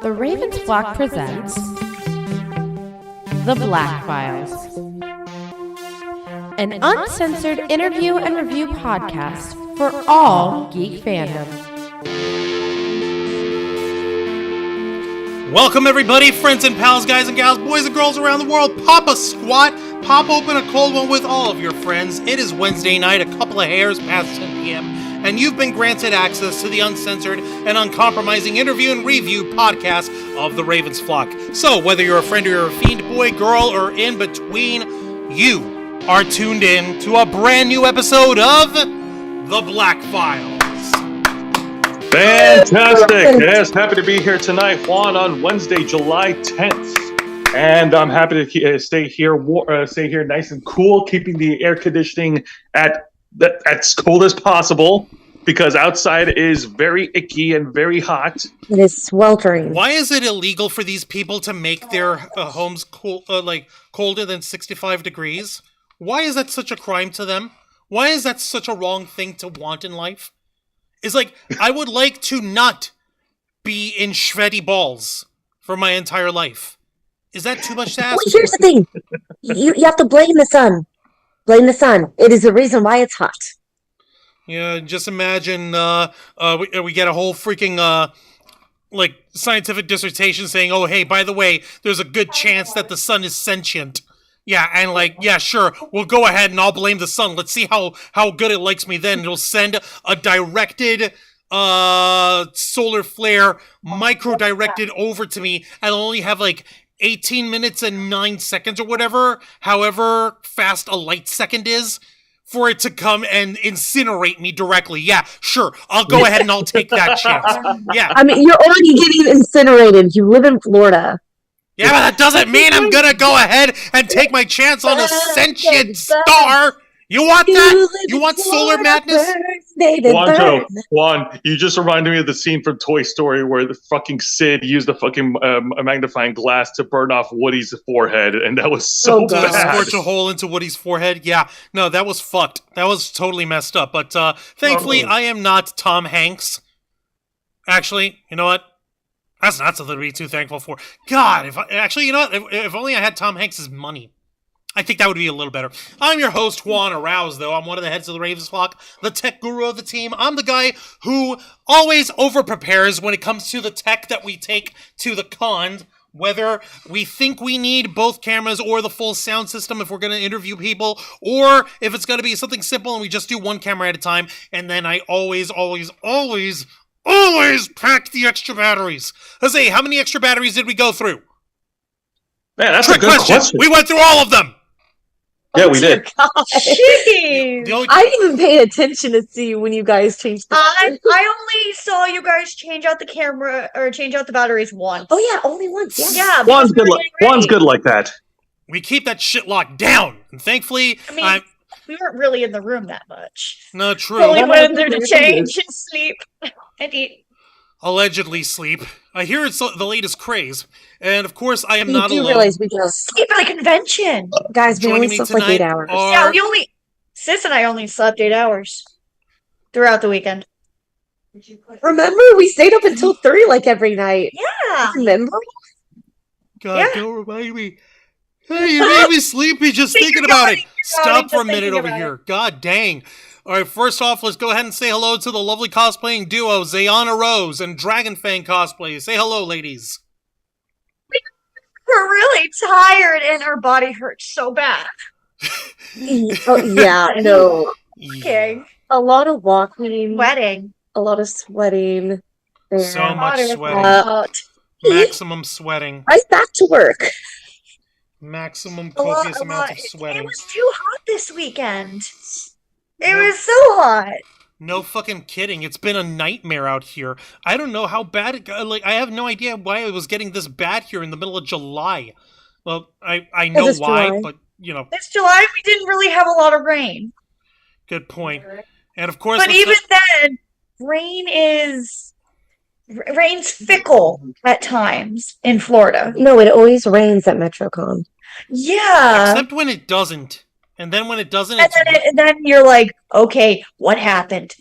The Ravens Flock presents The Black Files, an uncensored interview and review podcast for all geek fandom. Welcome everybody, friends and pals, guys and gals, boys and girls around the world. Pop a squat, pop open a cold one with all of your friends. It is Wednesday night, a couple of hairs past 10 p.m., and you've been granted access to the uncensored and uncompromising interview and review podcast of the Ravens Flock. So, whether you're a friend or you're a fiend, boy, girl, or in between, you are tuned in to a brand new episode of The Black Files. Fantastic! Yes, happy to be here tonight, Juan, on Wednesday, July 10th. And I'm happy to stay here nice and cool, keeping the air conditioning at as cold as possible, because outside is very icky and very hot. It is sweltering. Why is it illegal for these people to make their homes cool, colder than 65 degrees? Why is that such a crime to them? Why is that such a wrong thing to want in life? is like, I would like to not be in sweaty balls for my entire life. Is that too much to ask? Well, here's the thing. You have to blame the sun. Blame the sun. It is the reason why it's hot. Yeah, just imagine we get a whole freaking like scientific dissertation saying, "Oh, hey, by the way, there's a good chance that the sun is sentient." Yeah, and like, yeah, sure, we'll go ahead and I'll blame the sun. Let's see how good it likes me then. It'll send a directed solar flare, micro-directed over to me, and I'll only have like 18 minutes and 9 seconds or whatever, however fast a light second is, for it to come and incinerate me directly. Yeah, sure, I'll go ahead and I'll take that chance. Yeah. I mean, you're already getting incinerated. You live in Florida. Yeah, but that doesn't mean I'm gonna go ahead and take my chance on a sentient star. You want that? You want solar madness? Juan, you just reminded me of the scene from Toy Story where the fucking Sid used a fucking magnifying glass to burn off Woody's forehead, and that was so bad. Scorch a hole into Woody's forehead. Yeah, no, that was fucked. That was totally messed up. But thankfully, I am not Tom Hanks. Actually, you know what? That's not something to be too thankful for. God, you know what? If only I had Tom Hanks' money. I think that would be a little better. I'm your host, Juan Arouse, though. I'm one of the heads of the Ravens flock, the tech guru of the team. I'm the guy who always over-prepares when it comes to the tech that we take to the con, whether we think we need both cameras or the full sound system if we're going to interview people, or if it's going to be something simple and we just do one camera at a time. And then I always pack the extra batteries. Let's see, how many extra batteries did we go through? Man, that's a good question. We went through all of them. Yeah, we did. Jeez. I didn't even pay attention to see when you guys changed the I only saw you guys change out the camera or change out the batteries once. Oh yeah, only once. Yeah. Juan's good like that. We keep that shit locked down, and thankfully, I mean, we weren't really in the room that much. No, true. Only went there to change and sleep and eat. Allegedly sleep. I hear it's the latest craze. And of course, I am not alone. Realize we just sleep at a convention. Guys, we only slept like 8 hours. Yeah, Sis and I only slept 8 hours throughout the weekend. Remember, we stayed up until 3 like every night. Yeah. Remember? God, don't remind me. Hey, you made me sleepy just thinking about it. Stop for a minute over here. God dang. All right, first off, let's go ahead and say hello to the lovely cosplaying duo, Zayana Rose and Dragonfang Cosplay. Say hello, ladies. We're really tired and our body hurts so bad. Oh, yeah, no. Okay. A lot of walking. Sweating. A lot of sweating. So much sweating. Maximum sweating. Right back to work. Maximum copious amounts of sweating. It was too hot this weekend. It was so hot. No fucking kidding. It's been a nightmare out here. I don't know how bad it got. Like, I have no idea why it was getting this bad here in the middle of July. Well, I know why, July. But, you know. It's July. We didn't really have a lot of rain. Good point. And, of course... But even then, rain's fickle at times in Florida. No, it always rains at MetroCon. Yeah. Except when it doesn't. And then when it doesn't, and then you're like, okay, what happened?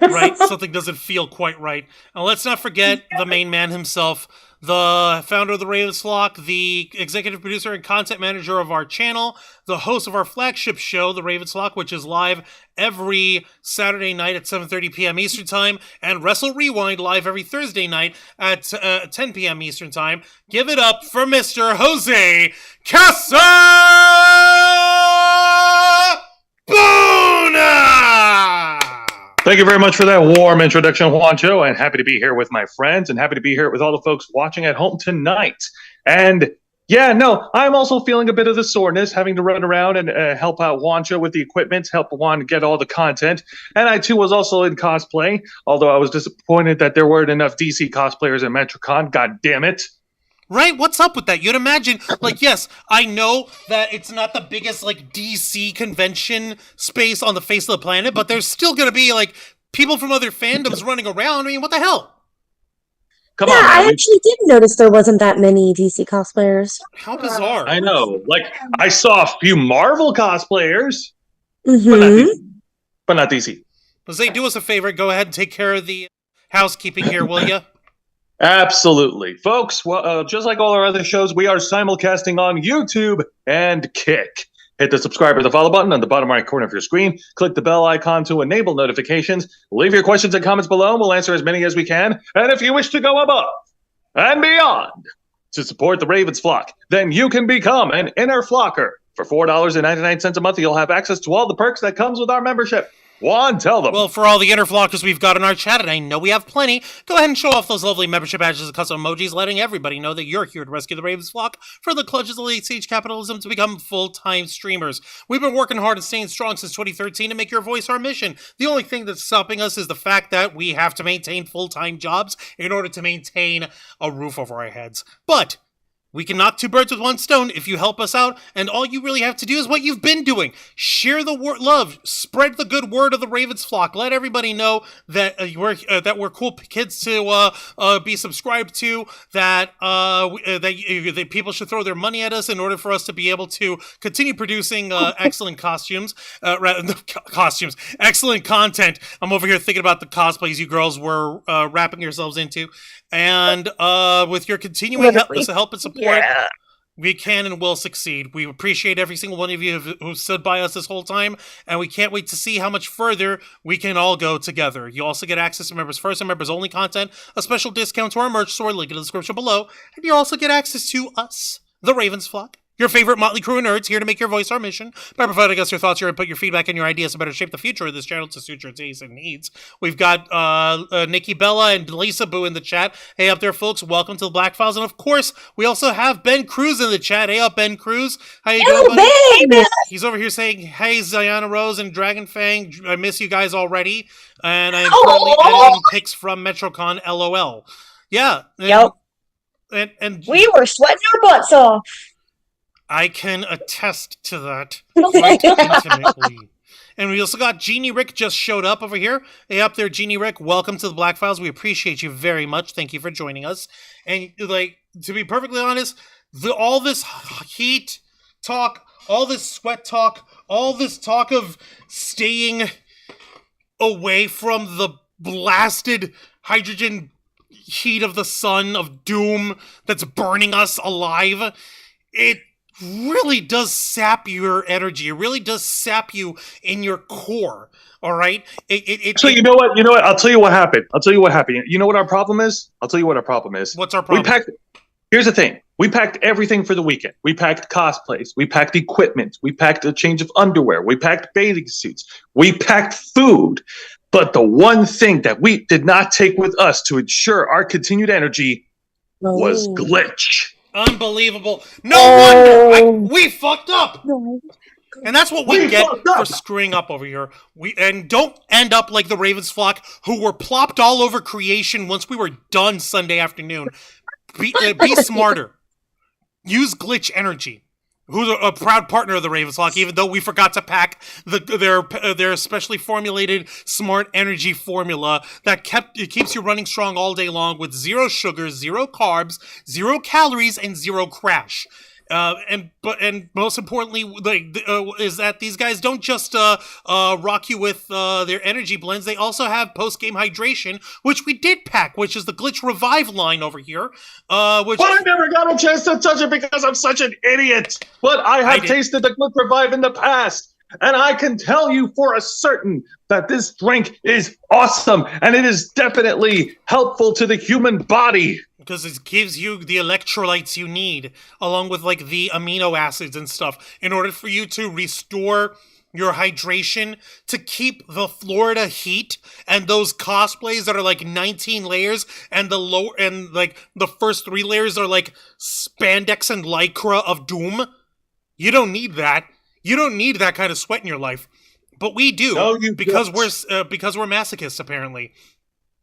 Right, something doesn't feel quite right. And let's not forget the main man himself, the founder of the Ravens Flock, the executive producer and content manager of our channel, the host of our flagship show, The Ravens Flock, which is live every Saturday night at 7:30 p.m. Eastern Time, and Wrestle Rewind live every Thursday night at 10 p.m. Eastern Time. Give it up for Mr. Jose Casabona! Thank you very much for that warm introduction, Juancho, and happy to be here with my friends and happy to be here with all the folks watching at home tonight. And yeah, no, I'm also feeling a bit of the soreness, having to run around and help out Juancho with the equipment, help Juan get all the content. And I, too, was also in cosplay, although I was disappointed that there weren't enough DC cosplayers at MetroCon. God damn it. Right? What's up with that? You'd imagine, like, yes, I know that it's not the biggest, like, DC convention space on the face of the planet, but there's still gonna be, like, people from other fandoms running around. I mean, what the hell? Come on, man. I actually did notice there wasn't that many DC cosplayers. How bizarre. I know. Like, I saw a few Marvel cosplayers, Mm-hmm. but not DC. Jose, do us a favor. Go ahead and take care of the housekeeping here, will you? Absolutely. Folks, well, just like all our other shows, we are simulcasting on YouTube and Kick. Hit the subscribe or the follow button on the bottom right corner of your screen. Click the bell icon to enable notifications. Leave your questions and comments below, and we'll answer as many as we can. And if you wish to go above and beyond to support the Ravens flock, then you can become an inner flocker. For $4.99 a month, you'll have access to all the perks that comes with our membership. Juan, tell them. Well, for all the inner flockers we've got in our chat, and I know we have plenty, go ahead and show off those lovely membership badges and custom emojis, letting everybody know that you're here to rescue the Ravens flock from the clutches of late stage capitalism to become full-time streamers. We've been working hard and staying strong since 2013 to make your voice our mission. The only thing that's stopping us is the fact that we have to maintain full-time jobs in order to maintain a roof over our heads. But we can knock two birds with one stone if you help us out, and all you really have to do is what you've been doing. Share the love, spread the good word of the Ravens flock. Let everybody know that we're cool kids to be subscribed to. That people should throw their money at us in order for us to be able to continue producing excellent excellent content. I'm over here thinking about the cosplays you girls were wrapping yourselves into. And with your continuing help and support, we can and will succeed. We appreciate every single one of you who stood by us this whole time, and we can't wait to see how much further we can all go together. You also get access to Members First and Members Only content, a special discount to our merch store, link in the description below, and you also get access to us, the Ravens flock. Your favorite motley crew of nerds here to make your voice our mission by providing us your thoughts, your input, your feedback, and your ideas to better shape the future of this channel to suit your tastes and needs. We've got Nikki Bella and Lisa Boo in the chat. Hey up there, folks. Welcome to the Black Files. And of course, we also have Ben Cruz in the chat. Hey up, Ben Cruz. How you doing, buddy? He's over here saying, hey, Ziana Rose and Dragon Fang. I miss you guys already. And I'm currently editing pics from MetroCon, LOL. Yeah. And we were sweating our butts off. I can attest to that quite intimately. And we also got Jeannie Rick just showed up over here. Hey, up there, Jeannie Rick. Welcome to the Black Files. We appreciate you very much. Thank you for joining us. And, like, to be perfectly honest, all this heat talk, all this sweat talk, all this talk of staying away from the blasted hydrogen heat of the sun of doom that's burning us alive, it really does sap your energy. It really does sap you in your core. All right. So you know what? I'll tell you what happened. You know what our problem is? I'll tell you what our problem is. What's our problem? Here's the thing. We packed everything for the weekend. We packed cosplays. We packed equipment. We packed a change of underwear. We packed bathing suits. We packed food. But the one thing that we did not take with us to ensure our continued energy was glitch. Unbelievable. No wonder we fucked up. And that's what we get for screwing up over here. And don't end up like the Ravens flock who were plopped all over creation once we were done Sunday afternoon. Be smarter. Use glitch energy. Who's a proud partner of the Ravens flock, even though we forgot to pack their specially formulated smart energy formula that keeps you running strong all day long with 0 sugar, 0 carbs, 0 calories, and 0 crash. And most importantly, is that these guys don't just rock you with their energy blends. They also have post-game hydration, which we did pack, which is the Glitch Revive line over here. But I never got a chance to touch it because I'm such an idiot. But I have tasted the Glitch Revive in the past, and I can tell you for a certain that this drink is awesome, and it is definitely helpful to the human body. Because it gives you the electrolytes you need, along with, like, the amino acids and stuff, in order for you to restore your hydration, to keep the Florida heat, and those cosplays that are, like, 19 layers, and the first 3 layers are, like, spandex and lycra of doom. You don't need that. You don't need that kind of sweat in your life. But we do, because we're masochists, apparently.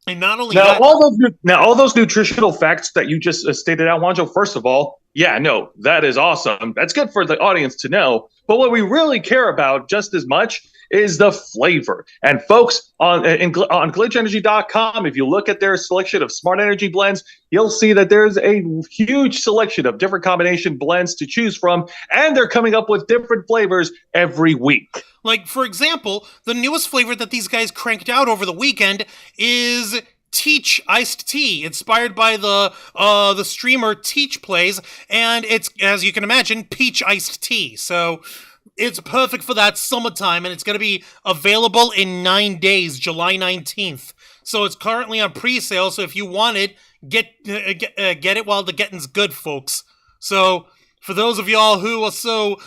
And not only that, all those nutritional facts that you just stated out, Wanjo, first of all, that is awesome. That's good for the audience to know. But what we really care about just as much is the flavor. And folks, on glitchenergy.com, if you look at their selection of smart energy blends, you'll see that there's a huge selection of different combination blends to choose from, and they're coming up with different flavors every week. Like, for example, the newest flavor that these guys cranked out over the weekend is Teach iced tea, inspired by the streamer Teach Plays, and it's, as you can imagine, peach iced tea. So it's perfect for that summertime, and it's going to be available in 9 days, July 19th. So it's currently on pre-sale, so if you want it, get it while the getting's good, folks. So for those of y'all who are so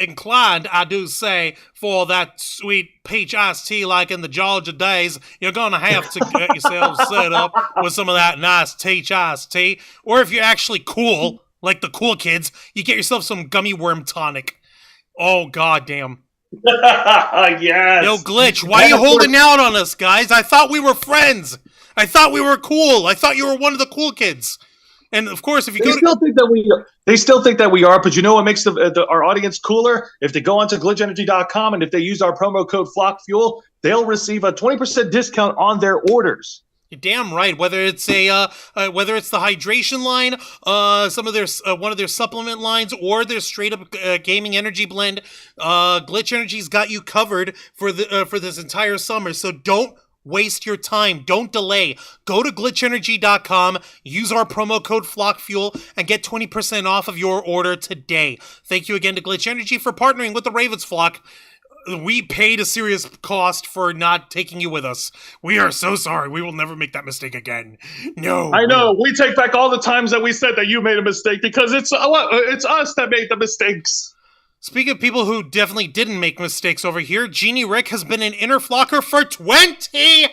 inclined, I do say, for that sweet peach iced tea like in the Georgia days, you're going to have to get yourselves set up with some of that nice peach iced tea. Or if you're actually cool, like the cool kids, you get yourself some gummy worm tonic. Oh, goddamn. Yes. Yo, Glitch, why are you holding out on us, guys? I thought we were friends. I thought we were cool. I thought you were one of the cool kids. And of course, if you they go still think that we are. They still think that we are, but you know what makes our audience cooler? If they go onto glitchenergy.com and if they use our promo code FlockFuel, they'll receive a 20% discount on their orders. You're damn right. Whether it's whether it's the hydration line, some of their one of their supplement lines, or their straight up gaming energy blend, Glitch Energy's got you covered for this entire summer. So don't waste your time. Don't delay. Go to glitchenergy.com, use our promo code FlockFuel, and get 20% off of your order today. Thank you again to Glitch Energy for partnering with the Ravens Flock. We paid a serious cost for not taking you with us. We are so sorry. We will never make that mistake again. No. I know. We take back all the times that we said that you made a mistake because it's us that made the mistakes. Speaking of people who definitely didn't make mistakes over here, Genie Rick has been an inner flocker for 22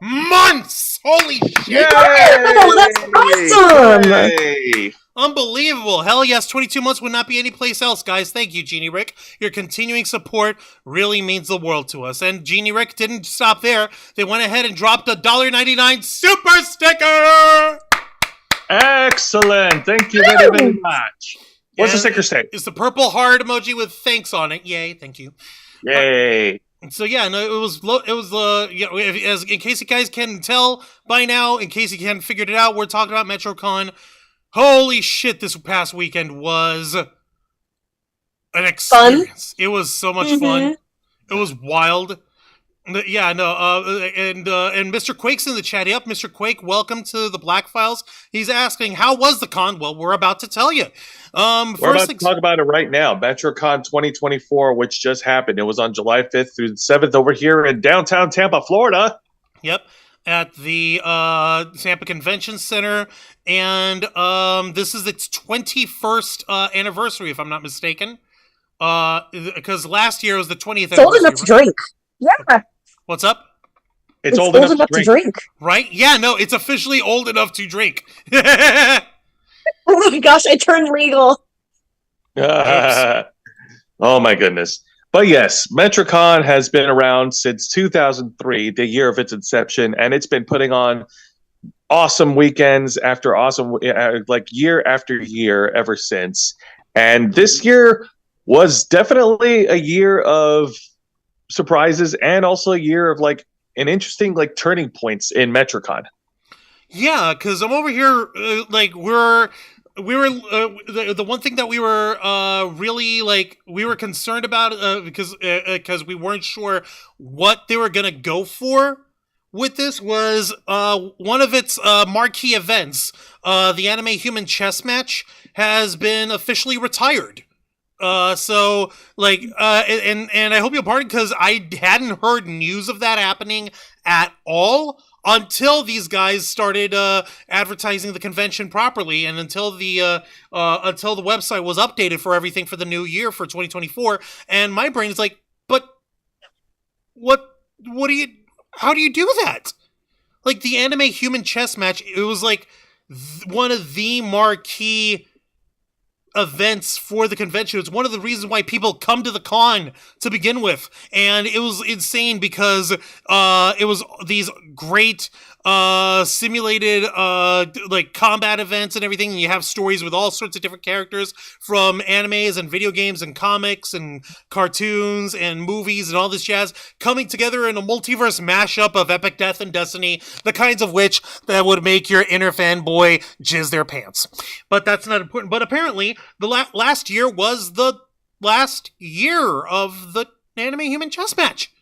months! Holy shit! Oh, that's awesome! Yay. Unbelievable. Hell yes, 22 months would not be any place else, guys. Thank you, Genie Rick. Your continuing support really means the world to us. And Genie Rick didn't stop there. They went ahead and dropped a $1.99 super sticker! Excellent. Thank you very, very much. What's the sticker say? It's the purple heart emoji with thanks on it. Yay, thank you. Yay. So yeah, no, it was in case you guys can tell by now, in case you hadn't figured it out, we're talking about MetroCon. Holy shit, this past weekend was an experience. Fun? It was so much fun. It was wild. Yeah, no, and Mr. Quake's in the chat. Yep, Mr. Quake, welcome to the Black Files. He's asking, how was the con? Well, we're about to tell you. We're about to talk about it right now. MetroCon 2024, which just happened. It was on July 5th through the 7th over here in downtown Tampa, Florida. Yep, at the Tampa Convention Center. And this is its 21st anniversary, if I'm not mistaken. Because last year was the 20th anniversary. It's old enough to drink. Yeah. What's up? It's old enough to drink. Right? Yeah, no, it's officially old enough to drink. Oh my gosh, I turned legal. Oh my goodness. But yes, MetroCon has been around since 2003, the year of its inception, and it's been putting on awesome weekends after awesome, like year after year ever since. And this year was definitely a year of surprises and also a year of like an interesting like turning points in MetroCon. Yeah, because I'm over here like the one thing that we were really like we were concerned about because we weren't sure what they were gonna go for with this was one of its marquee events, the Anime Human Chess Match, has been officially retired. So like, and I hope you'll pardon because I hadn't heard news of that happening at all until these guys started advertising the convention properly, and until the website was updated for everything for the new year for 2024. And my brain is like, but how do you do that? Like the Anime Human Chess Match, it was like one of the marquee events for the convention. It's one of the reasons why people come to the con to begin with. And it was insane because it was these great simulated like combat events and everything, and you have stories with all sorts of different characters from animes and video games and comics and cartoons and movies and all this jazz coming together in a multiverse mashup of epic death and destiny, the kinds of which that would make your inner fanboy jizz their pants. But that's not important. But apparently the last year was the last year of the Anime Human Chess Match.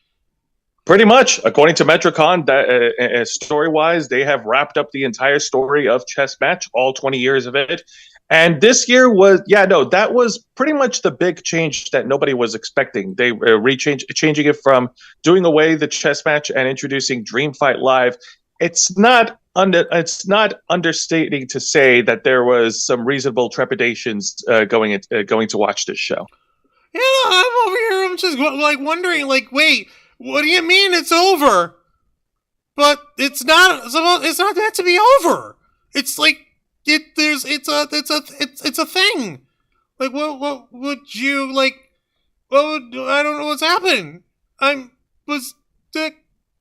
Pretty much, according to MetroCon, that story-wise, they have wrapped up the entire story of Chess Match, all 20 years of it. And this year was, that was pretty much the big change that nobody was expecting. They changing it from doing away the Chess Match and introducing Dream Fight Live. It's not understating to say that there was some reasonable trepidations going to watch this show. Yeah, I'm over here. I'm just like wondering, like, wait. What do you mean it's over? But it's not meant to be over. It's like it's a thing. Like what would you like? I don't know what's happened. I don't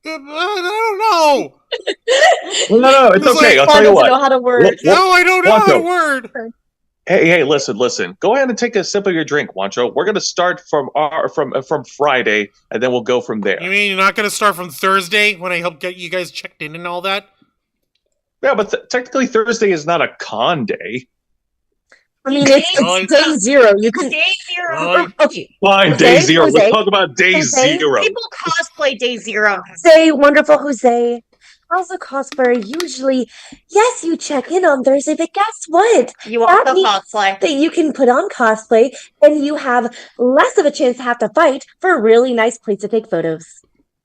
know. No, it's okay. I'll tell you what. Know how to word. No, I don't know how to word. Hey, listen. Go ahead and take a sip of your drink, Wancho. We're going to start from Friday, and then we'll go from there. You mean you're not going to start from Thursday when I help get you guys checked in and all that? Yeah, but technically Thursday is not a con day. I mean, it's day zero. You can Day zero. Okay. Fine, day zero. Let's talk about day zero. People cosplay day zero. Jose, wonderful Jose. As a cosplayer, usually, yes, you check in on Thursday, but guess what? You want the cosplay. That you can put on cosplay, and you have less of a chance to have to fight for a really nice place to take photos.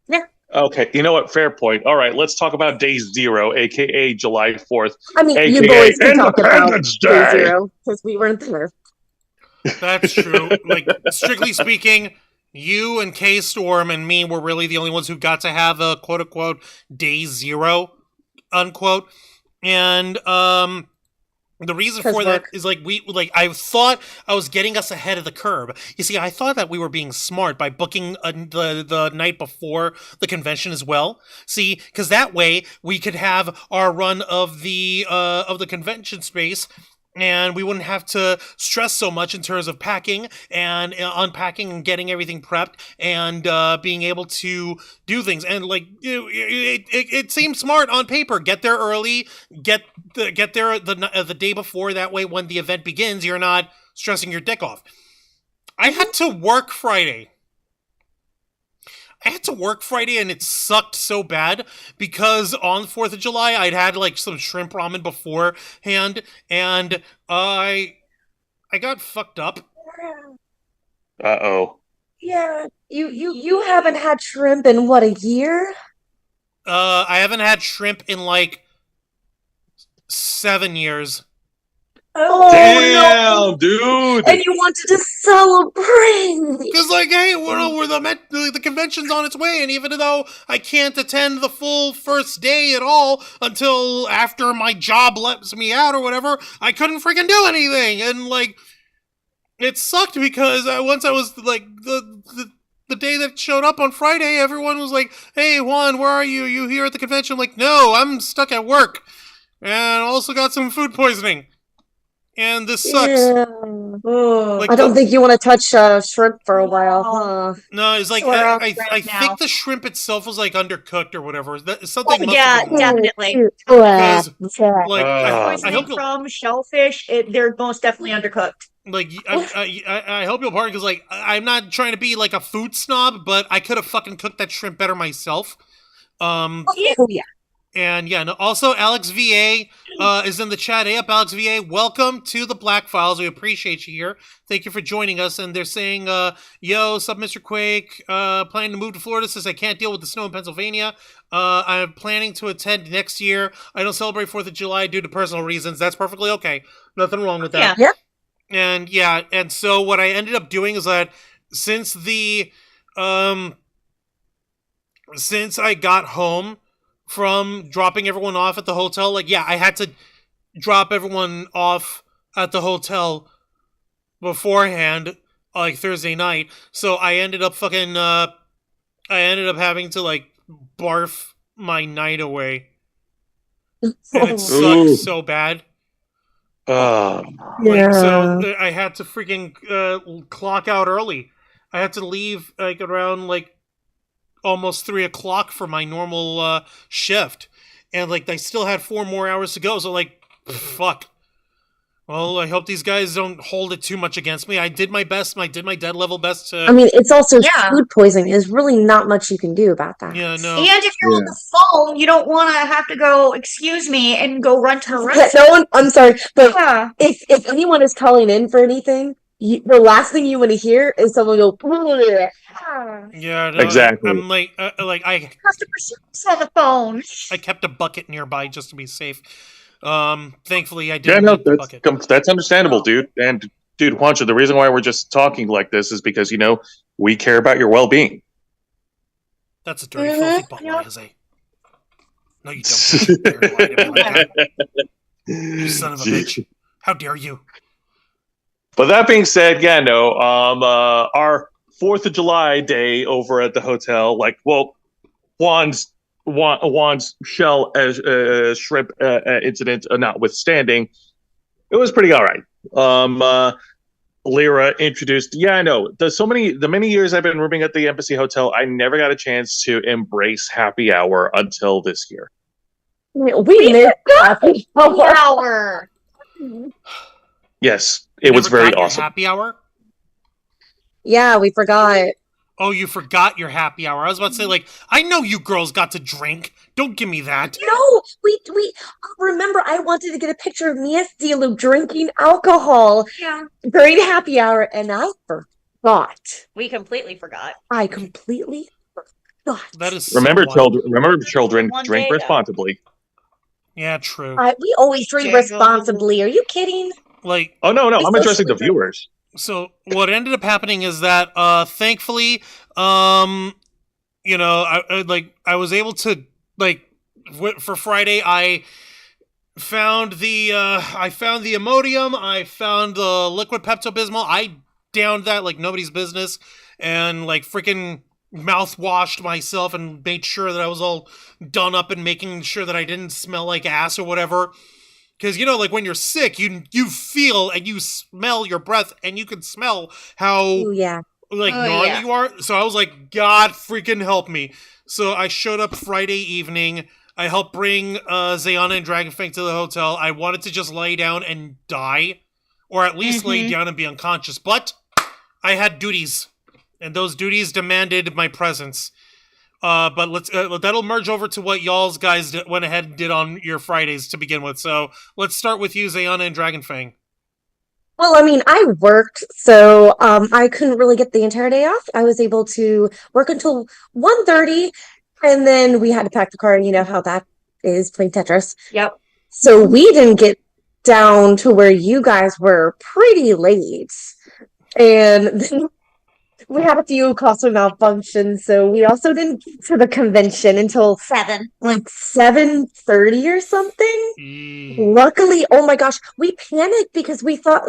Yeah. Okay, you know what? Fair point. All right, let's talk about day zero, aka July 4th. I mean, you boys can talk about day zero because we weren't there. That's true. Like, strictly speaking, you and K-Storm and me were really the only ones who got to have a quote-unquote day zero, unquote. And the reason for that is I thought I was getting us ahead of the curve. You see, I thought that we were being smart by booking the night before the convention as well. See, because that way we could have our run of the convention space. And we wouldn't have to stress so much in terms of packing and unpacking and getting everything prepped and being able to do things. And like it seems smart on paper. Get there early. Get there the day before. That way, when the event begins, you're not stressing your dick off. I had to work Friday. And it sucked so bad because on the 4th of July I'd had like some shrimp ramen beforehand and I got fucked up. Uh-oh. Yeah, you haven't had shrimp in what, a year? I haven't had shrimp in like 7 years. Oh, damn, no. dude! And you wanted to celebrate because, like, hey, we're the convention's on its way, and even though I can't attend the full first day at all until after my job lets me out or whatever, I couldn't freaking do anything, and like, it sucked because once I was like the day that showed up on Friday, everyone was like, "Hey, Juan, where are you? You here at the convention?" I'm like, "No, I'm stuck at work, and I also got some food poisoning." And this sucks. Yeah. Like I don't think you want to touch shrimp for a while, huh? No, it's like I think the shrimp itself was like undercooked or whatever. Something must have been wrong. Definitely. Because, like, I hope from shellfish, they're most definitely undercooked. Like, I hope you'll pardon because, like, I'm not trying to be like a food snob, but I could have fucking cooked that shrimp better myself. Yeah. And yeah, no, also Alex VA is in the chat. Hey up, Alex VA. Welcome to the Black Files. We appreciate you here. Thank you for joining us. And they're saying, yo, sub Mr. Quake, planning to move to Florida since I can't deal with the snow in Pennsylvania. I'm planning to attend next year. I don't celebrate 4th of July due to personal reasons. That's perfectly okay. Nothing wrong with that. Yeah. And yeah, and so what I ended up doing is that since I got home from dropping everyone off at the hotel, like, yeah, I had to drop everyone off at the hotel beforehand, like Thursday night. So I ended up having to like barf my night away, and it sucked Ooh. so bad. Uh, Like, so Yeah. I had to freaking clock out early. I had to leave like around like almost 3 o'clock for my normal shift, and like I still had 4 more hours to go. So like, fuck. Well, I hope these guys don't hold it too much against me. I did my best. I did my dead level best I to. mean, it's also Yeah. food poisoning. There's really not much you can do about that. Yeah, no. And if you're on the phone, you don't want to have to go, excuse me, and go run to the Yeah, restroom. no one, I'm sorry, but Yeah. if anyone is calling in for anything, the last thing you want to hear is someone go, Yeah, no, Exactly. I'm like, I Customer service on the phone. kept a bucket nearby just to be safe. Thankfully I Yeah, didn't no, need the bucket. that's understandable, dude. And dude, Juancho, the reason why we're just talking like this is because we care about your well-being. That's a dirty, filthy butt lie, Jose. No, you don't. You dare lie to me like that. You son of a bitch. How dare you? But that being said, yeah, no, our 4th of July day over at the hotel, like, well, Juan's shell shrimp incident notwithstanding, it was pretty all right. Lyra introduced. Yeah, I know. The many years I've been rooming at the Embassy Hotel, I never got a chance to embrace happy hour until this year. we missed happy hour. Hour. Yes, You it was never very got your awesome. happy hour? Yeah, we forgot. Oh, you forgot your happy hour. I was about to say, like, I know you girls got to drink. Don't give me that. No, we remember I wanted to get a picture of me and Steelu drinking alcohol Yeah. during happy hour, and I forgot. We completely forgot. I completely forgot. That is so Remember, wild. children, One drink day, though. responsibly. Yeah, true. We always drink Yeah. responsibly. Are you kidding? Like, Oh no, I'm Especially addressing the the- viewers. so what ended up happening is that thankfully I was able to for Friday I found the Imodium, I found the liquid Pepto-Bismol. I downed that like nobody's business, and like freaking mouth washed myself and made sure that I was all done up and making sure that I didn't smell like ass or whatever. Because, like, when you're sick, you feel and you smell your breath, and you can smell how, Oh yeah. gnarly yeah. you are. So I was like, God freaking help me. So I showed up Friday evening. I helped bring Zayana and Dragonfang to the hotel. I wanted to just lay down and die, or at least lay down and be unconscious. But I had duties, and those duties demanded my presence. But let's that'll merge over to what y'all's guys went ahead and did on your Fridays to begin with. So let's start with you, Zayana and Dragonfang. Well, I mean, I worked, so I couldn't really get the entire day off. I was able to work until 1:30, and then we had to pack the car, and you know how that is playing Tetris. Yep. So we didn't get down to where you guys were pretty late. And then we had a few costume malfunctions, so we also didn't get to the convention until 7:30 or something. Luckily, oh my gosh, we panicked because we thought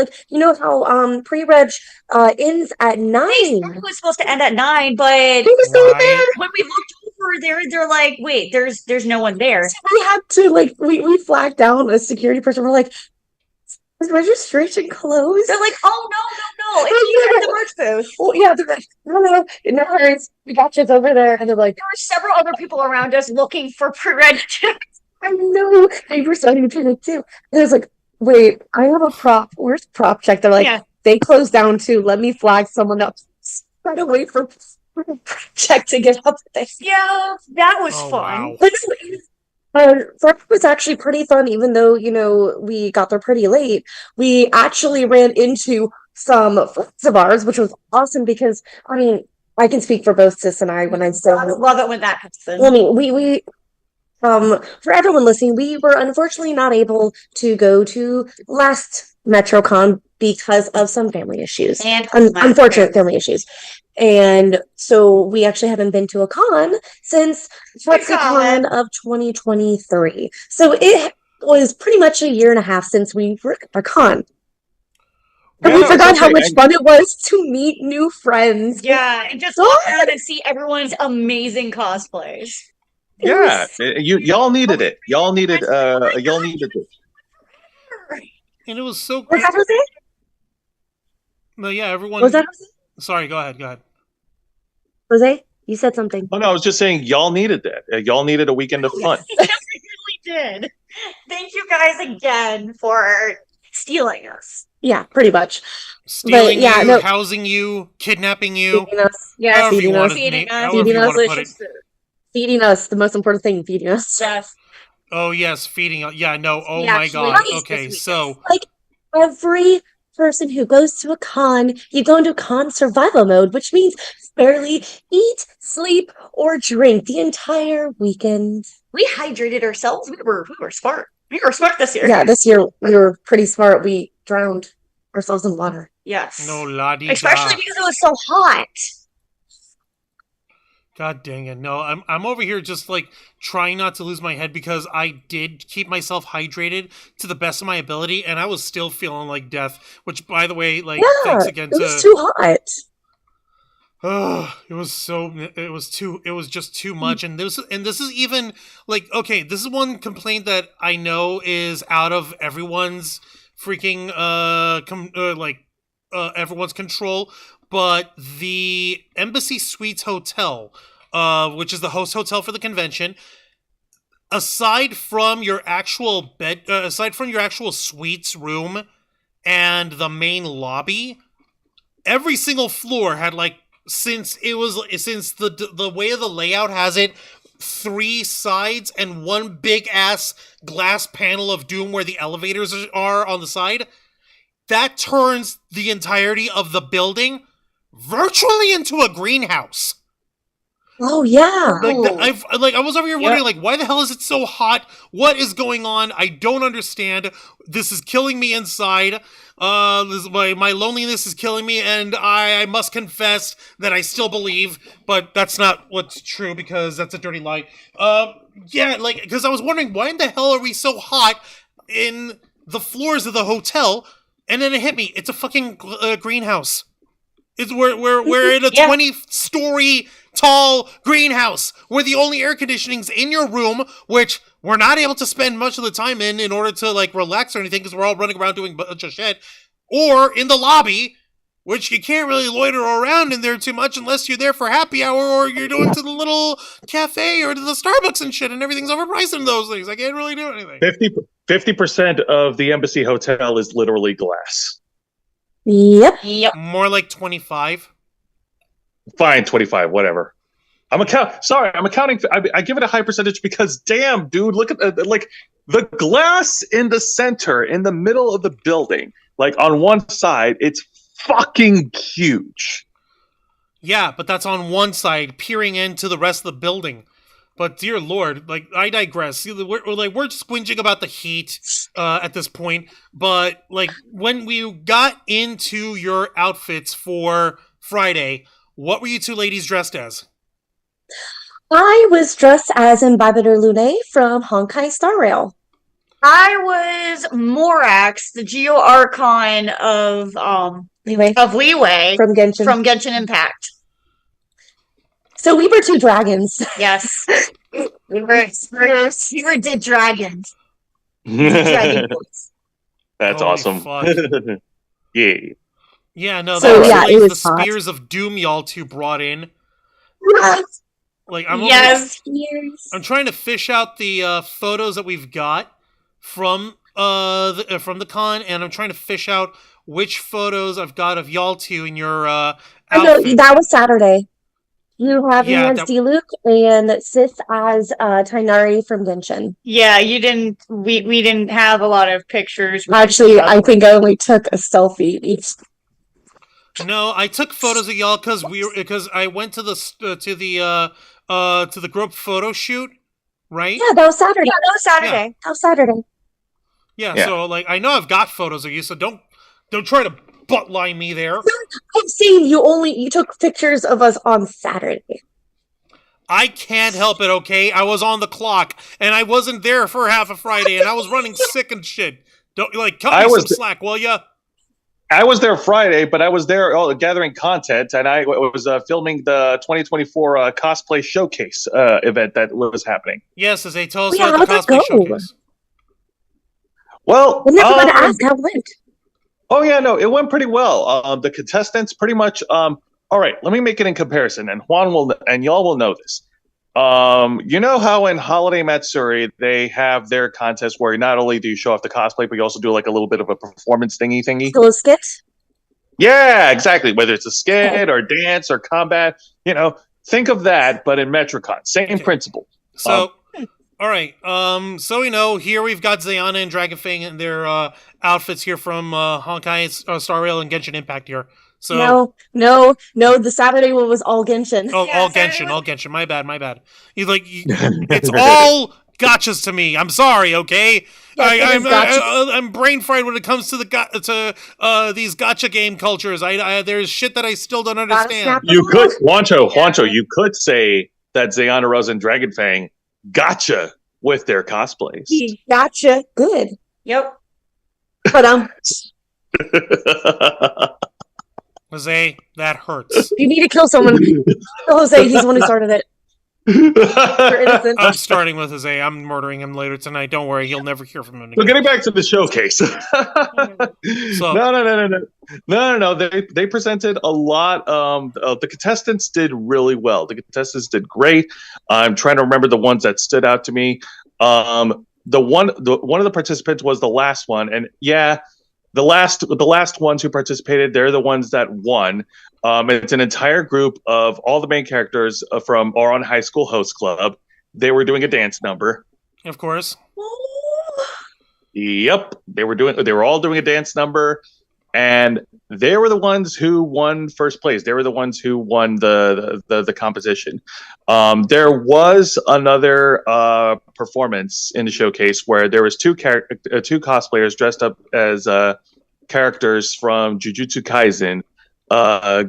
how pre-reg ends at 9. It was supposed to end at 9, but We were still Why? there. when we looked over there, they're like, wait, there's no one there. So we had to we flagged down a security person. We're like, is registration closed? They're like, oh no, it's you at the merch booth. Well, yeah, they're like, no worries, we got you, it's over there. And they're like, There were several other people around us looking for pre-reg. I know, they were starting to panic too. And I was like, wait, I have a prop. Where's prop check? They're like, Yeah. they closed down too. Let me flag someone up right away for prop check to get up there. Yeah, that was Oh, fun. wow. That was actually pretty fun, even though, we got there pretty late. We actually ran into some friends of ours, which was awesome because, I mean, I can speak for both Sis and I when I say, I love it when that happens. I mean, we for everyone listening, we were unfortunately not able to go to last MetroCon because of some family issues. And Unfortunate family issues. And so we actually haven't been to a con since TheBlackFileS of 2023. So it was pretty much a year and a half since we were at our con. And we Yeah, forgot god, how much fun it was to meet new friends. Yeah, and just walk around and see everyone's amazing cosplays. Yeah, y'all needed it. Y'all needed it. And it was so Was great. that Jose? No, yeah, everyone. Was that Jose? Sorry, go ahead. Jose, you said something. Oh no, I was just saying y'all needed that. Y'all needed a weekend of fun. Yes, we really did. Thank you guys again for stealing us. Yeah, pretty much. Stealing But, yeah, you, no. housing you, kidnapping you. Feeding us. Yes, However you feeding want us. to feeding us, however you want to put it. delicious food. Feeding us, the most important thing, feeding us. Yes. Oh yes, feeding. Yeah, no. Oh Yeah, my actually, god. nice Okay, this so Like, every person who goes to a con, you go into con survival mode, which means barely eat, sleep, or drink the entire weekend. We hydrated ourselves. We were smart. We were smart this year. Yeah, this year we were pretty smart. We drowned ourselves in water. Yes. no la-di-da. Especially because it was so hot. God dang it. No, I'm over here just like trying not to lose my head because I did keep myself hydrated to the best of my ability and I was still feeling like death, which by the way, like Yeah, thanks again it was too hot. it was just too much. And this is even like, okay, this is one complaint that I know is out of everyone's freaking everyone's control, but the Embassy Suites Hotel, which is the host hotel for the convention, aside from your actual suites room and the main lobby, every single floor had like, since the way of the layout has it, 3 sides and one big ass glass panel of doom where the elevators are on the side, that turns the entirety of the building virtually into a greenhouse. Oh yeah. I was over here wondering, like, why the hell is it so hot? What is going on? I don't understand. This is killing me inside. My loneliness is killing me, and I must confess that I still believe, but that's not what's true because that's a dirty lie. Because I was wondering, why in the hell are we so hot in the floors of the hotel? And then it hit me. It's a fucking greenhouse. We're in a 20-story tall greenhouse where the only air conditioning's in your room, which we're not able to spend much of the time in order to like relax or anything because we're all running around doing a bunch of shit, or in the lobby, which you can't really loiter around in there too much unless you're there for happy hour or you're going to the little cafe or to the Starbucks and shit, and everything's overpriced in those things. I can't really do anything. 50% of the Embassy Hotel is literally glass. Yep. More like 25. Fine, 25, whatever. I'm accounting. I give it a high percentage because, damn, dude, look at like the glass in the center, in the middle of the building. Like on one side, it's fucking huge. Yeah, but that's on one side, peering into the rest of the building. But dear Lord, like I digress. We're just whinging about the heat at this point. But like when we got into your outfits for Friday, what were you two ladies dressed as? I was dressed as Ambassador Lune from Honkai Star Rail. I was Morax, the Geo Archon of Leeway From Genshin. from Genshin Impact. So we were 2 dragons. Yes. we were dead dragons. Dragon boys. That's Holy awesome. fuck. Yeah. Yeah, no, So, that yeah, it was was the hot. spears of doom y'all two brought in. Like Yes. I'm trying to fish out the photos that we've got from the con, and I'm trying to fish out which photos I've got of y'all two in your No, outfit. that was Saturday. You have me Yeah, as Diluc and Sith as Tainari from Genshin. Yeah, you didn't. We didn't have a lot of pictures. Actually, I think I only took a selfie each. No, I took photos of y'all because I went to the group photo shoot, right? Yeah, that was Saturday. Yeah, that was Saturday. That was Saturday. Yeah, so like I know I've got photos of you, so don't try to butt line me there. I'm saying you took pictures of us on Saturday. I can't help it, okay? I was on the clock, and I wasn't there for half of Friday, and I was running sick and shit. Don't cut me some slack, will ya? I was there Friday, but I was there gathering content, and I was filming the 2024 cosplay showcase event that was happening. Yes, as they tell us Yeah, about the how'd that cosplay go? showcase. Well, I never going to ask how it went. oh yeah, no, it went pretty well. The contestants pretty much. All right, let me make it in comparison, and Juan will, and y'all will know this. You know how in Holiday Matsuri they have their contest where not only do you show off the cosplay, but you also do like a little bit of a performance thingy. Still a skit? Yeah, exactly. Whether it's a skit or dance or combat, think of that, but in MetroCon, same principle. So, all right. So we know here we've got Zayana and Dragonfang and their outfits here from Honkai Star Rail and Genshin Impact here. So No. The Saturday one was all Genshin. Oh, Yeah, all sorry, Genshin, what- all Genshin. My bad. It's all gotchas to me. I'm sorry, okay? Yes, it is gotcha. I'm brain fried when it comes to these gacha game cultures. There's shit that I still don't understand. snap You could, Juancho, you could say that Zayana Rose and Dragonfang gotcha with their cosplays. He gotcha. Good. Yep. But Jose, that hurts. you need to kill someone. Jose, he's the one who started it. You're innocent. I'm starting with Jose. I'm murdering him later tonight. Don't worry, he'll never hear from him So again. getting back to the showcase. So- No. They presented a lot. The contestants did really well. The contestants did great. I'm trying to remember the ones that stood out to me. One of the participants was the last one, and yeah, the last ones who participated, they're the ones that won. It's an entire group of all the main characters from Oron High School Host Club. They were doing a dance number. Of course. Yep, they were all doing a dance number, and they were the ones who won first place. They were the ones who won the competition. There was another performance in the showcase where there was two cosplayers dressed up as characters from Jujutsu Kaisen.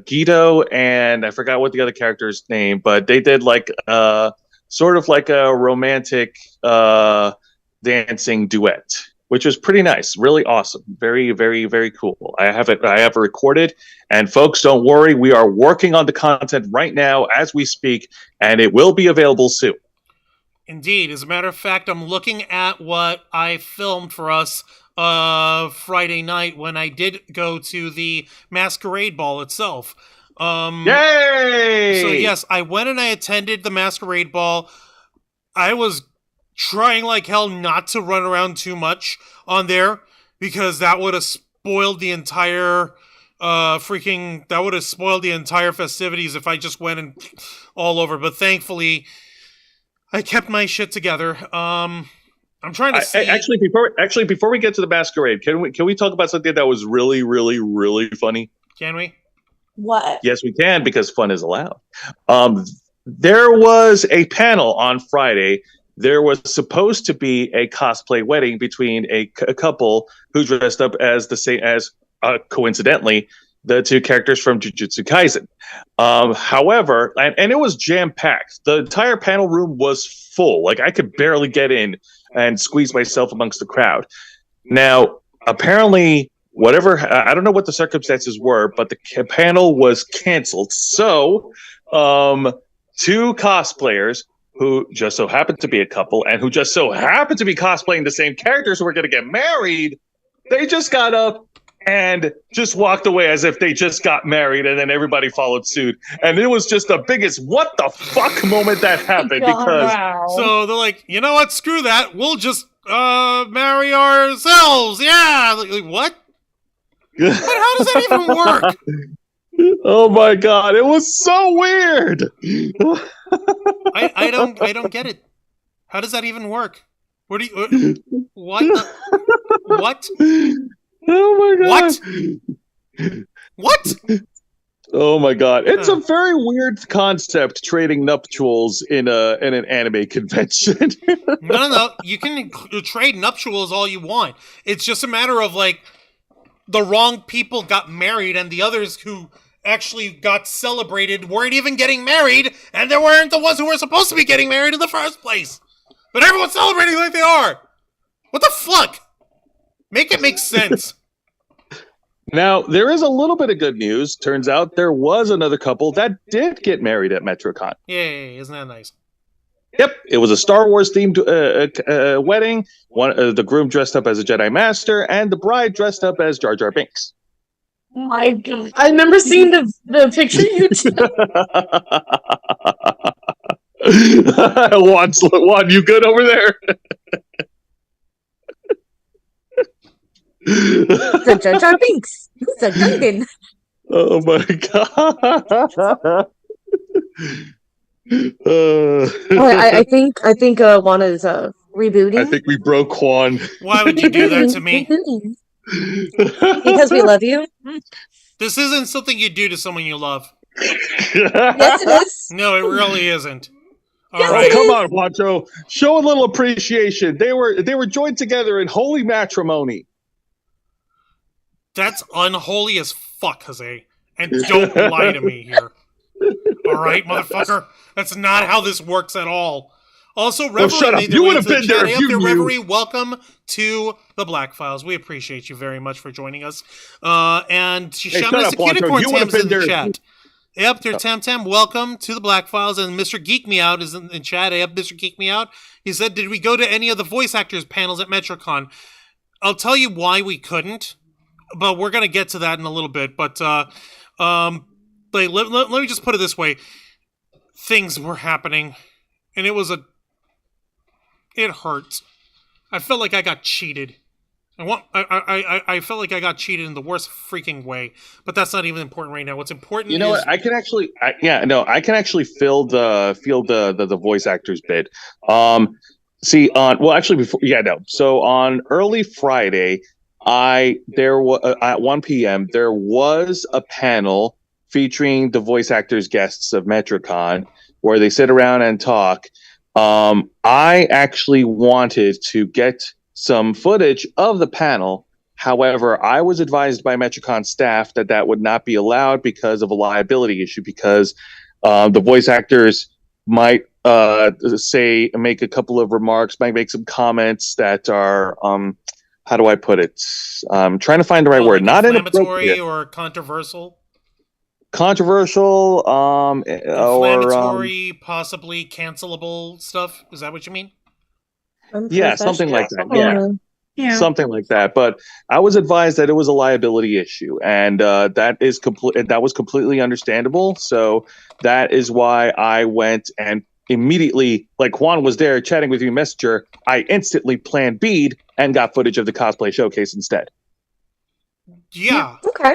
Guido and I forgot what the other character's name, but they did like sort of like a romantic dancing duet, which was pretty nice, really awesome, very, very, very cool. I have it recorded, and folks, don't worry, we are working on the content right now as we speak, and it will be available soon. Indeed. As a matter of fact, I'm looking at what I filmed for us Friday night when I did go to the masquerade ball itself. Yay! So yes, I went and I attended the masquerade ball. I was trying like hell not to run around too much on there because that would have spoiled the entire festivities if I just went and all over. But thankfully, I kept my shit together. I'm trying to see. Actually, before we get to the masquerade, can we talk about something that was really, really, really funny? Can we? What? Yes, we can, because fun is allowed. There was a panel on Friday. There was supposed to be a cosplay wedding between a couple who dressed up as the same as coincidentally the two characters from Jujutsu Kaisen. However, and it was jam-packed. The entire panel room was full. Like, I could barely get in and squeeze myself amongst the crowd. Now, apparently, I don't know what the circumstances were, but the panel was canceled. So, two cosplayers who just so happened to be a couple and who just so happened to be cosplaying the same characters who were going to get married, they just got up and just walked away as if they just got married, and then everybody followed suit. And it was just the biggest what the fuck moment that happened because So they're like, you know what? Screw that. We'll just marry ourselves. Yeah. Like what? But how does that even work? Oh my god, it was so weird. I don't get it. How does that even work? What do you what? What? Oh my god. What? What? Oh my god. It's a very weird concept, trading nuptials in an anime convention. No. You can trade nuptials all you want. It's just a matter of like the wrong people got married and the others who actually got celebrated weren't even getting married, and they weren't the ones who were supposed to be getting married in the first place. But everyone's celebrating like they are. What the fuck? Make it make sense. Now, there is a little bit of good news. Turns out there was another couple that did get married at MetroCon. Yay, isn't that nice? Yep, it was a Star Wars themed wedding. The groom dressed up as a Jedi Master, and the bride dressed up as Jar Jar Binks. My God. I remember seeing the picture you took. Juan, you good over there? The Jar Jar Binks. It's a Gungan. Oh my God. I think Juan is rebooting. I think we broke Juan. Why would you do that to me? Because we love you. This isn't something you do to someone you love. Yes, it is. No, it really isn't. All Yes, right. it Come on, Juancho. Show a little appreciation. They were joined together in holy matrimony. That's unholy as fuck, Jose. And don't lie to me here. All right, motherfucker? That's not how this works at all. Also, Reverie shut up. made You their way would have to the been there chat. if Hey, you up there, knew. Reverie, welcome to the Black Files. We appreciate you very much for joining us. And shut Shaman up, Juancho. Unicorn You would have Tam's in been the there if chat. Hey, up there, Tam, welcome to the Black Files. And Mr. Geek Me Out is in the chat. Hey, up, Mr. Geek Me Out. He said, did we go to any of the voice actors panels at MetroCon? I'll tell you why we couldn't, but we're going to get to that in a little bit. But let me just put it this way. Things were happening, and it hurts. I felt like I got cheated. I felt like I got cheated in the worst freaking way, but that's not even important right now. What's important You know is what? I can actually feel the voice actor's bid. So on early Friday, at 1 p.m. there was a panel featuring the voice actors guests of MetroCon where they sit around and talk. I actually wanted to get some footage of the panel. However, I was advised by MetroCon staff that would not be allowed because of a liability issue, because the voice actors might make a couple of remarks, might make some comments that are, how do I put it? I'm trying to find the right word. like Not inflammatory inappropriate. or controversial. Controversial, Inflammatory, possibly cancelable stuff. Is that what you mean? yeah, something like that. Yeah. Yeah. Something like that. But I was advised that it was a liability issue, and that was completely understandable. So that is why I went and immediately, like Juan was there chatting with you, Messenger, I instantly planned Bede and got footage of the cosplay showcase instead. Yeah. Okay.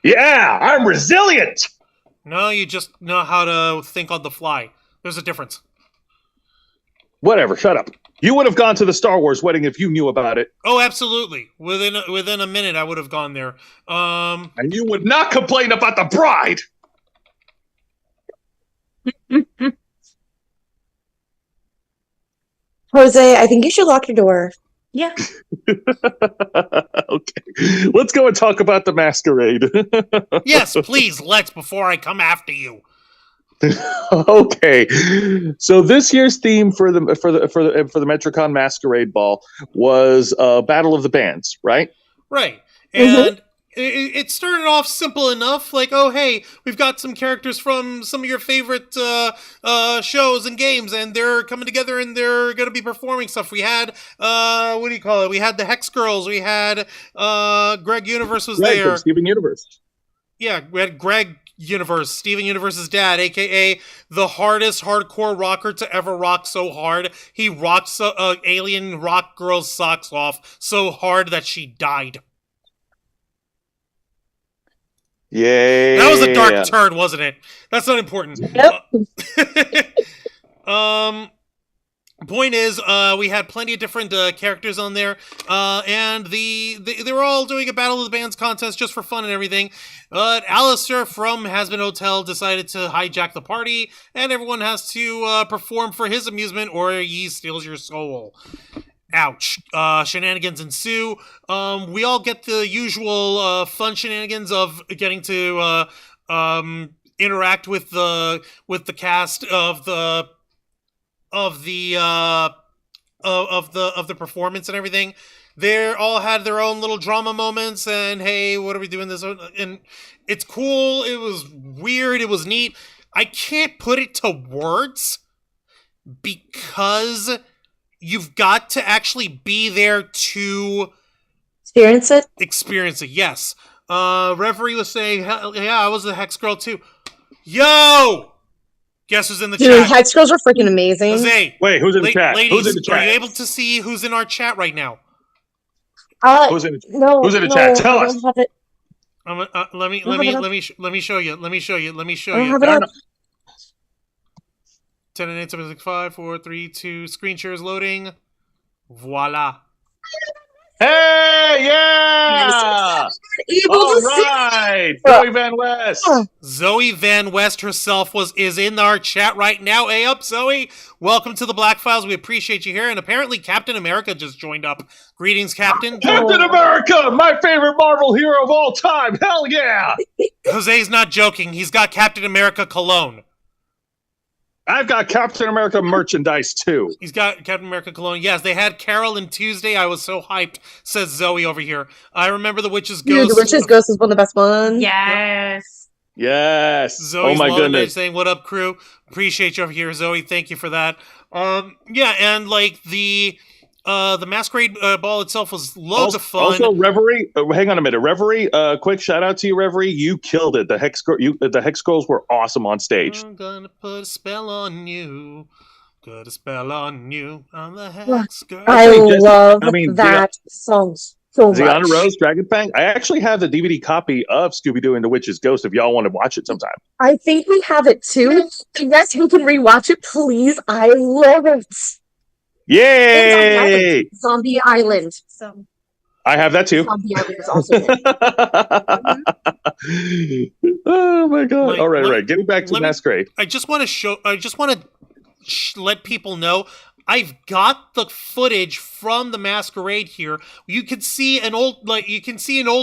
Yeah, I'm resilient. No, you just know how to think on the fly. There's a difference. Whatever, shut up. You would have gone to the Star Wars wedding if you knew about it. Oh, absolutely. Within a minute, I would have gone there. And you would not complain about the bride. Jose, I think you should lock your door. Yeah. Okay, let's go and talk about the masquerade. Yes, please, let's, before I come after you. Okay, so this year's theme for the MetroCon Masquerade Ball was Battle of the Bands, right? Right. And it started off simple enough, like, oh, hey, we've got some characters from some of your favorite shows and games, and they're coming together and they're going to be performing stuff. We had, what do you call it? We had the Hex Girls. We had Greg Universe was Greg there. from Steven Universe. Yeah, we had Greg Universe, Steven Universe's dad, a.k.a. the hardest hardcore rocker to ever rock so hard. He rocks alien rock girl's socks off so hard that she died. Yay. That was a dark turn, wasn't it? That's not important. Yep. Point is, we had plenty of different characters on there, and they were all doing a Battle of the Bands contest just for fun and everything. But Alistair from Hazbin Hotel decided to hijack the party, and everyone has to perform for his amusement, or he steals your soul. Ouch. Shenanigans ensue. We all get the usual fun shenanigans of getting to interact with the cast of the performance and everything. they all had their own little drama moments, and hey, what are we doing this? And it's cool. It was weird. It was neat. I can't put it to words because you've got to actually be there to Experience it. Yes. Referee was saying, yeah, I was a Hex Girl too. Yo! Guess who's in the Dude, chat? Hex Girls are freaking amazing. Jose. Wait, who's in the chat? Ladies, Who's in the chat? are you able to see who's in our chat right now? Who's in the No, chat? Tell I us. don't have it. Let me show you. Let me show you. I don't have it up. 10 and 8, 7, 6, 5, 4, 3, 2. Screen share is loading. Voila. Hey, yeah! Able All to see. right, Zoe Van West. Zoe Van West herself is in our chat right now. Hey up, Zoe. Welcome to the Black Files. We appreciate you here. And apparently Captain America just joined up. Greetings, Captain. Captain America, my favorite Marvel hero of all time. Hell yeah! Jose's not joking. He's got Captain America cologne. I've got Captain America merchandise too. He's got Captain America cologne. Yes, they had Carol and Tuesday. I was so hyped, says Zoe over here. I remember The Witch's Ghost. Dude, The Witch's Ghost is one of the best ones. Yes. Yes. Zoe's oh my goodness. saying, what up, crew? Appreciate you over here, Zoe. Thank you for that. Yeah, and like the masquerade ball itself was loads of fun. Also, Reverie. Hang on a minute, Reverie. Quick shout out to you, Reverie. You killed it. The Hex Girls were awesome on stage. I'm gonna put a spell on you. Put a spell on you. I'm the Hex Girl. I love that song so much. Ziana Rose, Dragon Fang. I actually have the DVD copy of Scooby Doo and the Witch's Ghost. If y'all want to watch it sometime. I think we have it too. Yes, we can rewatch it, please. I love it. Yay! Zombie Island. So I have that too. Zombie Island is also good. Oh my god! Like, All right, right. Getting back to Masquerade. I just want to let people know I've got the footage from the Masquerade here. You can see an old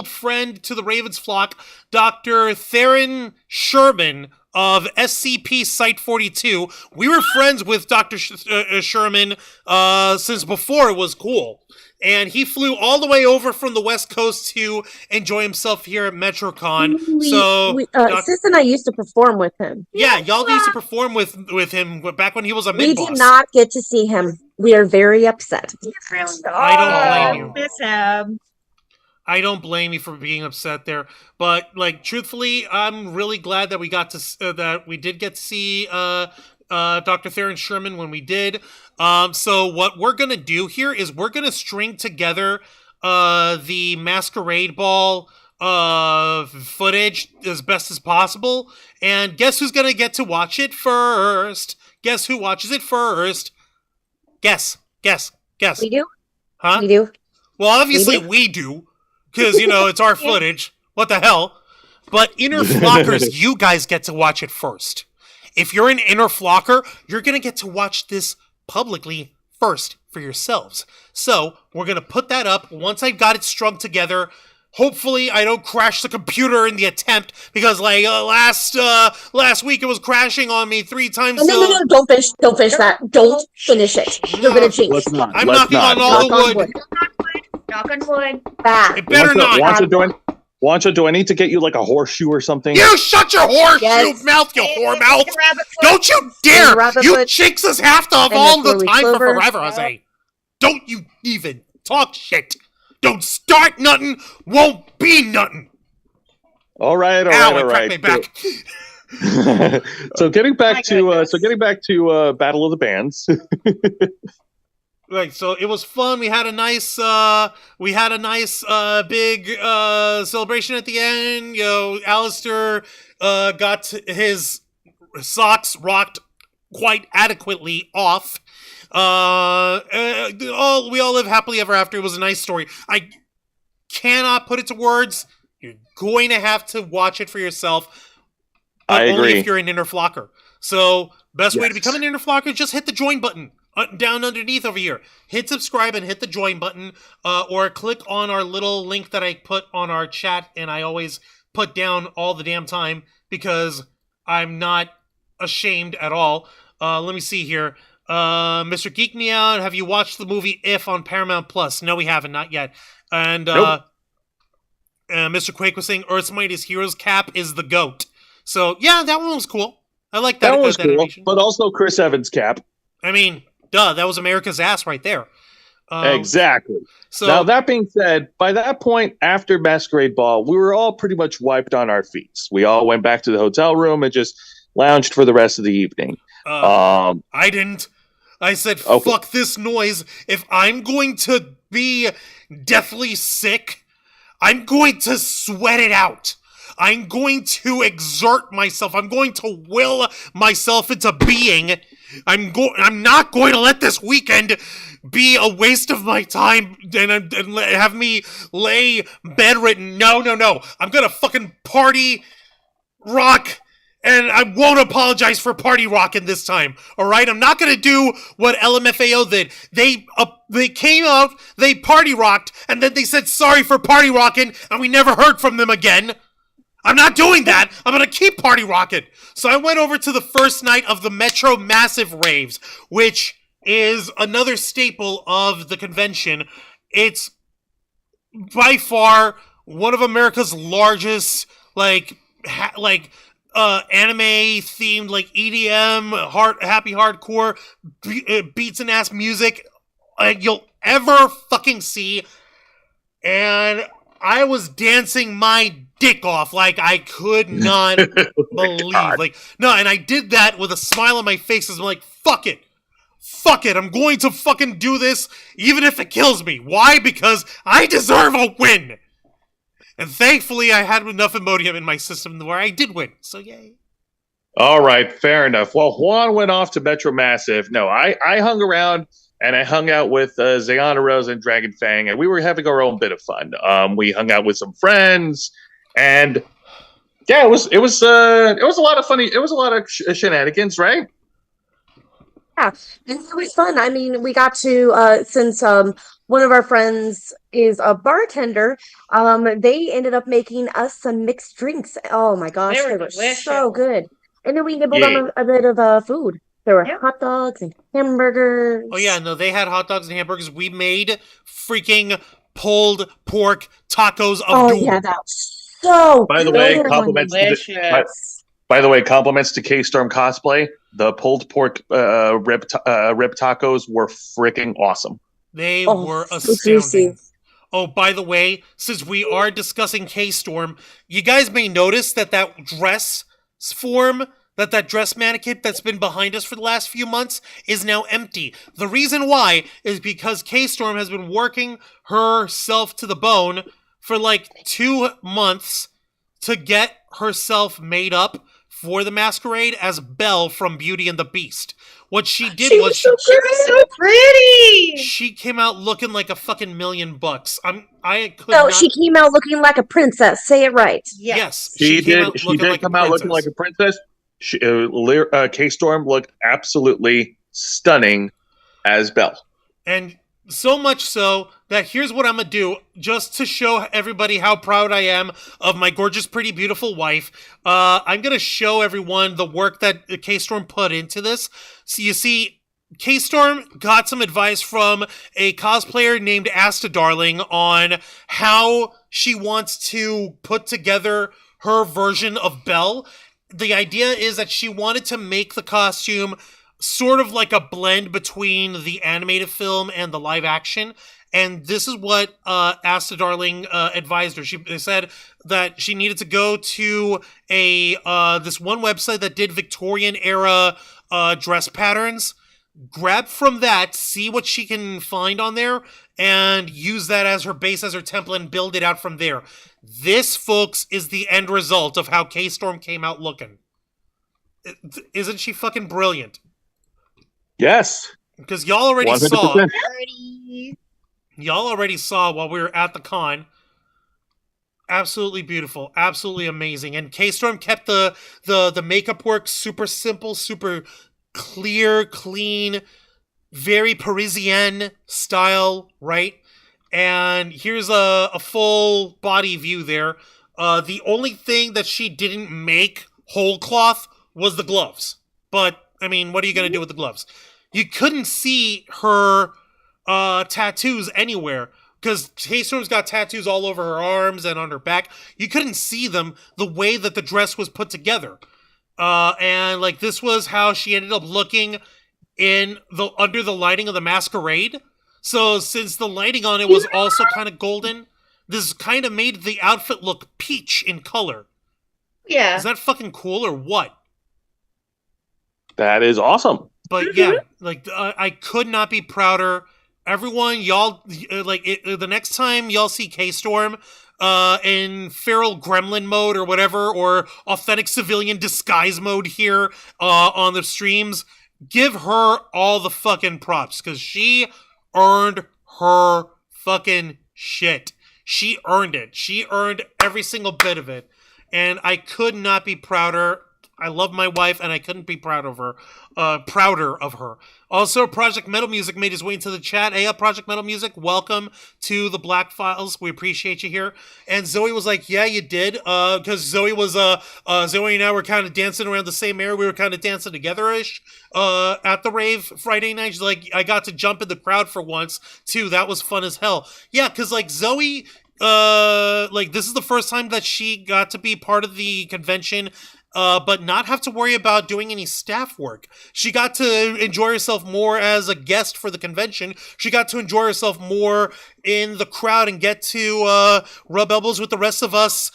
friend to the Ravens flock, Dr. Theron Sherman of SCP Site 42. We were friends with Dr. Sherman since before it was cool. And he flew all the way over from the West Coast to enjoy himself here at MetroCon. Sis and I used to perform with him. Yeah, y'all used to perform with him back when he was a mid-boss. We did not get to see him. We are very upset. I don't blame you. Miss him. I don't blame you for being upset there, but like truthfully, I'm really glad that we got to that we did get to see Dr. Theron Sherman when we did. So what we're gonna do here is we're gonna string together the Masquerade Ball footage as best as possible, and guess who's gonna get to watch it first? Guess who watches it first? Guess. We do? Huh? We do? Well, obviously we do. Because, it's our footage. What the hell? But inner flockers, you guys get to watch it first. If you're an inner flocker, you're going to get to watch this publicly first for yourselves. So, we're going to put that up once I've got it strung together. Hopefully, I don't crash the computer in the attempt, because, last week it was crashing on me 3 times. No, don't finish that. Don't finish it. You're going to jinx. I'm knocking on all the wood. Knock on wood. It better not. Wancha, do I need to get you like a horseshoe or something? You shut your horseshoe mouth, you whore mouth! Don't you dare! You chicks us have to have all the time for forever, Jose. Don't you even talk shit. Don't start nothing, won't be nothing. All right. Crack me back. So getting back to Battle of the Bands. Right, so it was fun. We had a nice big celebration at the end. Alistair got his socks rocked quite adequately off. We all live happily ever after. It was a nice story. I cannot put it to words. You're going to have to watch it for yourself. I agree. Only if you're an inner flocker. So, best way to become an inner flocker, just hit the join button. Down underneath over here. Hit subscribe and hit the join button, or click on our little link that I put on our chat, and I always put down all the damn time because I'm not ashamed at all. Let me see here. Mr. Geek Me Out, have you watched the movie If on Paramount Plus? No, we haven't, not yet. And Nope. Mr. Quake was saying Earth's Mightiest Heroes Cap is the GOAT. So, yeah, that one was cool. I like that. That was that cool, animation. but also Chris Evans' Cap. I mean, duh, that was America's ass right there. Exactly. So Now, that being said, by that point, after Masquerade Ball, we were all pretty much wiped on our feet. We all went back to the hotel room and just lounged for the rest of the evening. I didn't. I said, Okay. fuck this noise. If I'm going to be deathly sick, I'm going to sweat it out. I'm going to exert myself. I'm going to will myself into being. I'm not going to let this weekend be a waste of my time and have me lay bedridden. No. I'm going to fucking party rock. And I won't apologize for party rocking this time, all right? I'm not going to do what LMFAO did. They came out, they party rocked, and then they said sorry for party rocking, and we never heard from them again. I'm not doing that. I'm going to keep party rocking. So I went over to the first night of the Metro Massive Raves, which is another staple of the convention. It's by far one of America's largest, anime themed EDM, happy hardcore, beats and ass music you'll ever fucking see. And I was dancing my dick off like I could not believe. God. And I did that with a smile on my face as I'm like, fuck it. Fuck it, I'm going to fucking do this even if it kills me. Why? Because I deserve a win. And thankfully, I had enough Imodium in my system where I did win. So, yay. All right, fair enough. Well, Juan went off to Metro Massive. No, I hung around and I hung out with Zayana Rose and Dragon Fang, and we were having our own bit of fun. We hung out with some friends, and yeah, it was a lot of funny. It was a lot of shenanigans, right? Yeah, and it was fun. I mean, we got to since one of our friends is a bartender, they ended up making us some mixed drinks. Oh my gosh, They were they were delicious. so good. And then we nibbled Yeah. on a bit of food. There were Yep. hot dogs and hamburgers. Oh, yeah, no, they had hot dogs and hamburgers. We made freaking pulled pork tacos of Oh doom. yeah, that was so By the good. way, Those were compliments to delicious. by the way, compliments to K-Storm Cosplay. The pulled pork rib tacos were freaking awesome. They Oh, were so astounding. juicy. Oh, by the way, since we are discussing K-Storm, you guys may notice that dress form, that dress mannequin that's been behind us for the last few months is now empty. The reason why is because K-Storm has been working herself to the bone for 2 months to get herself made up for the masquerade as Belle from Beauty and the Beast. What she did She was was so She was so pretty. she came out looking like a fucking $1,000,000. I could No, not. she came out looking like a princess. Say it right. Yes, She came did. out She looking did like come a out looking like princess. a princess. K-Storm looked absolutely stunning as Belle. And so much so that here's what I'm gonna do, just to show everybody how proud I am of my gorgeous, pretty, beautiful wife. I'm gonna show everyone the work that K-Storm put into this. So you see, K-Storm got some advice from a cosplayer named Asta Darling on how she wants to put together her version of Belle. The idea is that she wanted to make the costume sort of like a blend between the animated film and the live action. And this is what Asta Darling advised her. She said that she needed to go to this one website that did Victorian era dress patterns, grab from that, see what she can find on there, and use that as her base, as her template, and build it out from there. This, folks, is the end result of how K-Storm came out looking. Isn't she fucking brilliant? Yes, Because y'all already 100%. saw, Pretty. while we were at the con. Absolutely beautiful, absolutely amazing. And K-Storm kept the makeup work super simple, super clear, clean, very Parisienne style, right? And here's a full body view there. The only thing that she didn't make whole cloth was the gloves. But, I mean, what are you going to do with the gloves? you couldn't see her tattoos anywhere. Because K-Storm's got tattoos all over her arms and on her back. You couldn't see them the way that the dress was put together. And like this was how she ended up looking under the lighting of the masquerade. So since the lighting on it was also kind of golden, this kind of made the outfit look peach in color. Yeah. Is that fucking cool or what? That is awesome. But yeah, like I could not be prouder. Everyone, y'all, the next time y'all see K-Storm in feral gremlin mode or whatever, or authentic civilian disguise mode here on the streams, give her all the fucking props, because she earned her fucking shit. She earned it. She earned every single bit of it. And I could not be prouder. I love my wife, and I couldn't be prouder of her. Also, Project Metal Music made his way into the chat. Hey, Project Metal Music, welcome to the Black Files. We appreciate you here. And Zoe was like, yeah, you did. Because Zoe and I were kind of dancing around the same area. We were kind of dancing together-ish at the rave Friday night. She's like, I got to jump in the crowd for once, too. That was fun as hell. Yeah, because, like, Zoe, this is the first time that she got to be part of the convention, but not have to worry about doing any staff work. She got to enjoy herself more as a guest for the convention. She got to enjoy herself more in the crowd and get to rub elbows with the rest of us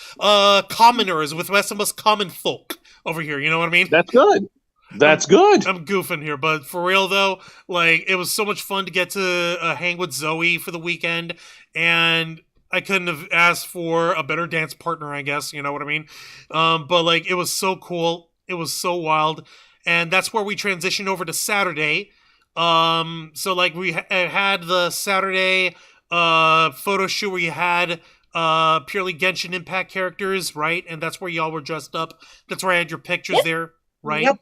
commoners, with the rest of us common folk over here. You know what I mean? That's good. That's good. I'm goofing here, but for real though, like it was so much fun to get to hang with Zoe for the weekend, and I couldn't have asked for a better dance partner, I guess. You know what I mean? But like, it was so cool. It was so wild. And that's where we transitioned over to Saturday. So like we had the Saturday photo shoot where you had purely Genshin Impact characters, right? And that's where y'all were dressed up. That's where I had your pictures there, right? Yep.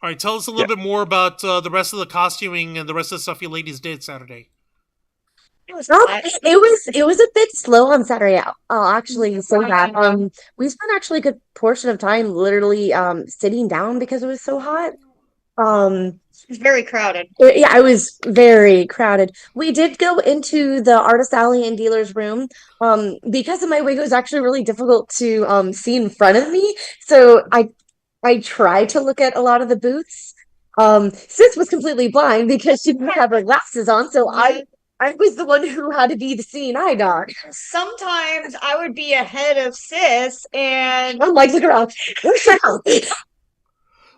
All right, tell us a little bit more about the rest of the costuming and the rest of the stuff you ladies did Saturday. It was a bit slow on Saturday. I'll actually say that. We spent actually a good portion of time literally sitting down because it was so hot. It was very crowded. It was very crowded. We did go into the artist alley and dealer's room. Because of my wig, it was actually really difficult to see in front of me. So I tried to look at a lot of the booths. Sis was completely blind because she didn't have her glasses on, so I was the one who had to be the seeing eye dog. Sometimes I would be ahead of Sis, and I'm like, look around.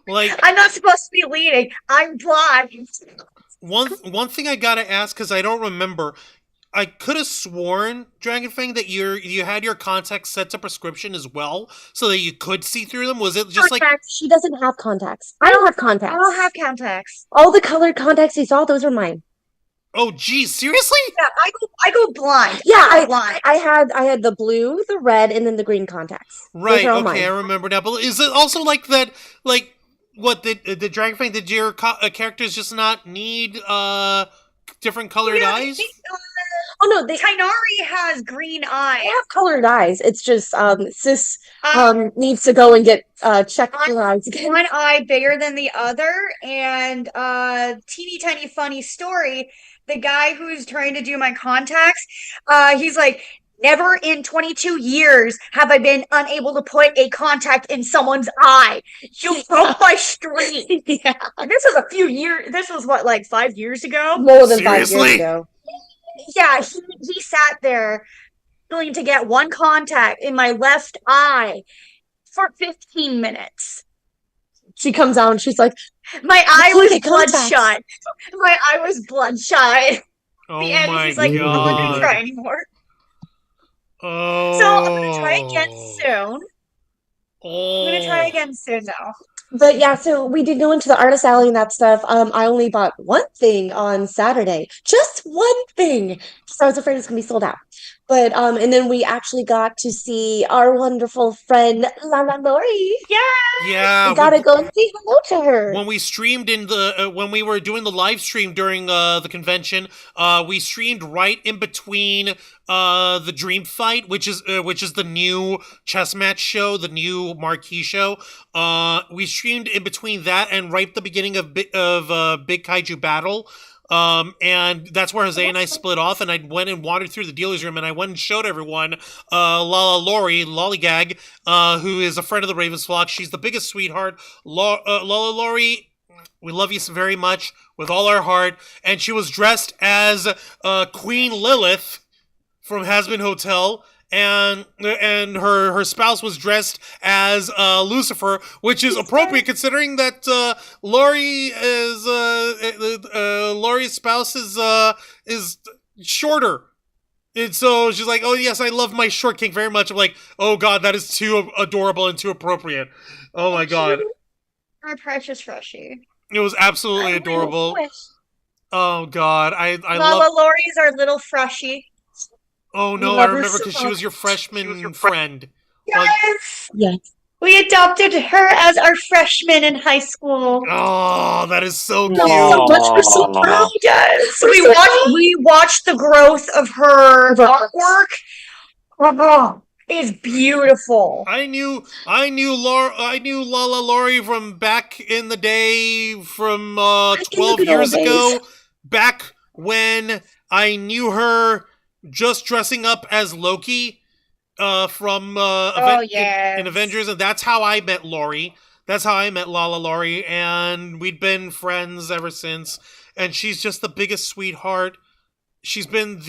Like, I'm not supposed to be leading. I'm blind. One thing I gotta ask, because I don't remember, I could have sworn, Dragonfang, that you had your contacts set to prescription as well, so that you could see through them. Was it just contacts. She doesn't have contacts. I don't have contacts. I don't have contacts. All the colored contacts you saw, those are mine. Oh, geez, seriously? Yeah, I go blind. Yeah, I had the blue, the red, and then the green contacts. Right. Okay, mine. I remember now. But is it also like that? Like, what did Dragonfang? Did your characters just not need different colored eyes? Oh no, Tainari has green eyes. They have colored eyes. It's just Sis needs to go and get checked her eyes again. One eye bigger than the other, and teeny tiny funny story. The guy who's trying to do my contacts, he's like, never in 22 years have I been unable to put a contact in someone's eye. You broke my streak. Yeah. This was a few years. This was what, like 5 years ago? More than Seriously? 5 years ago. Yeah, he sat there going to get one contact in my left eye for 15 minutes. She comes out and she's like, my eye was contacts. bloodshot. My eye was bloodshot. Oh The end, my he's like, I'm not going to god! try anymore. Oh. So I'm going to try again soon. Oh. I'm going to try again soon now. But yeah, so we did go into the artist alley and that stuff. I only bought one thing on Saturday. Just one thing. So I was afraid it's going to be sold out. But and then we actually got to see our wonderful friend Lala Lori. Yeah, We gotta go and say hello to her. when we streamed in the when we were doing the live stream during the convention, we streamed right in between the Dream Fight, which is the new chess match show, the new marquee show. We streamed in between that and right at the beginning of Big Kaiju Battle. And that's where Jose and I split off, and I went and wandered through the dealer's room, and I went and showed everyone Lala Lori, Lollygag, who is a friend of the Ravens flock. She's the biggest sweetheart. Lala Lori, we love you very much with all our heart. And she was dressed as Queen Lilith from Hazbin Hotel. And her spouse was dressed as Lucifer, which is appropriate considering that Laurie's spouse is shorter. And so she's like, "Oh yes, I love my short king very much." I'm like, "Oh God, that is too adorable and too appropriate." Oh my God, Our precious Freshie. it was absolutely adorable. Oh God, I Lala love. Lori is our little Freshie. Oh no, I remember because she was your freshman friend. Yes! Yes. We adopted her as our freshman in high school. Oh, that is so cute. So much. We're so proud. Yes. We watched the growth of her artwork. Oh, it's beautiful. I knew Lala Lori from back in the day, from 12 years ago, back when I knew her just dressing up as Loki from in Avengers, and that's how I met Lori. That's how I met Lala Lori, and we'd been friends ever since. And she's just the biggest sweetheart. She's been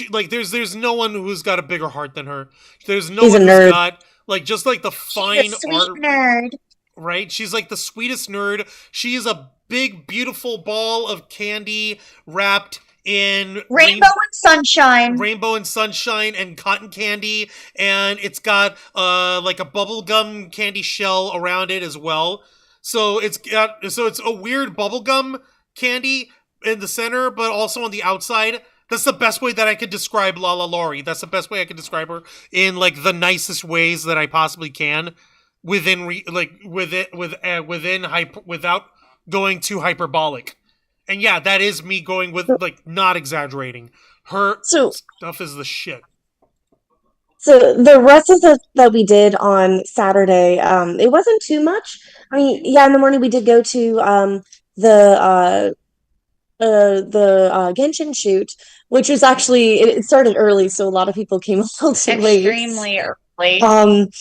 there's no one who's got a bigger heart than her. There's no one who's got just like the fine art nerd. Right? She's like the sweetest nerd. She is a big, beautiful ball of candy wrapped in rainbow and sunshine and cotton candy, and it's got like a bubblegum candy shell around it as well. So it's a weird bubblegum candy in the center, but also on the outside. That's the best way that I could describe Lala Lori. That's the best way I could describe her in like the nicest ways that I possibly can, within without going too hyperbolic. And yeah, that is me going with not exaggerating. Her stuff is the shit. So the rest of that we did on Saturday, it wasn't too much. I mean, yeah, in the morning we did go to the Genshin shoot, which was actually it started early, so a lot of people came a little too late. Extremely early. And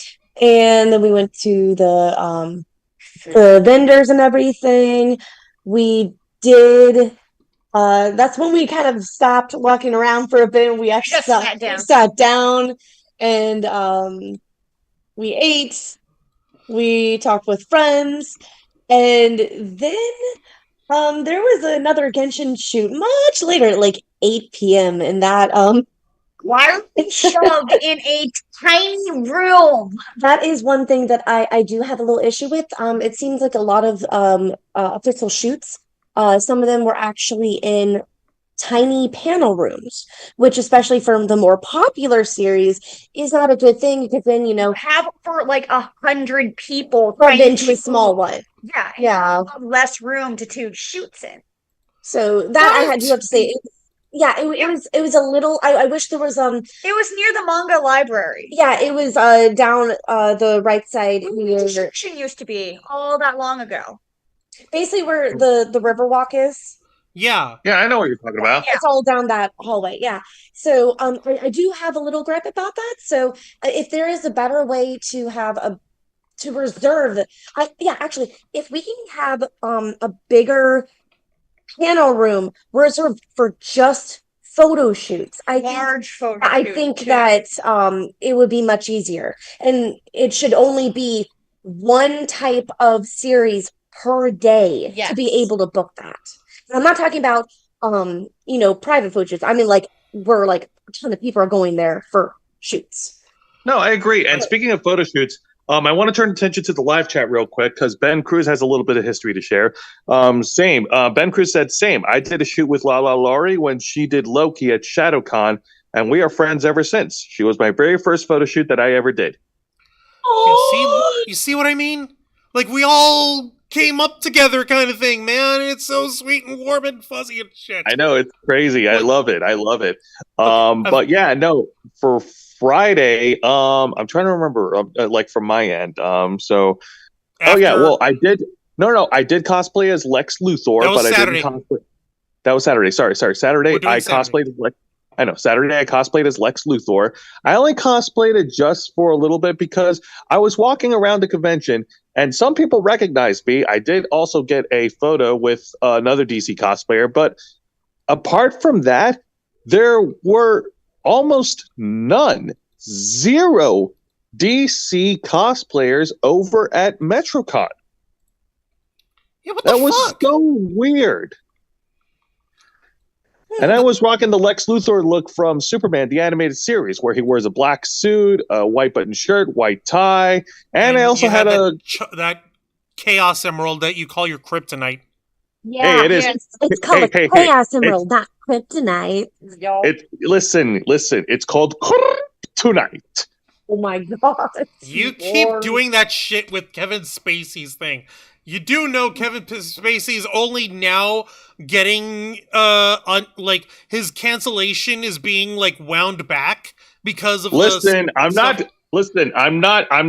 then we went to the vendors and everything. We did. That's when we kind of stopped walking around for a bit, and we actually sat down, and we ate. We talked with friends, and then there was another Genshin shoot much later, at like 8 p.m. and that why are we shoved in a tiny room? That is one thing that I do have a little issue with. It seems like a lot of official shoots, some of them were actually in tiny panel rooms, which especially from the more popular series is not a good thing, because then have for like 100 people crammed into a small one. Yeah, less room to do shoots in. So that I do have to say, it was a little. I wish there was It was near the manga library. Yeah, it was down the right side near the section used to be all that long ago. Basically where the Riverwalk is. Yeah, I know what you're talking about. It's all down that hallway. Yeah. So I do have a little gripe about that. So if there is a better way to have to reserve actually, if we can have a bigger panel room reserved for just photo shoots, I think that it would be much easier, and it should only be one type of series per day to be able to book that. I'm not talking about private photo shoots. I mean, like, where like a ton of people are going there for shoots. No, I agree. And speaking of photo shoots, I want to turn attention to the live chat real quick because Ben Cruz has a little bit of history to share. Same. Ben Cruz said, same. I did a shoot with Lala Laurie when she did Loki at ShadowCon, and we are friends ever since. She was my very first photo shoot that I ever did. You see what I mean? Like, we all came up together kind of thing, man. It's so sweet and warm and fuzzy and shit. I know, it's crazy. I love it. But yeah, no, for Friday, I'm trying to remember, like from my end. After, I did cosplay as Lex Luthor, but Saturday. I didn't cosplay. That was Saturday. Sorry. Saturday, cosplayed as Lex. I know. Saturday, I cosplayed as Lex Luthor. I only cosplayed it just for a little bit because I was walking around the convention and some people recognized me. I did also get a photo with another DC cosplayer. But apart from that, there were almost zero DC cosplayers over at MetroCon. Yeah, what the fuck? That was so weird. And I was rocking the Lex Luthor look from Superman, the animated series, where he wears a black suit, a white button shirt, white tie, and I also had that Chaos Emerald that you call your kryptonite. Yeah, hey, it is. It's called a Chaos Emerald, not kryptonite. Listen. It's called kryptonite. Oh my god! You keep doing that shit with Kevin Spacey's thing. You do know Kevin Spacey's only now getting his cancellation is being like wound back because of I'm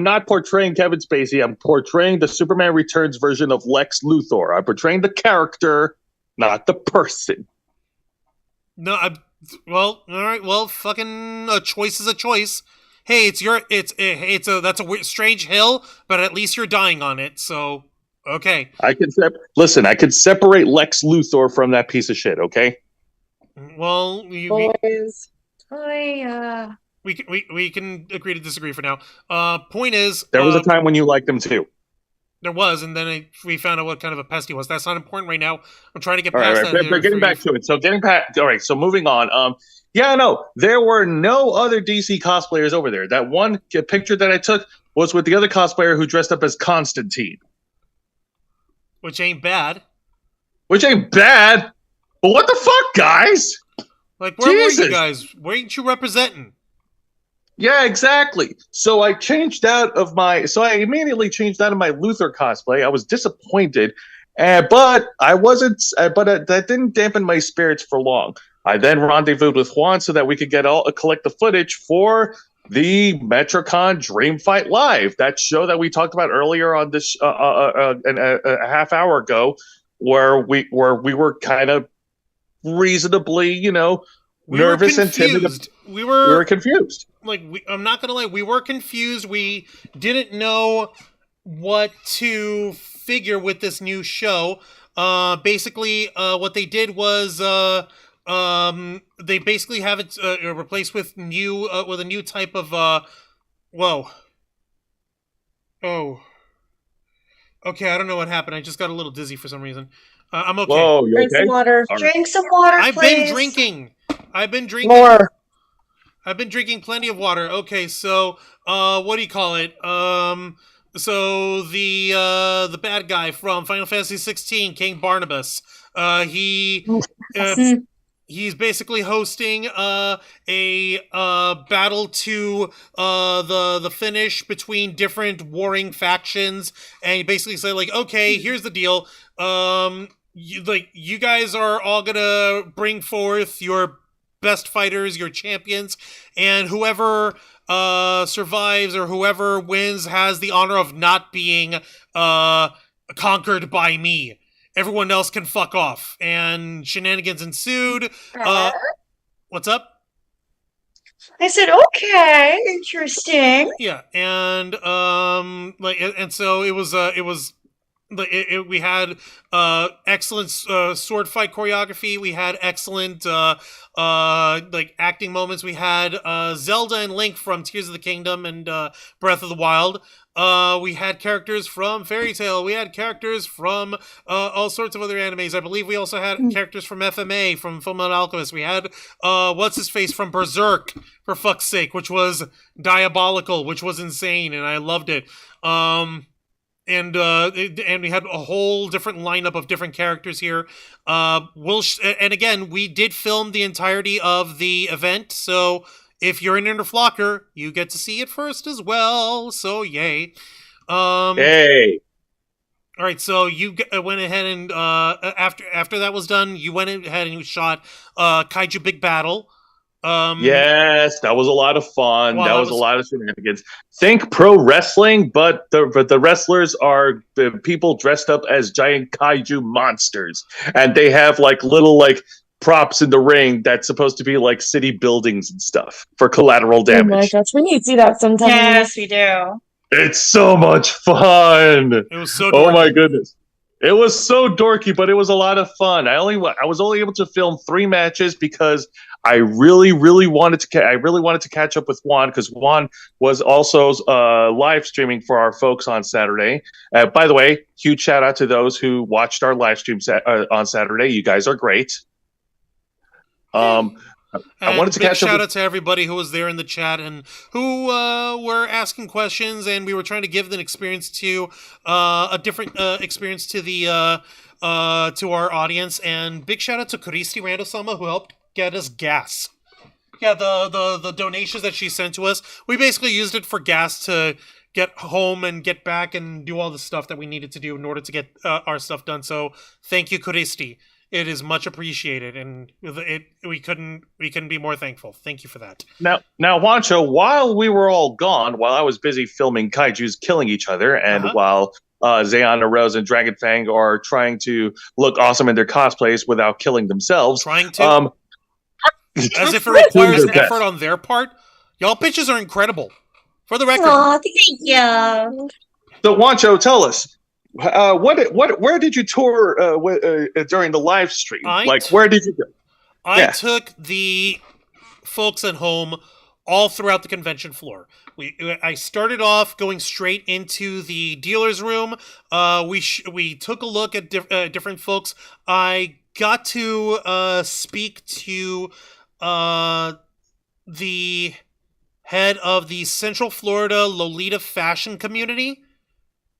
not portraying Kevin Spacey. I'm portraying the Superman Returns version of Lex Luthor. I'm portraying the character, not the person. No, all right. Well, fucking a choice is a choice. Hey, that's a weird, strange hill, but at least you're dying on it. So. Okay. I can separate Lex Luthor from that piece of shit, okay? Well, boys. We can agree to disagree for now. Point is, there was a time when you liked him too. There was, and then we found out what kind of a pest he was. That's not important right now. I'm trying to get past that. But getting back to it. So moving on. There were no other DC cosplayers over there. That one picture that I took was with the other cosplayer who dressed up as Constantine. Which ain't bad. But what the fuck, guys? Like, where were you guys? Where ain't you representing? Yeah, exactly. So I immediately changed out of my Luthor cosplay. I was disappointed, but that didn't dampen my spirits for long. I then rendezvoused with Juan so that we could collect the footage for the MetroCon Dream Fight Live, that show that we talked about earlier on this a half hour ago, where we were kind of reasonably, nervous and timid. We were confused. Like, I'm not gonna lie, we were confused. We didn't know what to figure with this new show. Basically, what they did was they basically have it replaced with a new type of whoa. Oh. Okay, I don't know what happened. I just got a little dizzy for some reason. I'm okay. Whoa, you Drink some water. Right. Drink some water, I've please. been drinking More. I've been drinking plenty of water. Okay, so what do you call it? So the bad guy from Final Fantasy 16, King Barnabas. He's basically hosting a battle to the finish between different warring factions, and he basically said, like, okay, here's the deal. You guys are all gonna bring forth your best fighters, your champions, and whoever survives or whoever wins has the honor of not being conquered by me. Everyone else can fuck off. And shenanigans ensued. What's up? I said, okay, interesting. Yeah, and so it was We had excellent sword fight choreography. We had excellent like acting moments. We had Zelda and Link from Tears of the Kingdom and Breath of the Wild. We had characters from Fairy Tail. We had characters from all sorts of other animes. I believe we also had characters from FMA, from Fullmetal Alchemist. We had what's his face from Berserk, for fuck's sake, which was diabolical, which was insane, and I loved it. And we had a whole different lineup of different characters here. And again, we did film the entirety of the event, so if you're an Interflocker, you get to see it first as well. So yay! Hey. All right, so you went ahead and after that was done, you went ahead and you shot Kaiju Big Battle. Yes, that was a lot of fun. Wow, that that was a was- lot of shenanigans. Think pro wrestling, but the wrestlers are the people dressed up as giant kaiju monsters, and they have like little like props in the ring that's supposed to be like city buildings and stuff for collateral Oh my damage. gosh, we need to see that sometime. Yes, we do. It's so much fun. It was so. Oh dorky. my goodness. It was so dorky, but it was a lot of fun. I was only able to film 3 matches because I really wanted to catch up with Juan, because Juan was also live streaming for our folks on Saturday. By the way, huge shout out to those who watched our live stream on Saturday. You guys are great. I wanted to big catch up shout with- out to everybody who was there in the chat and who were asking questions, and we were trying to give an experience to a different experience to the to our audience. And big shout out to Christy Randall-sama, who helped get us gas. Yeah, the donations that she sent to us, we basically used it for gas to get home and get back and do all the stuff that we needed to do in order to get our stuff done. So thank you, Christy. It is much appreciated, and we couldn't be more thankful. Thank you for that. Now, Juancho, while we were all gone, while I was busy filming kaijus killing each other, and while Zayana Rose and Dragon Fang are trying to look awesome in their cosplays without killing themselves, Trying to, as if it requires effort on their part. Y'all bitches are incredible. For the record, Aw, Thank you. So, Juancho, tell us, where did you tour during the live stream? Where did you go? I took the folks at home all throughout the convention floor. I started off going straight into the dealer's room. We took a look at different folks. I got to speak to the head of the Central Florida Lolita fashion community.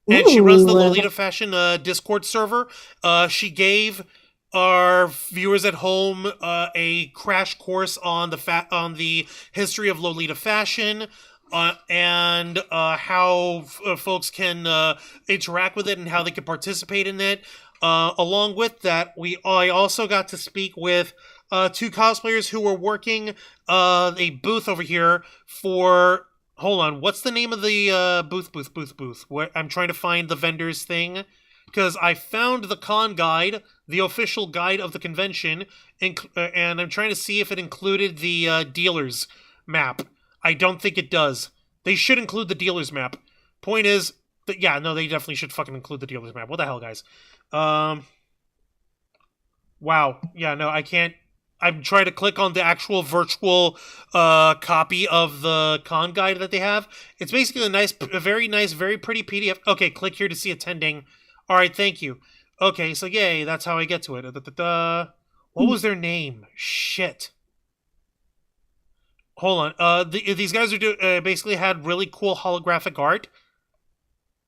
And she runs the Lolita Fashion Discord server. She gave our viewers at home a crash course on the history of Lolita fashion and how folks can interact with it and how they can participate in it. Along with that, I also got to speak with 2 cosplayers who were working a booth over here for... Hold on, what's the name of the booth? I'm trying to find the vendors thing, because I found the con guide, the official guide of the convention, and I'm trying to see if it included the dealer's map. I don't think it does. They should include the dealer's map. Point is, they definitely should fucking include the dealer's map. What the hell, guys? Wow. Yeah, no, I can't. I'm trying to click on the actual virtual copy of the con guide that they have. It's basically a very nice, very pretty PDF. Okay, click here to see attending. All right, thank you. Okay, so yay, that's how I get to it. What was their name? Shit. Hold on. These guys are basically had really cool holographic art.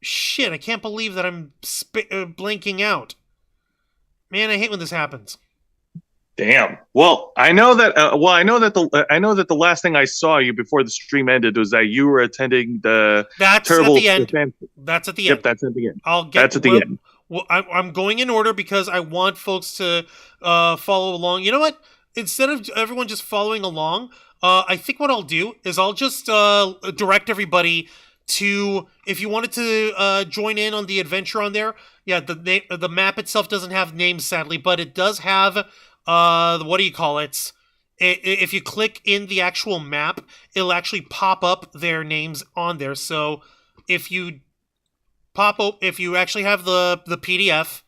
Shit, I can't believe that I'm blanking out. Man, I hate when this happens. Damn. Well, I know that. The last thing I saw you before the stream ended was that you were attending the. That's terrible at the end. event. That's at the Yep, end. that's at the end. That's at the end. Well, I'm going in order because I want folks to follow along. You know what? Instead of everyone just following along, I think what I'll do is I'll just direct everybody to, if you wanted to join in on the adventure on there. Yeah, the map itself doesn't have names, sadly, but it does have. What do you call it? If you click in the actual map, it'll actually pop up their names on there. So if you if you actually have the PDF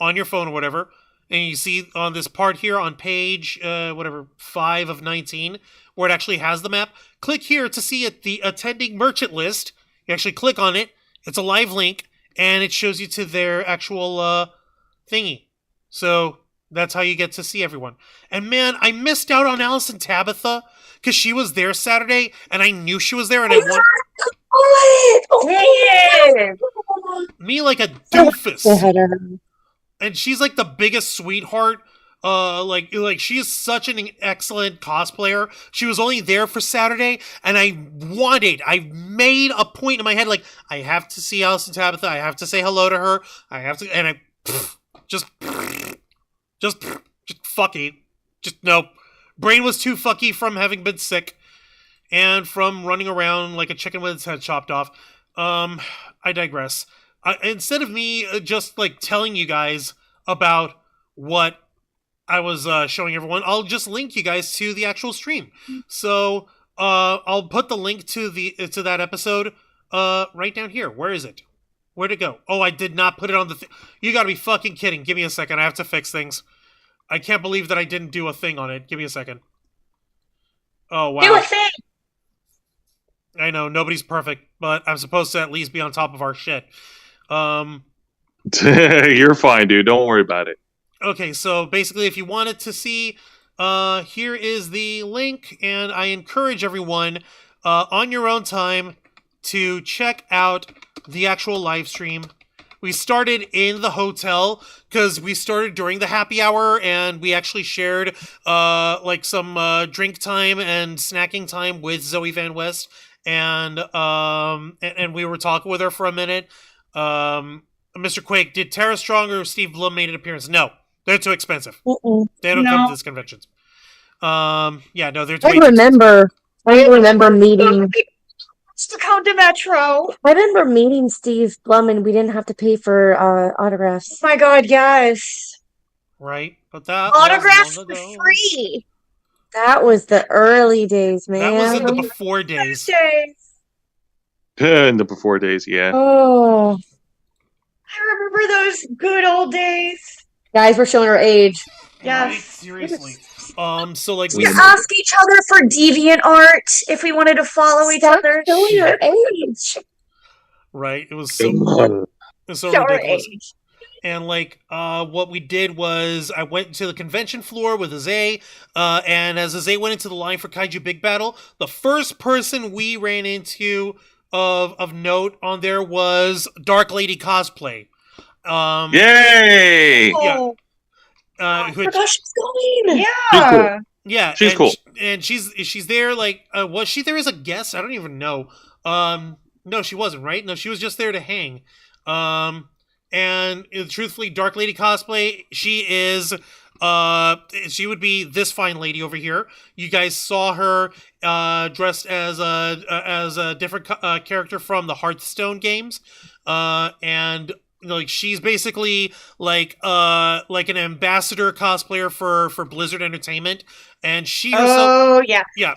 on your phone or whatever, and you see on this part here on page 5 of 19, where it actually has the map, click here to see the attending merchant list. You actually click on it. It's a live link, and it shows you to their actual thingy. So that's how you get to see everyone. And man, I missed out on Allison Tabitha because she was there Saturday, and I knew she was there, and I wanted me like a doofus. And she's like the biggest sweetheart. Like she is such an excellent cosplayer. She was only there for Saturday, and I made a point in my head, like, I have to see Allison Tabitha. I have to say hello to her. I have to, and I just fucky. Just no. Brain was too fucky from having been sick and from running around like a chicken with its head chopped off. I digress. Instead of me just like telling you guys about what I was showing everyone, I'll just link you guys to the actual stream. So I'll put the link to that episode right down here. Where is it? Where'd it go? Oh, I did not put it on the You gotta be fucking kidding. Give me a second. I have to fix things. I can't believe that I didn't do a thing on it. Give me a second. Oh, wow. Do a thing! I know, nobody's perfect, but I'm supposed to at least be on top of our shit. You're fine, dude. Don't worry about it. Okay, so basically, if you wanted to see, here is the link, and I encourage everyone, on your own time, to check out the actual live stream. We started in the hotel, because we started during the happy hour, and we actually shared, like, some drink time and snacking time with Zoe Van West, and we were talking with her for a minute. Mr. Quake, did Tara Strong or Steve Blum make an appearance? No. They're too expensive. They don't come to these conventions. Yeah, no, they're too expensive. I remember meeting... To come to Metro. I remember meeting Steve Blum and we didn't have to pay for autographs. Oh my god, yes. Right, but that autographs was for free. That was the early days, man. That was in the before days. In the before days, yeah. Oh. I remember those good old days. Guys, we're showing our age. Yes. Right, seriously. So like we ask each other for DeviantArt if we wanted to follow each other. Show your age. Right, it was so ridiculous. And like, what we did was I went to the convention floor with Azay, and as Azay went into the line for Kaiju Big Battle, the first person we ran into of note on there was Dark Lady Cosplay. Yay! Yeah. Which, she's going. Yeah. She's cool. Yeah, she's cool. And she's there like was she there as a guest? I don't even know. No, she wasn't, right? No, she was just there to hang. And truthfully, Dark Lady Cosplay, she would be this fine lady over here. You guys saw her dressed as a different character from the Hearthstone games, and like she's basically like an ambassador cosplayer for Blizzard Entertainment, and she herself,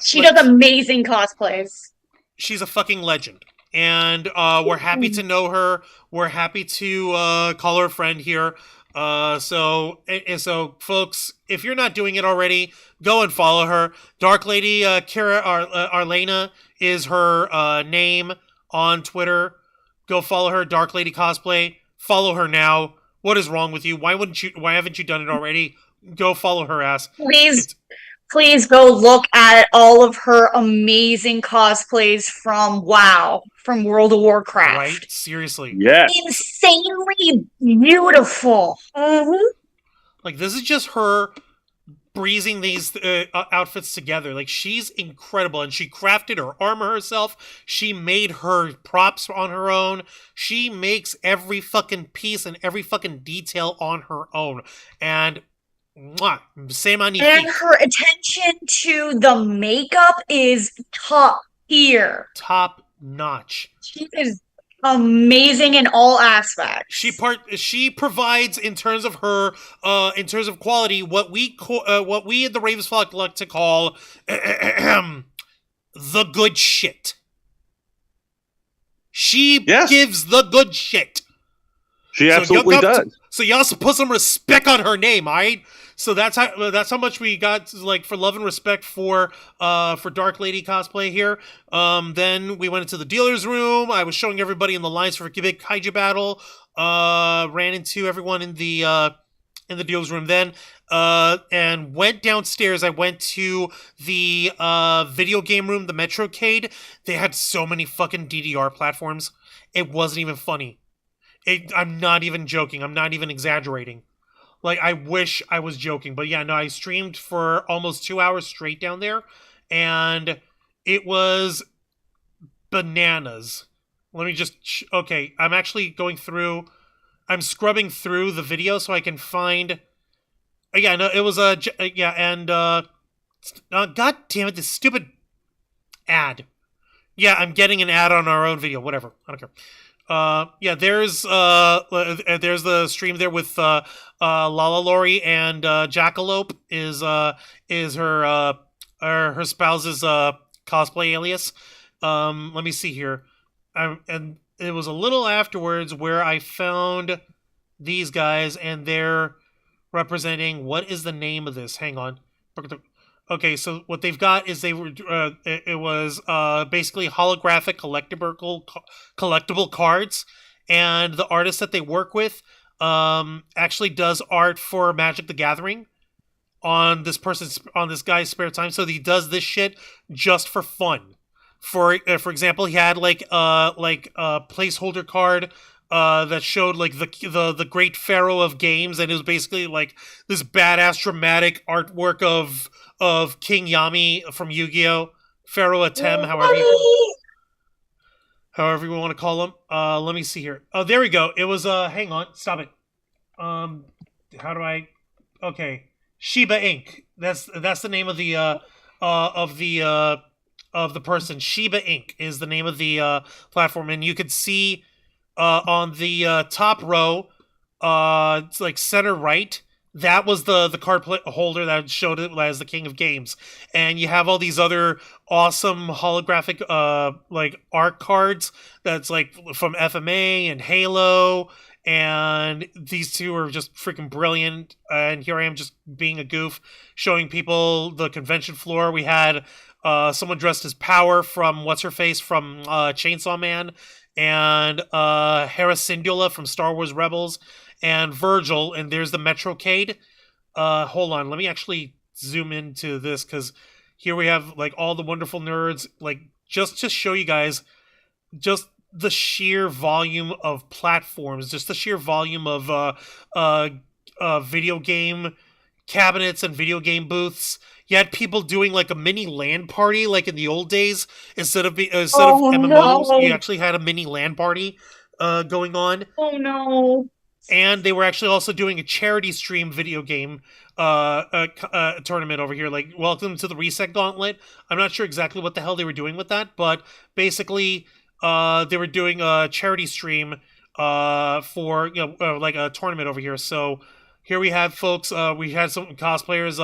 she does amazing cosplays. She's a fucking legend. And we're happy to know her. We're happy to call her a friend here. So folks, if you're not doing it already, go and follow her. Dark Lady Kira Arlena is her name on Twitter. Go follow her, Dark Lady Cosplay. Follow her now. What is wrong with you? Why haven't you done it already? Go follow her ass. Please go look at all of her amazing cosplays from WoW, from World of Warcraft. Right? Seriously. Yeah. Insanely beautiful. Mm-hmm. Like, this is just her breezing these outfits together. Like, she's incredible, and she crafted her armor herself. She made her props on her own. She makes every fucking piece and every fucking detail on her own. And same on and her attention to the makeup is top tier. Top notch. She is amazing in all aspects. She provides in terms of her in terms of quality what we at the Ravens Flock like to call the good shit. She Yes. gives the good shit. She absolutely does. So you also put some respect on her name, alright? So that's how much we got, like, for love and respect for Dark Lady cosplay here. Then we went into the dealer's room. I was showing everybody in the lines for a big kaiju battle. Ran into everyone in the dealer's room then. And went downstairs. I went to the video game room, the MetroCade. They had so many fucking DDR platforms. It wasn't even funny. I'm not even joking. I'm not even exaggerating. Like, I wish I was joking. But yeah, no, I streamed for almost 2 hours straight down there. And it was bananas. Let me just... Okay, I'm actually going through... I'm scrubbing through the video so I can find... Yeah, no, it was a... Yeah, and... God damn it, this stupid ad. Yeah, I'm getting an ad on our own video. Whatever. I don't care. Yeah, there's the stream there with Lala Lori and Jackalope is her spouse's cosplay alias. Let me see here. And it was a little afterwards where I found these guys, and they're representing, what is the name of this? Hang on. Okay, so what they've got is it was basically holographic collectible cards, and the artist that they work with actually does art for Magic the Gathering on this guy's spare time. So he does this shit just for fun. For example, he had like a placeholder card that showed like the great pharaoh of games, and it was basically like this badass dramatic artwork of King Yami from Yu-Gi-Oh! Pharaoh Atem, however you want to call him. Let me see here. Oh, there we go. It was hang on, stop it. How do I? Okay, Shiba Inc. That's the name of the person. Shiba Inc. is the name of the platform, and you could see on the top row, it's like center right. That was the card holder that showed it as the King of Games. And you have all these other awesome holographic like art cards that's like from FMA and Halo. And these two are just freaking brilliant. And here I am just being a goof, showing people the convention floor. We had someone dressed as Power from What's-Her-Face from Chainsaw Man. And Hera Syndulla from Star Wars Rebels. And Virgil, and there's the MetroCade. Hold on, let me actually zoom into this, because here we have like all the wonderful nerds, like just to show you guys just the sheer volume of platforms, just the sheer volume of video game cabinets and video game booths. You had people doing like a mini LAN party, like in the old days. Instead of MMOs, no. you actually had a mini LAN party going on. Oh no. And they were actually also doing a charity stream video game tournament over here. Like, welcome to the Reset Gauntlet. I'm not sure exactly what the hell they were doing with that, but basically they were doing a charity stream for, like a tournament over here. So here we have folks, we had some cosplayers,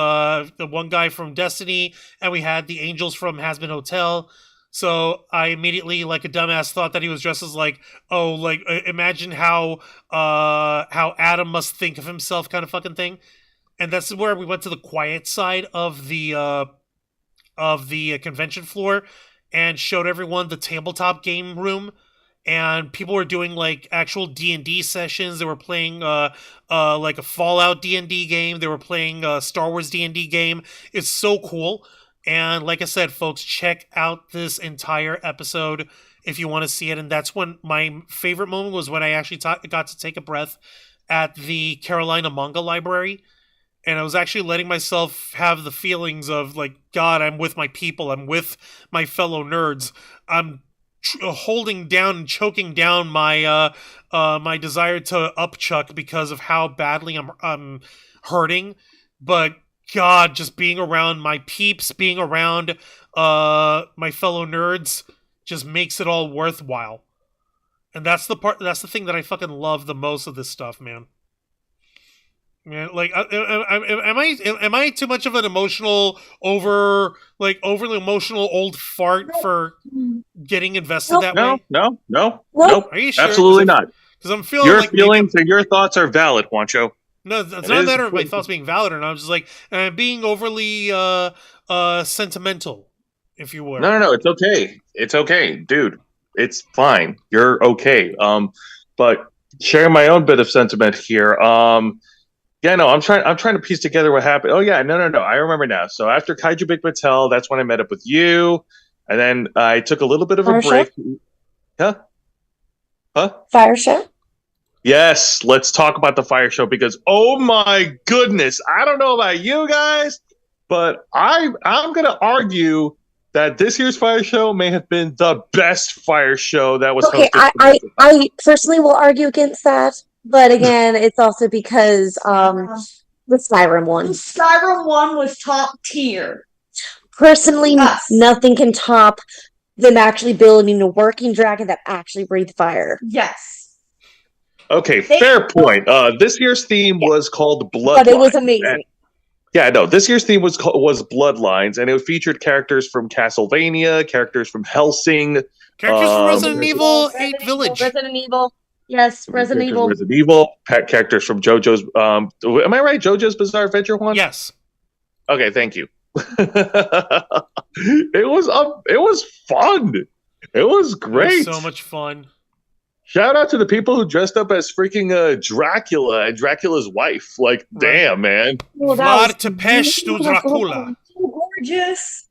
the one guy from Destiny, and we had the Angels from Hazbin Hotel. So I immediately, like a dumbass, thought that he was dressed as like, oh, like imagine how Adam must think of himself, kind of fucking thing. And that's where we went to the quiet side of the convention floor and showed everyone the tabletop game room. And people were doing like actual D&D sessions. They were playing like a Fallout D&D game. They were playing a Star Wars D&D game. It's so cool. And like I said, folks, check out this entire episode if you want to see it. And that's when my favorite moment was when I actually got to take a breath at the Carolina Manga Library. And I was actually letting myself have the feelings of like, God, I'm with my people. I'm with my fellow nerds. I'm holding down and choking down my my desire to upchuck because of how badly I'm hurting. But God, just being around my peeps, being around my fellow nerds just makes it all worthwhile. And that's the thing that I fucking love the most of this stuff, man. Yeah, like, am I too much of an overly emotional old fart for getting invested that No, way? no, no, Nope. nope. Are you sure? Absolutely not. Because I'm feeling Your like maybe feelings and your thoughts are valid, Juancho. no, it's It not a is matter of my important. thoughts being valid or not. I'm just like being overly sentimental, if you were. No, no, no. It's okay. It's okay, dude. It's fine. You're okay. But sharing my own bit of sentiment here. Yeah, no, I'm trying to piece together what happened. Oh yeah, no, no, no. I remember now. So after Kaiju Big Batel, that's when I met up with you, and then I took a little bit of a Fire show? break. Huh? Huh? Fire show? Yes, let's talk about the fire show because oh my goodness, I don't know about you guys, but I'm gonna argue that this year's fire show may have been the best fire show that was Okay, hosted. I personally will argue against that, but again, it's also because the Skyrim one. Skyrim one was top tier. Personally, Yes. nothing can top them actually building a working dragon that actually breathed fire. Yes. Okay, fair point. This year's theme was called Bloodlines. But it was amazing. Yeah, no, this year's theme was Bloodlines, and it featured characters from Castlevania, characters from Helsing, Characters from Resident Evil 8 Resident Village. Resident Evil. Yes, Resident Evil. Resident Evil, characters from JoJo's. Am I right? JoJo's Bizarre Adventure one. Yes. Okay, thank you. It was fun. It was great. It was so much fun. Shout out to the people who dressed up as freaking Dracula and Dracula's wife. Like, damn, man. Vlad Tepes to Dracula. Gorgeous.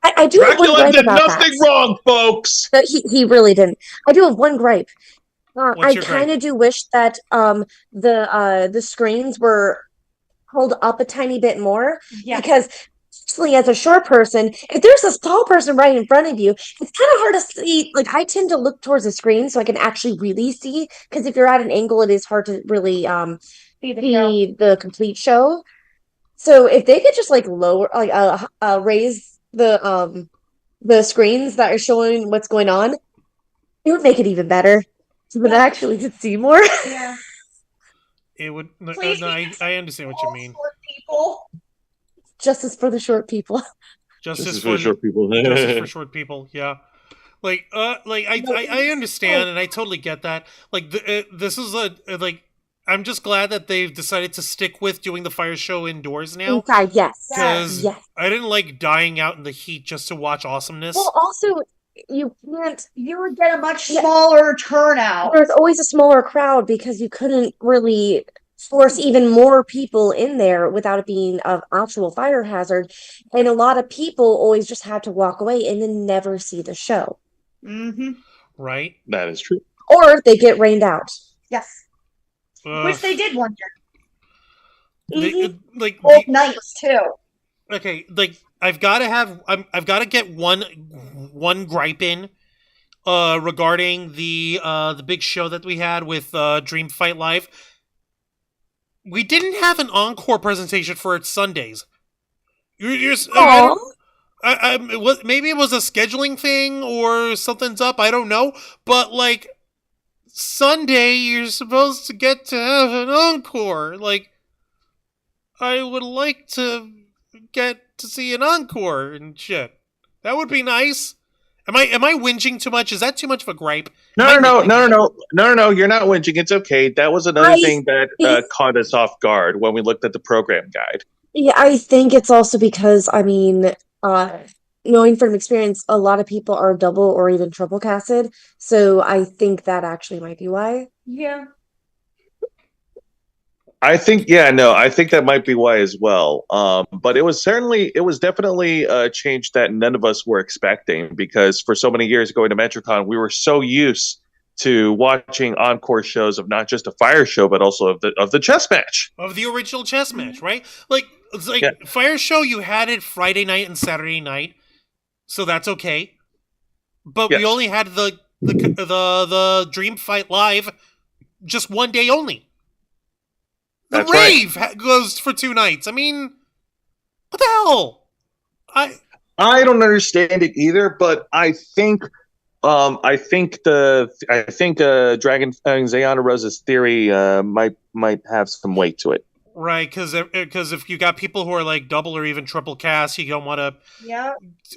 I do have one Dracula gripe did about nothing that. wrong, folks. But he really didn't. I do have one gripe. What's I your gripe? kind of do wish that the screens were pulled up a tiny bit more Yeah. because especially as a short person, if there's this tall person right in front of you, it's kind of hard to see. Like I tend to look towards the screen so I can actually really see because if you're at an angle, it is hard to really see the complete show. So if they could just like lower raise the screens that are showing what's going on, it would make it even better. So that I actually could see more. Yeah. It would. Please I understand what you mean. Short people. Justice for the short people. Justice for short people. Justice for short people. Yeah. I understand and I totally get that. Like this is I'm just glad that they've decided to stick with doing the fire show indoors now. Inside, yes. Because Yes. I didn't like dying out in the heat just to watch awesomeness. Well, also, you can't. You would get a much smaller turnout. There's always a smaller crowd because you couldn't really force even more people in there without it being an actual fire hazard. And a lot of people always just had to walk away and then never see the show. Mm-hmm. Right? That is true. Or they get rained out. Yes. Which they did one year. Both nights too. Okay, like I've got to get one gripe in regarding the big show that we had with Dream Fight Live. We didn't have an encore presentation for its Sundays. Maybe it was a scheduling thing or something's up. I don't know, but like Sunday, you're supposed to get to have an encore. Like, I would like to get to see an encore and shit. That would be nice. Am I whinging too much? Is that too much of a gripe? No. You're not whinging. It's okay. That was another thing that caught us off guard when we looked at the program guide. Yeah, I think it's also because, knowing from experience, a lot of people are double or even triple casted. So I think that actually might be why. Yeah. I think that might be why as well. But it was definitely a change that none of us were expecting because for so many years going to MetroCon, we were so used to watching encore shows of not just a fire show, but also of the chess match. Of the original chess match, right? Fire show, you had it Friday night and Saturday night, so that's okay. But we only had the Dream Fight Live just one day only. The That's rave right. goes for 2 nights. I mean, what the hell? I don't understand it either, but I think I think Dragon Zayana Rosa's theory might have some weight to it. Right, because if you got people who are like double or even triple cast, you don't want to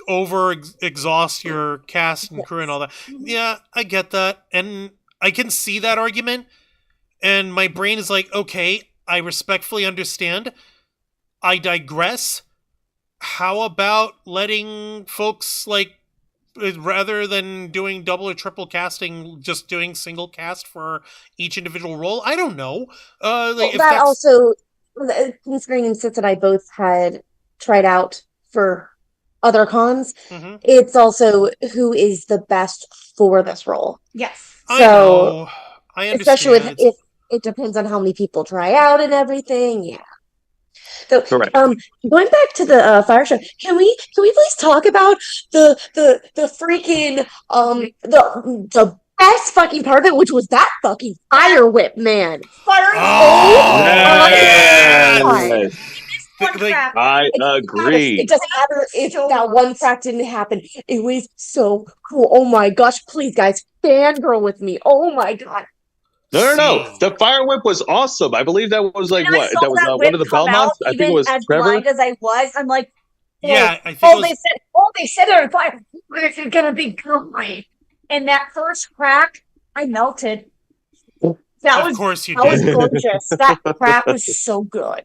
over exhaust your cast and crew and all that. Yeah, I get that, and I can see that argument. And my brain is like, okay, I respectfully understand. I digress. How about letting folks, like, rather than doing double or triple casting, just doing single cast for each individual role? I don't know. Considering Insits and I both had tried out for other cons, Mhm. it's also who is the best for this role. Yes. I know. I understand. Especially if it depends on how many people try out and everything. Yeah. So, Correct. going back to the fire show, can we please talk about the freaking the best fucking part of it, which was that fucking fire whip, man. Fire Yes. I agree. It doesn't matter if that one crack didn't happen. It was so cool. Oh my gosh! Please, guys, fangirl with me. Oh my god. No. The fire whip was awesome. I believe that was like what? That was one of the Belmonts. I think it was as Trevor. blind as I was, I'm like, yeah, I think they said they're on fire. This is gonna be great. And that first crack, I melted. Of course you did. That was did. gorgeous. That crack was so good.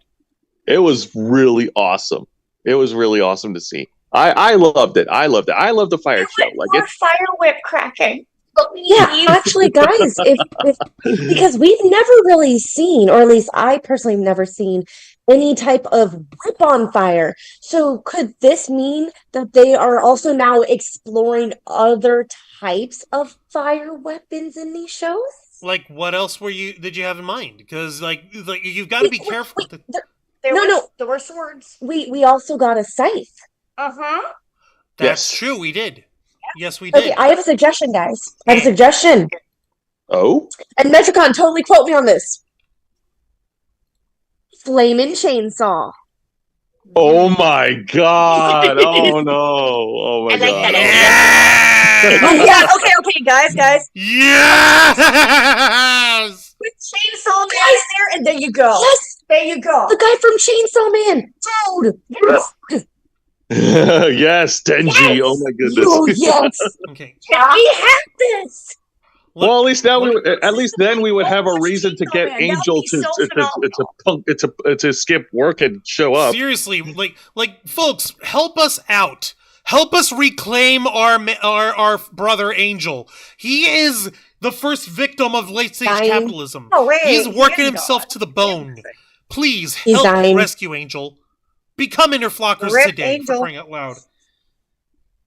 It was really awesome. It was really awesome to see. I loved it. I loved the fire show. Like it's fire whip cracking. Yeah, actually, guys, if because we've never really seen, or at least I personally have never seen, any type of whip on fire. So could this mean that they are also now exploring other types of fire weapons in these shows? Like, what else did you have in mind? Because like you've got to be careful. There were swords. We also got a scythe. That's true. We did. Yes, we did. Okay, I have a suggestion, guys. I have a suggestion. Oh? And MetroCon, totally quote me on this. Flamin' chainsaw. Oh my god! Oh no! Oh my god! Yeah. Okay, guys. Yes. With Chainsaw Man there, and there you go. Yes, there you go. The guy from Chainsaw Man, dude. Yes, Denji. Yes! Oh my goodness. Oh yes. Okay. Yeah, we have this. Well, at least now at least then we would have a reason to get Angel to skip work and show up. Seriously, like folks, help us out. Help us reclaim our brother Angel. He is the first victim of late stage capitalism. He's working himself to the bone. Please help rescue Angel. Become Interflockers today, Angel. For crying out loud.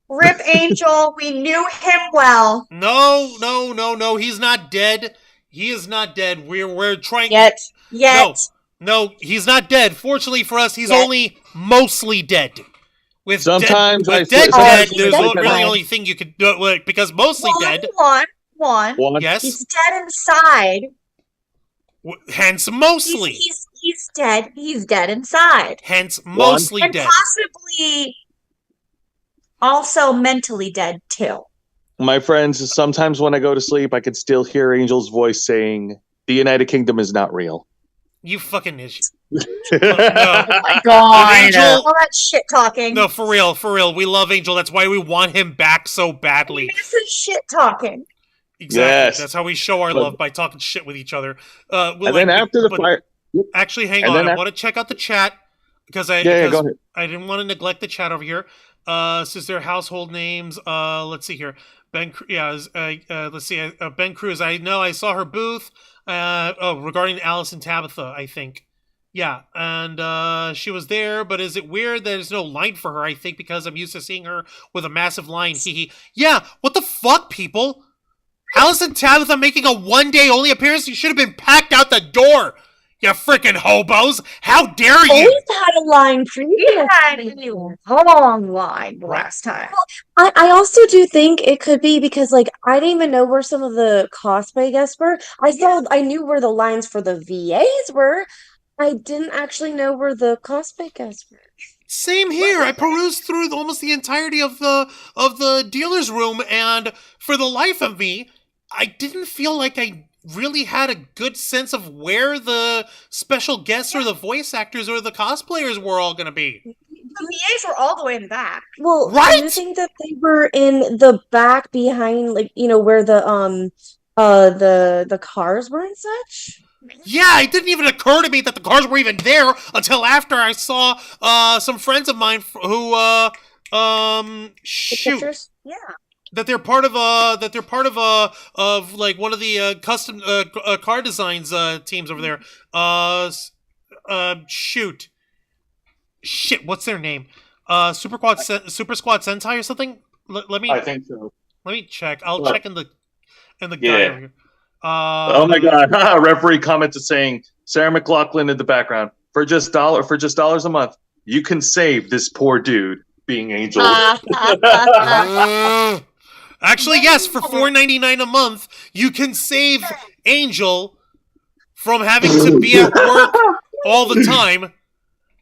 Rip Angel, we knew him well. No, he's not dead. He is not dead. We're trying Yet. No, he's not dead. Fortunately for us, he's only mostly dead. With sometimes dead, there's really only thing you could do because mostly dead. One. Yes. He's dead inside. Hence mostly. He's dead. He's dead inside. Hence mostly and dead. Possibly also mentally dead too. My friends, sometimes when I go to sleep, I can still hear Angel's voice saying, "The United Kingdom is not real." You fucking idiot. No. Oh my god. Angel, all that shit talking. No, for real. We love Angel. That's why we want him back so badly. This is shit talking. Exactly. Yes. That's how we show our love, by talking shit with each other. Then after the fire... Actually, hang on. I want to check out the chat because I didn't want to neglect the chat over here. Since their household names, let's see here. Let's see. Ben Cruz. I know I saw her booth. Regarding Alice and Tabitha, I think. Yeah, and she was there, but is it weird that there's no line for her? I think because I'm used to seeing her with a massive line. Yeah, what the fuck, people? Alice and Tabitha making a one-day only appearance? You should have been packed out the door. You freaking hobos! How dare you? We've had a line for you. We had a long line last time. Well, I also do think it could be because, like, I didn't even know where some of the cosplay guests were. I knew where the lines for the VAs were. I didn't actually know where the cosplay guests were. Same here. I perused through almost the entirety of the dealer's room, and for the life of me, I didn't feel like I really had a good sense of where the special guests or the voice actors or the cosplayers were all going to be. The VAs were all the way in the back. Well, Right? do you think that they were in the back behind, like, where the cars were and such? Yeah, it didn't even occur to me that the cars were even there until after I saw some friends of mine who The shoot pictures? Yeah. that they're part of like one of the custom car designs teams over there. Shoot, shit, what's their name? Super Squad Sentai or something? Let me I think so. let me check. I'll What? check in the guide Yeah. over here. Oh my god! Referee comment is saying Sarah McLachlan in the background for just dollars a month. You can save this poor dude being Angel. Actually, yes, for $4.99 a month, you can save Angel from having to be at work all the time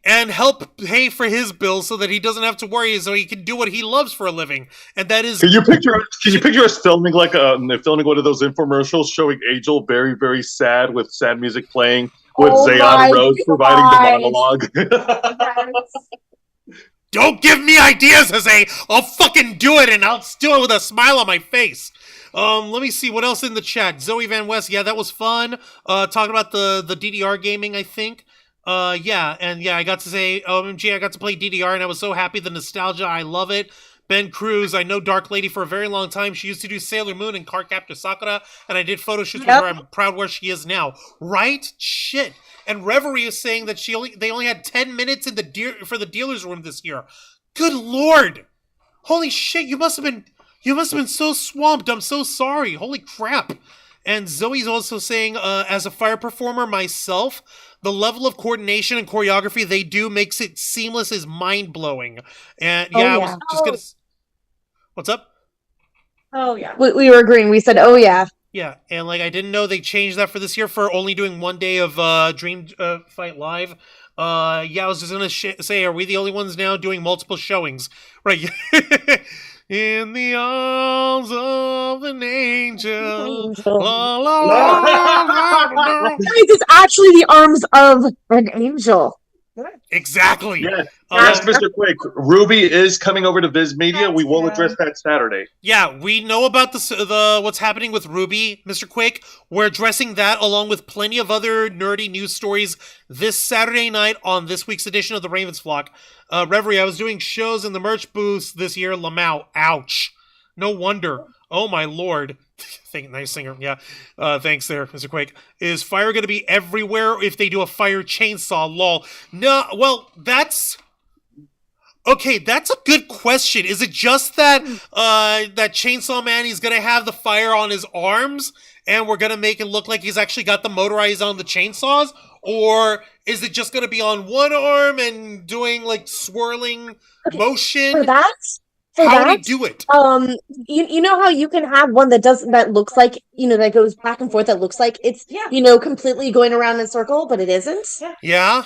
and help pay for his bills so that he doesn't have to worry, so he can do what he loves for a living, and that is. Can you picture us filming filming one of those infomercials showing Angel very, very sad with sad music playing with Oh my Zayana Rose providing the God. monologue? Don't give me ideas, Jose. I'll fucking do it, and I'll do it with a smile on my face. Let me see what else in the chat. Zoe Van West, yeah, that was fun. Talking about the DDR gaming, I think. Yeah, I got to say, OMG, I got to play DDR, and I was so happy. The nostalgia, I love it. Ben Cruz, I know Dark Lady for a very long time. She used to do Sailor Moon and Cardcaptor Sakura, and I did photo shoots with her. I'm proud where she is now. Right? Shit. And Reverie is saying that they only had 10 minutes in for the dealer's room this year. Good lord! Holy shit! You must have been so swamped. I'm so sorry. Holy crap! And Zoe's also saying, as a fire performer myself, the level of coordination and choreography they do makes it seamless is mind blowing. And yeah, I was just gonna. What's up? Oh yeah. We were agreeing. We said, "Oh yeah." Yeah, and like I didn't know they changed that for this year for only doing one day of Dream Fight Live. Yeah, I was just gonna say, are we the only ones now doing multiple showings? Right. In the arms of an angel. La, la, la, la. It's actually the arms of an angel. Exactly. Yes, yes, Mr. Quick. Ruby is coming over to Viz Media. We will address that Saturday. Yeah, we know about the what's happening with Ruby, Mr. Quick. We're addressing that along with plenty of other nerdy news stories this Saturday night on this week's edition of the Ravens Flock. Reverie, I was doing shows in the merch booth this year. Lamau, ouch. No wonder. Oh my lord. Nice singer. Yeah. Thanks there, Mr. Quake. Is fire going to be everywhere if they do a fire chainsaw? Lol. No, well, that's... Okay, that's a good question. Is it just that that Chainsaw Man, he's going to have the fire on his arms and we're going to make it look like he's actually got the motorized on the chainsaws? Or is it just going to be on one arm and doing like swirling motion? For that, how would he do it? You know how you can have one that looks like, that goes back and forth, that looks like it's completely going around in a circle, but it isn't. Yeah.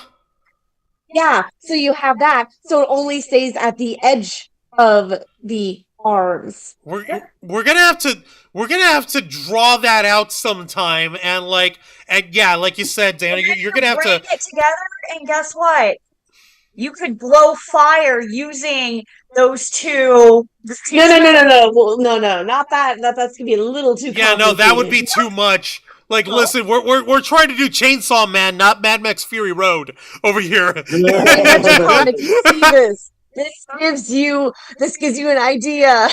Yeah, so you have that, so it only stays at the edge of the arms. We're gonna have to draw that out sometime, and like you said, Dana, you're gonna have to bring it together. And guess what? You could blow fire using those two. No. Well, no, not that. That's gonna be a little too. Yeah, no, that would be too much. Like, listen, we're trying to do Chainsaw Man, not Mad Max Fury Road over here. This gives you an idea.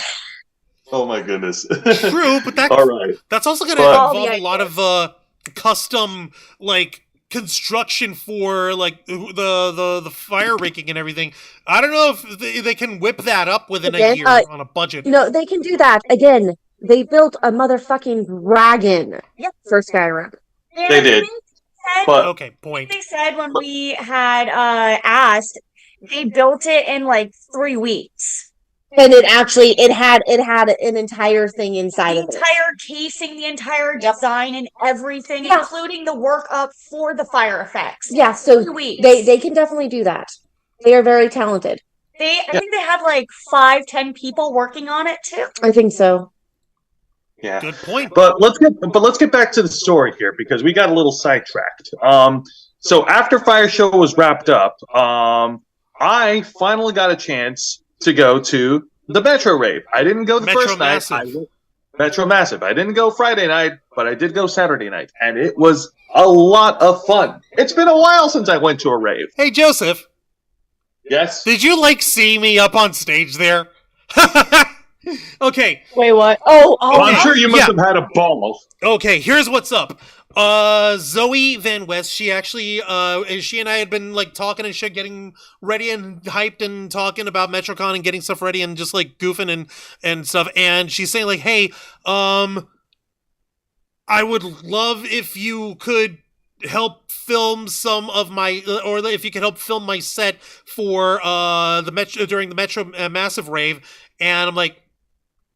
Oh my goodness. True, but that's also going to involve a lot of custom construction for the fire raking and everything. I don't know if they can whip that up within a year on a budget. They can do that again. They built a motherfucking dragon for Skyrim. They did. But okay, point. They said when we had asked, they built it in like 3 weeks. And it had an entire thing inside of it. The entire casing, the entire design and everything, including the work up for the fire effects. Yeah, so they can definitely do that. They are very talented. I think they had like 5-10 people working on it too. I think so. Yeah. Good point. But let's get back to the story here because we got a little sidetracked. So after Fire Show was wrapped up, I finally got a chance to go to the Metro Rave. I didn't go the Metro first night. Massive. Metro Massive. I didn't go Friday night, but I did go Saturday night, and it was a lot of fun. It's been a while since I went to a rave. Hey, Joseph. Yes. Did you see me up on stage there? Okay. Wait, what? Oh, Well, I'm sure you must have had a ball. Okay, here's what's up. Zoe Van West, she actually, she and I had been talking and shit, getting ready and hyped and talking about MetroCon and getting stuff ready and just goofing and stuff. And she's saying hey, I would love if you could help film some of my, or if you could help film my set for during the Metro Massive Rave. And I'm like,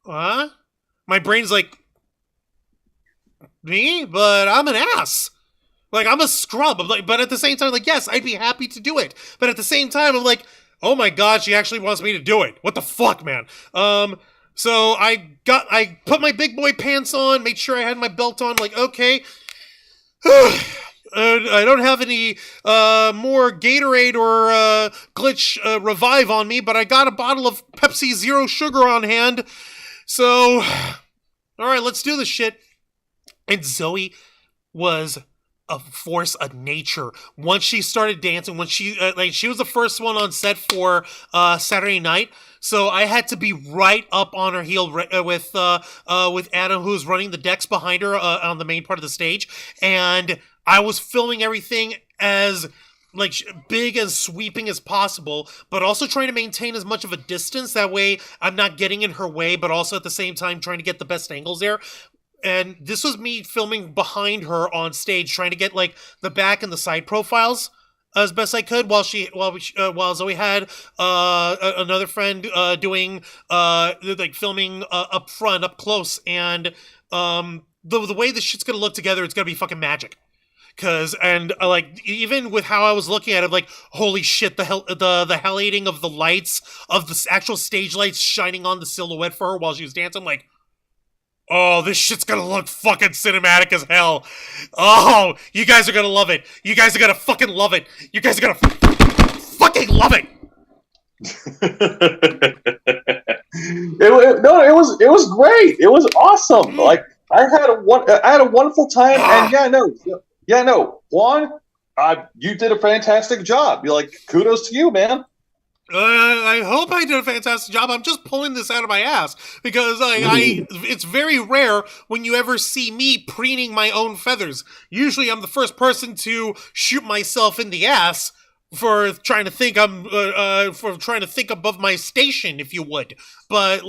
huh? My brain's like, me? But I'm an ass. I'm a scrub. But at the same time, yes, I'd be happy to do it. But at the same time, I'm like, oh my god, she actually wants me to do it. What the fuck, man? So I put my big boy pants on, made sure I had my belt on, okay. I don't have any more Gatorade or Glitch Revive on me, but I got a bottle of Pepsi Zero Sugar on hand. So, alright, let's do this shit. And Zoe was a force of nature. Once she started dancing, when she was the first one on set for Saturday night, so I had to be right up on her heel with Adam, who's running the decks behind her on the main part of the stage, and I was filming everything as big and sweeping as possible, but also trying to maintain as much of a distance. That way I'm not getting in her way, but also at the same time trying to get the best angles there. And this was me filming behind her on stage, trying to get the back and the side profiles as best I could, while Zoe had another friend doing filming up front, up close, and the way this shit's gonna look together, it's gonna be fucking magic. Even with how I was looking at it, holy shit, the helating of the lights, of the actual stage lights shining on the silhouette for her while she was dancing, oh, this shit's gonna look fucking cinematic as hell. Oh, you guys are gonna love it. You guys are gonna fucking love it. You guys are gonna fucking love it. It was great. It was awesome. I had a wonderful time, and Juan, you did a fantastic job. Kudos to you, man. I hope I did a fantastic job. I'm just pulling this out of my ass because it's very rare when you ever see me preening my own feathers. Usually I'm the first person to shoot myself in the ass for trying to think above my station, if you would. But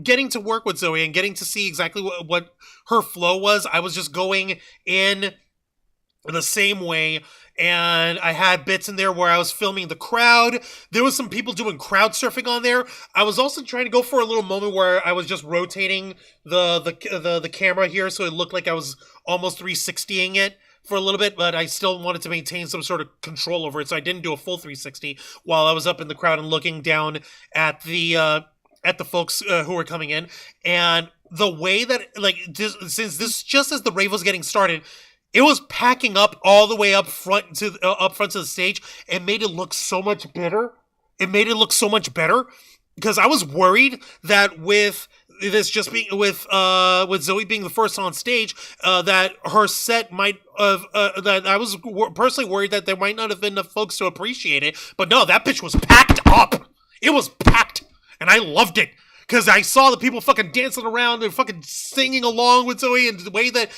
getting to work with Zoe and getting to see exactly what her flow was, I was just going in the same way. And I had bits in there where I was filming the crowd. There was some people doing crowd surfing on there. I was also trying to go for a little moment where I was just rotating the camera here, so it looked like I was almost 360ing it for a little bit, but I still wanted to maintain some sort of control over it, so I didn't do a full 360 while I was up in the crowd and looking down at the folks who were coming in. And the way that since this just as the rave was getting started, it was packing up all the way up front to the stage, and made it look so much better. It made it look so much better because I was worried that with this just being with Zoe being the first on stage, that her set might have that I was personally worried that there might not have been enough folks to appreciate it. But no, that bitch was packed up. It was packed, and I loved it. Because I saw the people fucking dancing around and fucking singing along with Zoe, and the way that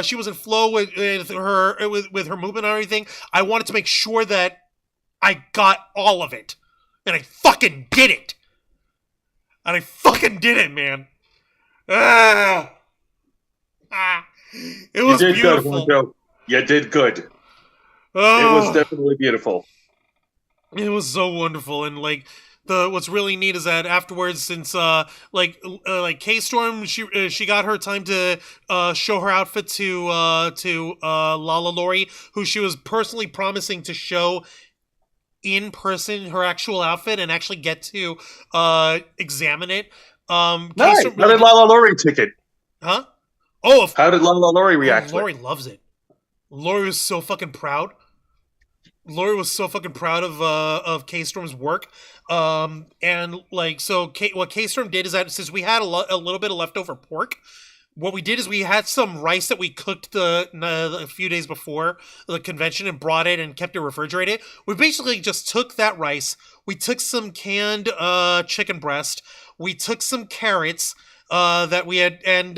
she was in flow with her movement and everything. I wanted to make sure that I got all of it. And I fucking did it. And I fucking did it, man. It was beautiful. Good, you did good. It was definitely beautiful. It was so wonderful, and what's really neat is that afterwards, since K-Storm, she got her time to show her outfit to Lala Lori, who she was personally promising to show in person her actual outfit and actually get to examine it. Nice. How did Lala Lori take it? Huh? Oh, how did Lala Lori react? Lori loves it. Lori was so fucking proud. Lori was so fucking proud of K-Storm's work. And like, so what K-Storm did is that since we had a little bit of leftover pork, what we did is we had some rice that we cooked a few days before the convention and brought it and kept it refrigerated. We basically just took that rice. We took some canned chicken breast. We took some carrots that we had and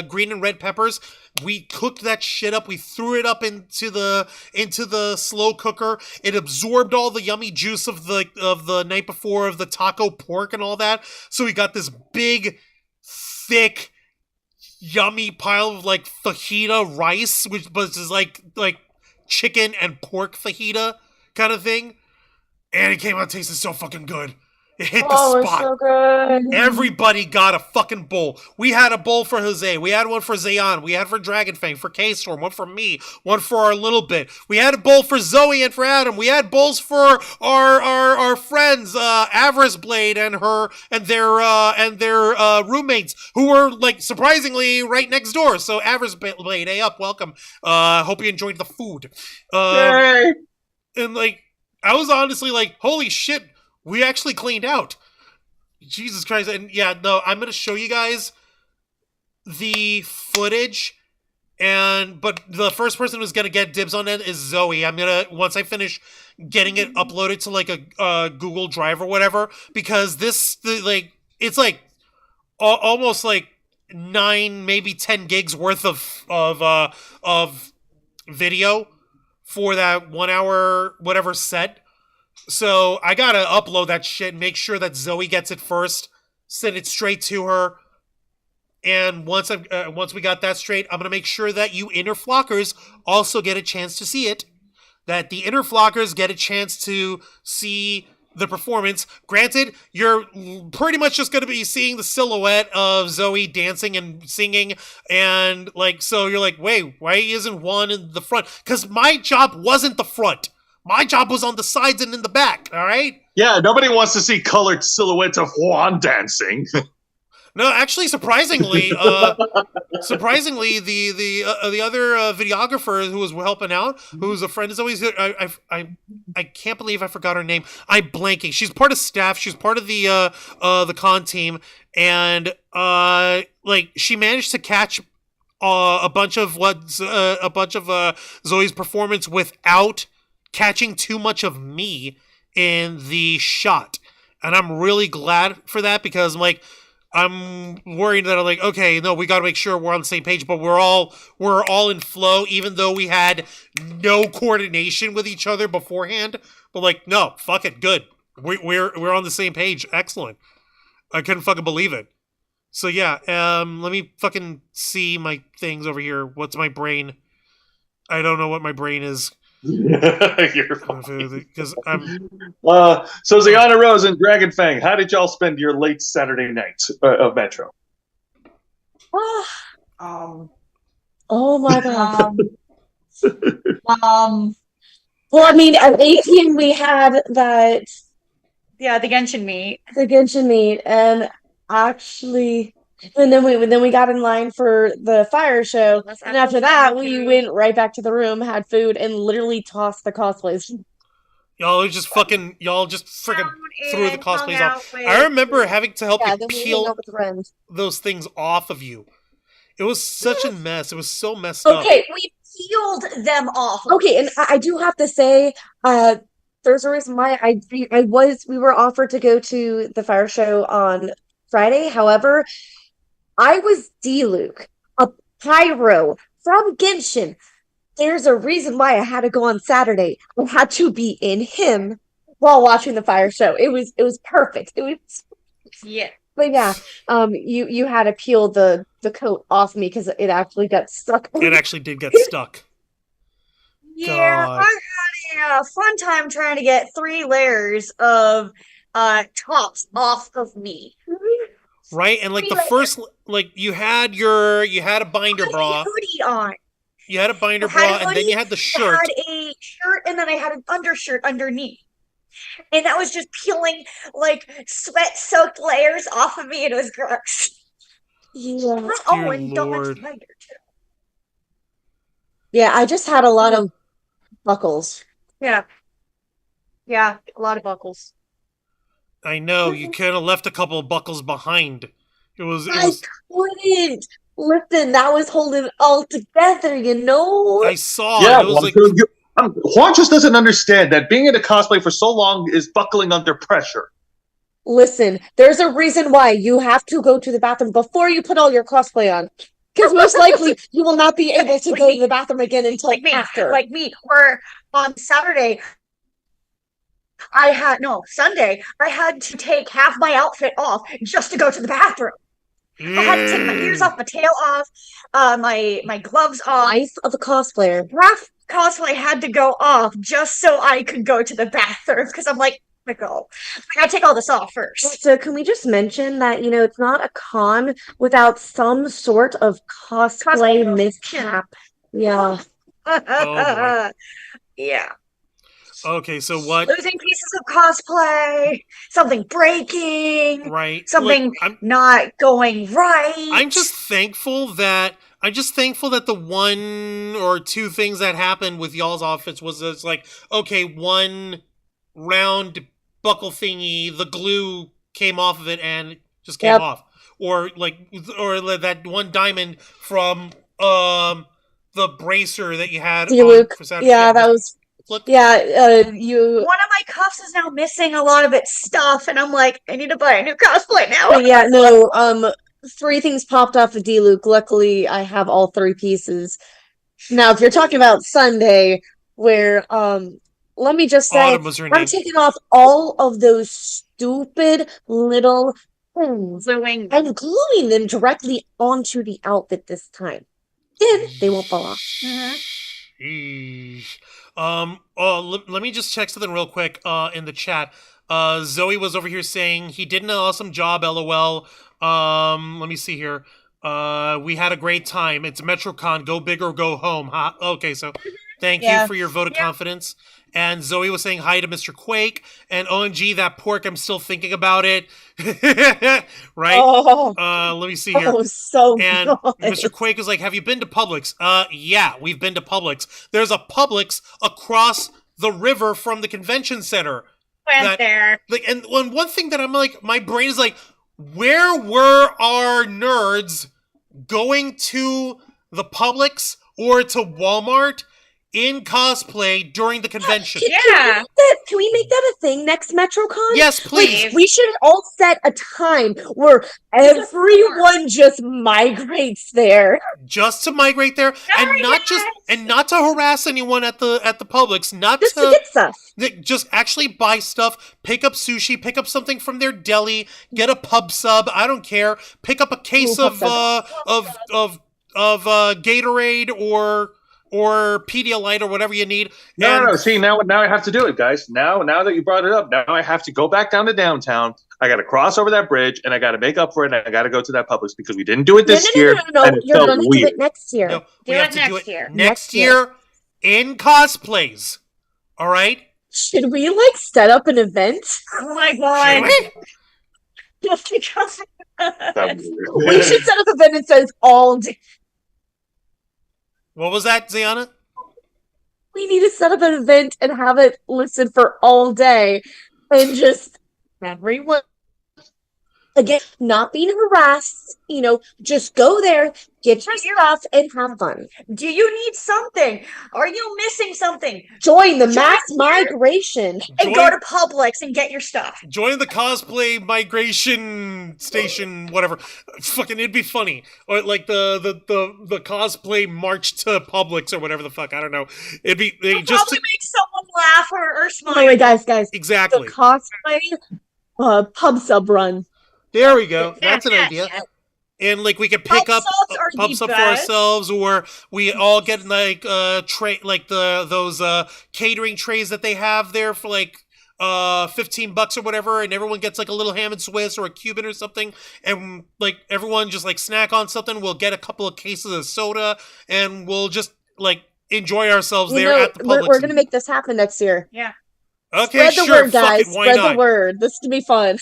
green and red peppers. We cooked that shit up. We threw it up into the slow cooker. It absorbed all the yummy juice of the night before of the taco pork and all that. So we got this big, thick, yummy pile of like fajita rice, which is like chicken and pork fajita kind of thing. And it came out tasting so fucking good. It hit the spot. So good. Everybody got a fucking bowl. We had a bowl for Jose. We had one for Zayan. We had for Dragonfang, for K-Storm, one for me, one for our little bit. We had a bowl for Zoe and for Adam. We had bowls for our friends, Avarice Blade and their roommates who were like surprisingly right next door. So Avarice Blade, hey up, welcome. Hope you enjoyed the food. Yay! And like, I was honestly like, holy shit. We actually cleaned out. Jesus Christ. And yeah, no, I'm going to show you guys the footage. But the first person who's going to get dibs on it is Zoe. I'm going to, once I finish getting it uploaded to like a Google Drive or whatever, because it's like almost like 9, maybe 10 gigs worth of video for that 1 hour, whatever set. So I gotta upload that shit and make sure that Zoe gets it first, send it straight to her, and once we got that straight, I'm gonna make sure that you inner flockers also get a chance to see it. That the inner flockers get a chance to see the performance. Granted, you're pretty much just gonna be seeing the silhouette of Zoe dancing and singing, and like, so you're like, wait, why isn't one in the front? Because my job wasn't the front. My job was on the sides and in the back, all right? Yeah, nobody wants to see colored silhouettes of Juan dancing. No, actually, surprisingly, the other videographer who was helping out, who's a friend, is always I can't believe I forgot her name. I'm blanking. She's part of staff. She's part of the con team, and like she managed to catch a bunch of Zoe's performance without catching too much of me in the shot. And I'm really glad for that, because I'm worried that I'm like, okay, no, we got to make sure we're on the same page, but we're all in flow, even though we had no coordination with each other beforehand. But like, no, fuck it, good. We're on the same page. Excellent. I couldn't fucking believe it. So yeah, let me fucking see my things over here. What's my brain? I don't know what my brain is. You're because I'm. So Ziana Rose and Dragonfang, how did y'all spend your late Saturday night of Metro? Oh my god. Well, I mean, at 18 we had that. Yeah, the Genshin meet. The Genshin meet, and actually. And then we got in line for the fire show, and after that we went right back to the room, had food, and literally tossed the cosplays. Y'all just freaking threw the cosplays off. I remember having to help you peel those things off of you. It was such a mess. It was so messed up. Okay, we peeled them off. Okay, and I do have to say, there's a reason why we were offered to go to the fire show on Friday. However, I was D-Luke, a pyro from Genshin. There's a reason why I had to go on Saturday. I had to be in him while watching the fire show. It was perfect. It was yeah. But yeah, you had to peel the coat off me because it actually got stuck. It actually did get stuck. Yeah, God. I had a fun time trying to get 3 layers of tops off of me. Right, and like the first, like you had a binder bra. Hoodie on. You had a binder bra, and then you had the shirt. Had a shirt and then I had an undershirt underneath. And that was just peeling like sweat-soaked layers off of me, and it was gross. Yeah. Oh, and don't mention Lord. the tiger too. Yeah, I just had a lot of buckles. Yeah, yeah, a lot of buckles. I know, you could have left a couple of buckles behind. It was I couldn't. Listen, that was holding it all together, you know? I saw Yeah, it. It was Juan, like Juan just doesn't understand that being in a cosplay for so long is buckling under pressure. Listen, there's a reason why you have to go to the bathroom before you put all your cosplay on. Because most likely you will not be able to go to the bathroom again until after. Like me, or on Saturday, Sunday, I had to take half my outfit off just to go to the bathroom. I had to take my ears off, my tail off, my gloves off. Life of a cosplayer. Half cosplay had to go off just so I could go to the bathroom because I'm like, I gotta take all this off first. So can we just mention that, it's not a con without some sort of cosplay mishap? Yeah. boy. Yeah. Okay, so what? Losing pieces of cosplay, something breaking, Right. something Like, not going right. I'm just thankful that the one or two things that happened with y'all's outfits was it's like, okay, one round buckle thingy, the glue came off of it and just came off. Or that one diamond from the bracer that you had Luke. for Saturday. Yeah, that was One of my cuffs is now missing a lot of its stuff, and I'm like, I need to buy a new cosplay now. But yeah, no, 3 things popped off of D-Luke. Luckily, I have all 3 pieces. Now, if you're talking about Sunday, where, let me just say, Autumn was her name. I'm taking off all of those stupid little things and gluing them directly onto the outfit this time. Then they won't fall off. Sheesh. Let me just check something real quick in the chat. Zoe was over here saying he did an awesome job, LOL. Let me see here. We had a great time. It's MetroCon. Go big or go home. Huh? Okay, so thank you for your vote of confidence. And Zoe was saying hi to Mr. Quake. And OMG, that pork, I'm still thinking about it. Right? Oh, Let me see here. oh, so And good. Mr. Quake was like, have you been to Publix? Yeah, we've been to Publix. There's a Publix across the river from the convention center. Went there. Like, and one thing that I'm like, my brain is like, where were our nerds going to the Publix or to Walmart in cosplay during the convention? Yeah. Can we make that a thing next MetroCon? Yes, please. Like, we should all set a time where everyone just migrates there. Just to migrate there, and not to harass anyone at the Publix, not Just to get stuff. just actually buy stuff, pick up sushi, pick up something from their deli, get a pub sub. I don't care. Pick up a case of Gatorade or Pedialyte or whatever you need. No. See, now I have to do it, guys. Now that you brought it up, now I have to go back down to downtown. I got to cross over that bridge, and I got to make up for it. And I got to go to that Publix because we didn't do it this year. No. And it You're felt going to do weird. it next year. No, we Do have it to next do it year. next year in cosplays. All right. Should we set up an event? Oh my Should god. we? Just because. That was weird. We should set up an event that says all day. What was that, Ziana? We need to set up an event and have it listed for all day, and just everyone, again, not being harassed. Just go there, get your stuff, and have fun. Do you need something? Are you missing something? Join the mass here. migration. And go to Publix and get your stuff. Join the cosplay migration station, whatever. Fucking, it'd be funny. Or like the cosplay march to Publix or whatever the fuck. I don't know. It'd be It'll just probably make someone laugh or smile. By the way, guys, exactly. the cosplay pub sub run. There we go. That's an Yeah. idea. And like we could pick Pub up subs are pub the sub for best. ourselves, or we all get like tray like those catering trays that they have there for like $15 or whatever, and everyone gets like a little ham and Swiss or a Cuban or something, and like everyone just like snack on something. We'll get a couple of cases of soda, and we'll just like enjoy ourselves You there know, at the Publix. we're gonna make this happen next year. Yeah. Okay, Spread the sure. word, Fuck guys. it. Why Spread not? the word. This is gonna be fun.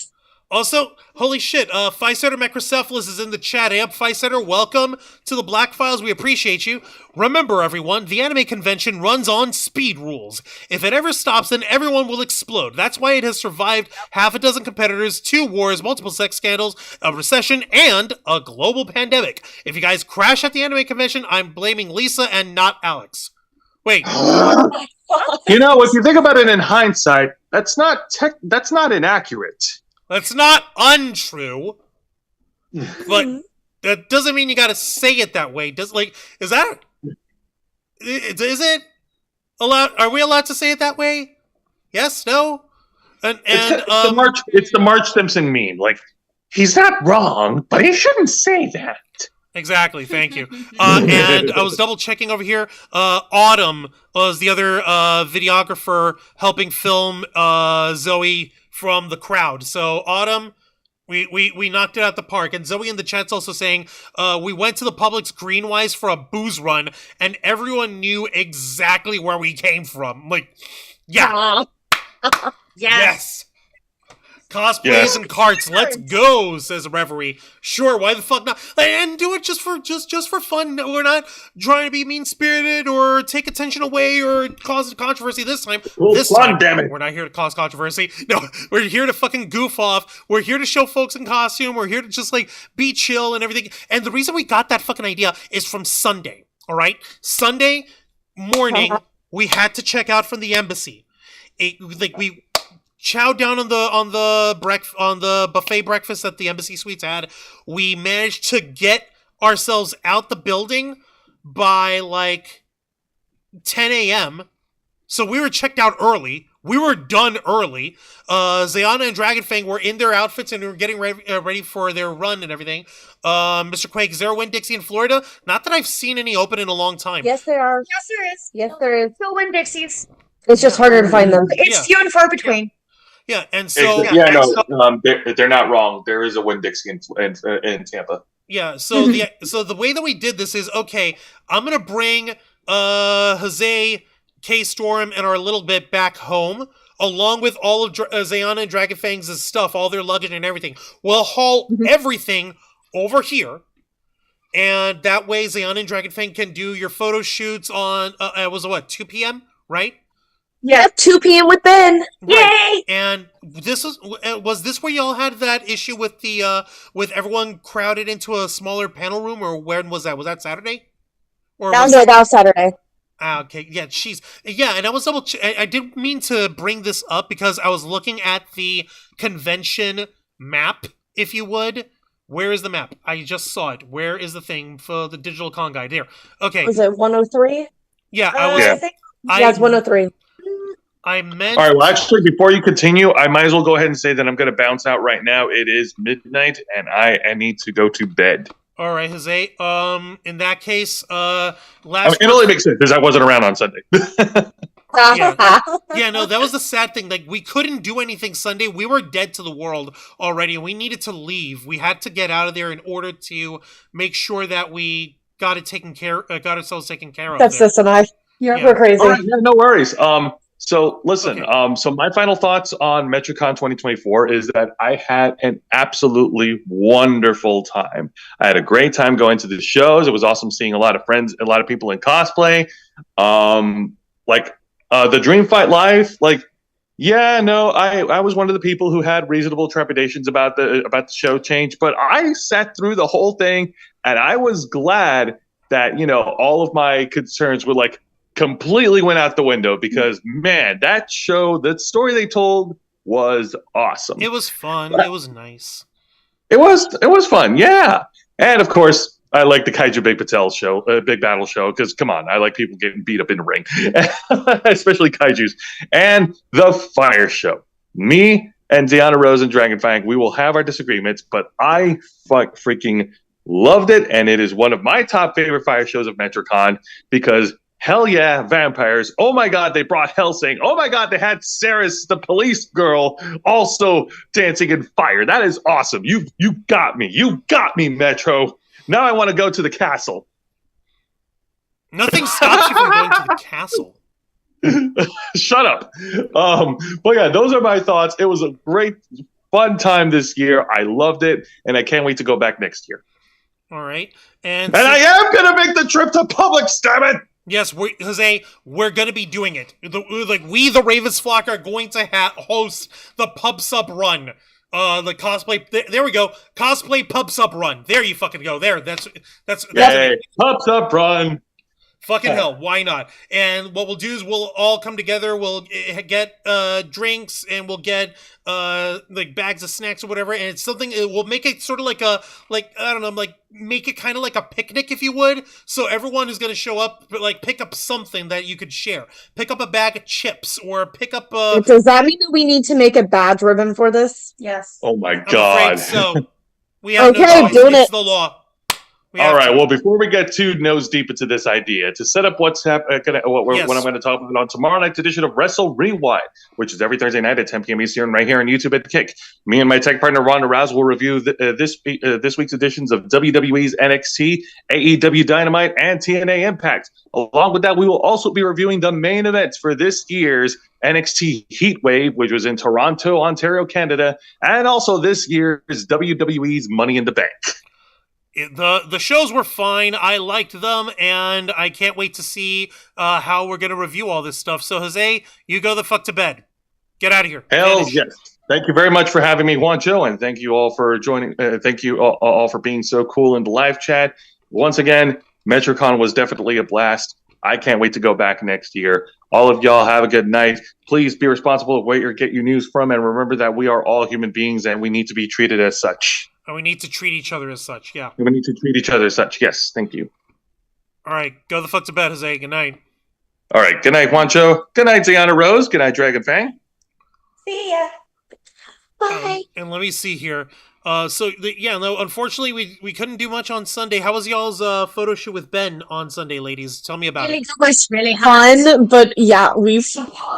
Also, holy shit, Physetter Macrocephalus is in the chat. Hey up, Physetter, welcome to the Black Files. We appreciate you. Remember, everyone, the anime convention runs on speed rules. If it ever stops, then everyone will explode. That's why it has survived half a dozen competitors, 2 wars, multiple sex scandals, a recession, and a global pandemic. If you guys crash at the anime convention, I'm blaming Lisa and not Alex. Wait. You know, if you think about it in hindsight, that's not inaccurate. That's not untrue, but that doesn't mean you gotta say it that way. Is it allowed? Are we allowed to say it that way? Yes, no, It's the Marge Simpson meme. Like, he's not wrong, but he shouldn't say that. Exactly. Thank you. And I was double checking over here. Autumn was the other videographer helping film Zoe from the crowd. So Autumn, we knocked it out the park. And Zoe in the chat's also saying we went to the Publix Greenwise for a booze run, and everyone knew exactly where we came from. Like, yeah, yes. Cosplays and carts, let's go, says Reverie. Sure, why the fuck not? And do it just for fun. We're not trying to be mean-spirited or take attention away or cause controversy this time. Damn it. We're not here to cause controversy. No, we're here to fucking goof off. We're here to show folks in costume. We're here to just, like, be chill and everything. And the reason we got that fucking idea is from Sunday, all right? Sunday morning, we had to check out from the embassy. We chowed down on the buffet breakfast that the embassy suites had. We managed to get ourselves out the building by like 10 a.m. So we were checked out early. We were done early. Zayana and Dragonfang were in their outfits and we were getting ready for their run and everything. Mr. Quake, is there a Winn-Dixie in Florida? Not that I've seen any open in a long time. Yes, there are. Yes, there is. Yes, there is. Still Winn-Dixies. It's just harder to find them. It's few and far between. Yeah, and so they're not wrong. There is a Winn-Dixie in Tampa. Yeah, so the way that we did this is, okay, I'm gonna bring Jose, K-Storm, and our little bit back home, along with all of Zayana and Dragonfang's stuff, all their luggage and everything. We'll haul everything over here, and that way Zayana and Dragonfang can do your photo shoots on, it was 2 p.m., right? Yeah, 2 p.m. with Ben. Right. Yay! And this was this where y'all had that issue with the with everyone crowded into a smaller panel room, or when was that? Was that Saturday? Or that was Saturday. Okay, yeah, and I was I didn't mean to bring this up because I was looking at the convention map, if you would. Where is the map? I just saw it. Where is the thing for the digital con guide? There. Okay. Was it 103? Yeah, it's 103. I meant. All right. Well, actually, before you continue, I might as well go ahead and say that I'm going to bounce out right now. It is midnight, and I need to go to bed. All right, Jose. In that case, it only makes sense because I wasn't around on Sunday. Yeah, no, that was the sad thing. Like, we couldn't do anything Sunday. We were dead to the world already, and we needed to leave. We had to get out of there in order to make sure that we got ourselves taken care of. That's Sis and I. We're crazy. All right, no worries. So listen, so my final thoughts on MetroCon 2024 is that I had an absolutely wonderful time. I had a great time going to the shows. It was awesome seeing a lot of friends, a lot of people in cosplay. The Dream Fight Live, I was one of the people who had reasonable trepidations about the show change, but I sat through the whole thing and I was glad that, all of my concerns were completely went out the window because, man, that show, that story they told was awesome. It was fun. It was nice. It was fun, yeah. And of course, I like the Kaiju Big Battle show, because come on, I like people getting beat up in the ring, especially Kaijus. And the Fire Show. Me and Deanna Rose and Dragonfang, we will have our disagreements, but I freaking loved it, and it is one of my top favorite fire shows of MetroCon because hell yeah, vampires. Oh my God, they brought Hellsing. Oh my God, they had Saris, the police girl, also dancing in fire. That is awesome. You got me. You got me, Metro. Now I want to go to the castle. Nothing stops you from going to the castle. Shut up. But yeah, those are my thoughts. It was a great, fun time this year. I loved it, and I can't wait to go back next year. All right. And I am going to make the trip to Publix, damn it! Yes, Jose, we're going to be doing it. We, the Ravens flock, are going to host the Pub Sub Run. The cosplay. There we go. Cosplay Pub Sub Run. There you fucking go. There. That's Pub Sub Run. Fucking hell, why not? And what we'll do is we'll all come together, we'll get drinks, and we'll get like bags of snacks or whatever, and it's something, we'll make it sort of like make it kind of like a picnic, if you would. So everyone is going to show up, but like pick up something that you could share. Pick up a bag of chips, or pick up Does that mean that we need to make a badge ribbon for this? Yes. Oh my God. So we have okay, no choice. doing It's it. the law. All right. Well, before we get too nose deep into this idea, to set up what I'm going to talk about on tomorrow night's edition of Wrestle Rewind, which is every Thursday night at 10 p.m. Eastern, right here on YouTube at The Kick. Me and my tech partner Ronda Rouse will review this week's editions of WWE's NXT, AEW Dynamite, and TNA Impact. Along with that, we will also be reviewing the main events for this year's NXT Heatwave, which was in Toronto, Ontario, Canada, and also this year's WWE's Money in the Bank. The shows were fine. I liked them, and I can't wait to see how we're going to review all this stuff. So, Jose, you go the fuck to bed. Get out of here. Hells yes. Thank you very much for having me, Juancho, and thank you all for joining. Thank you all for being so cool in the live chat. Once again, MetroCon was definitely a blast. I can't wait to go back next year. All of y'all have a good night. Please be responsible of where you get your news from, and remember that we are all human beings, and we need to be treated as such. And we need to treat each other as such, yeah. We need to treat each other as such, yes. Thank you. All right, go the fuck to bed, Jose. Good night. All right, good night, Juancho. Good night, Ziana Rose. Good night, Dragon Fang. See ya. Bye. And let me see here. Unfortunately, we couldn't do much on Sunday. How was y'all's photo shoot with Ben on Sunday, ladies? Tell me about it. It was really hot. Fun, but yeah, we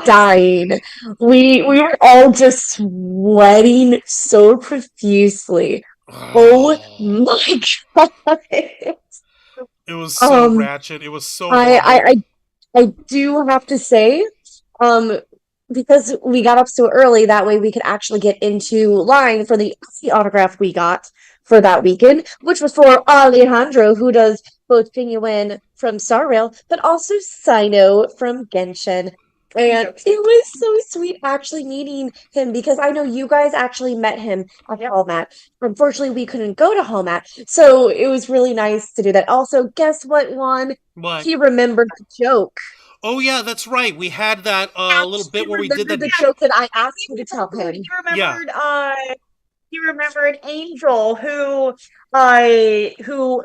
died. We were all just sweating so profusely. Oh my God. It was so ratchet. It was so horrible. I do have to say, because we got up so early, that way we could actually get into line for the autograph we got for that weekend, which was for Alejandro, who does both Pinguin from Star Rail, but also Sino from Genshin. And it was so sweet actually meeting him, because I know you guys actually met him at Hallmat. Unfortunately, we couldn't go to Hallmat, so it was really nice to do that. Also, guess what, Juan? What? He remembered the joke. Oh yeah, that's right. We had that little bit where we did that. The joke that I asked you to tell him. He remembered Angel, who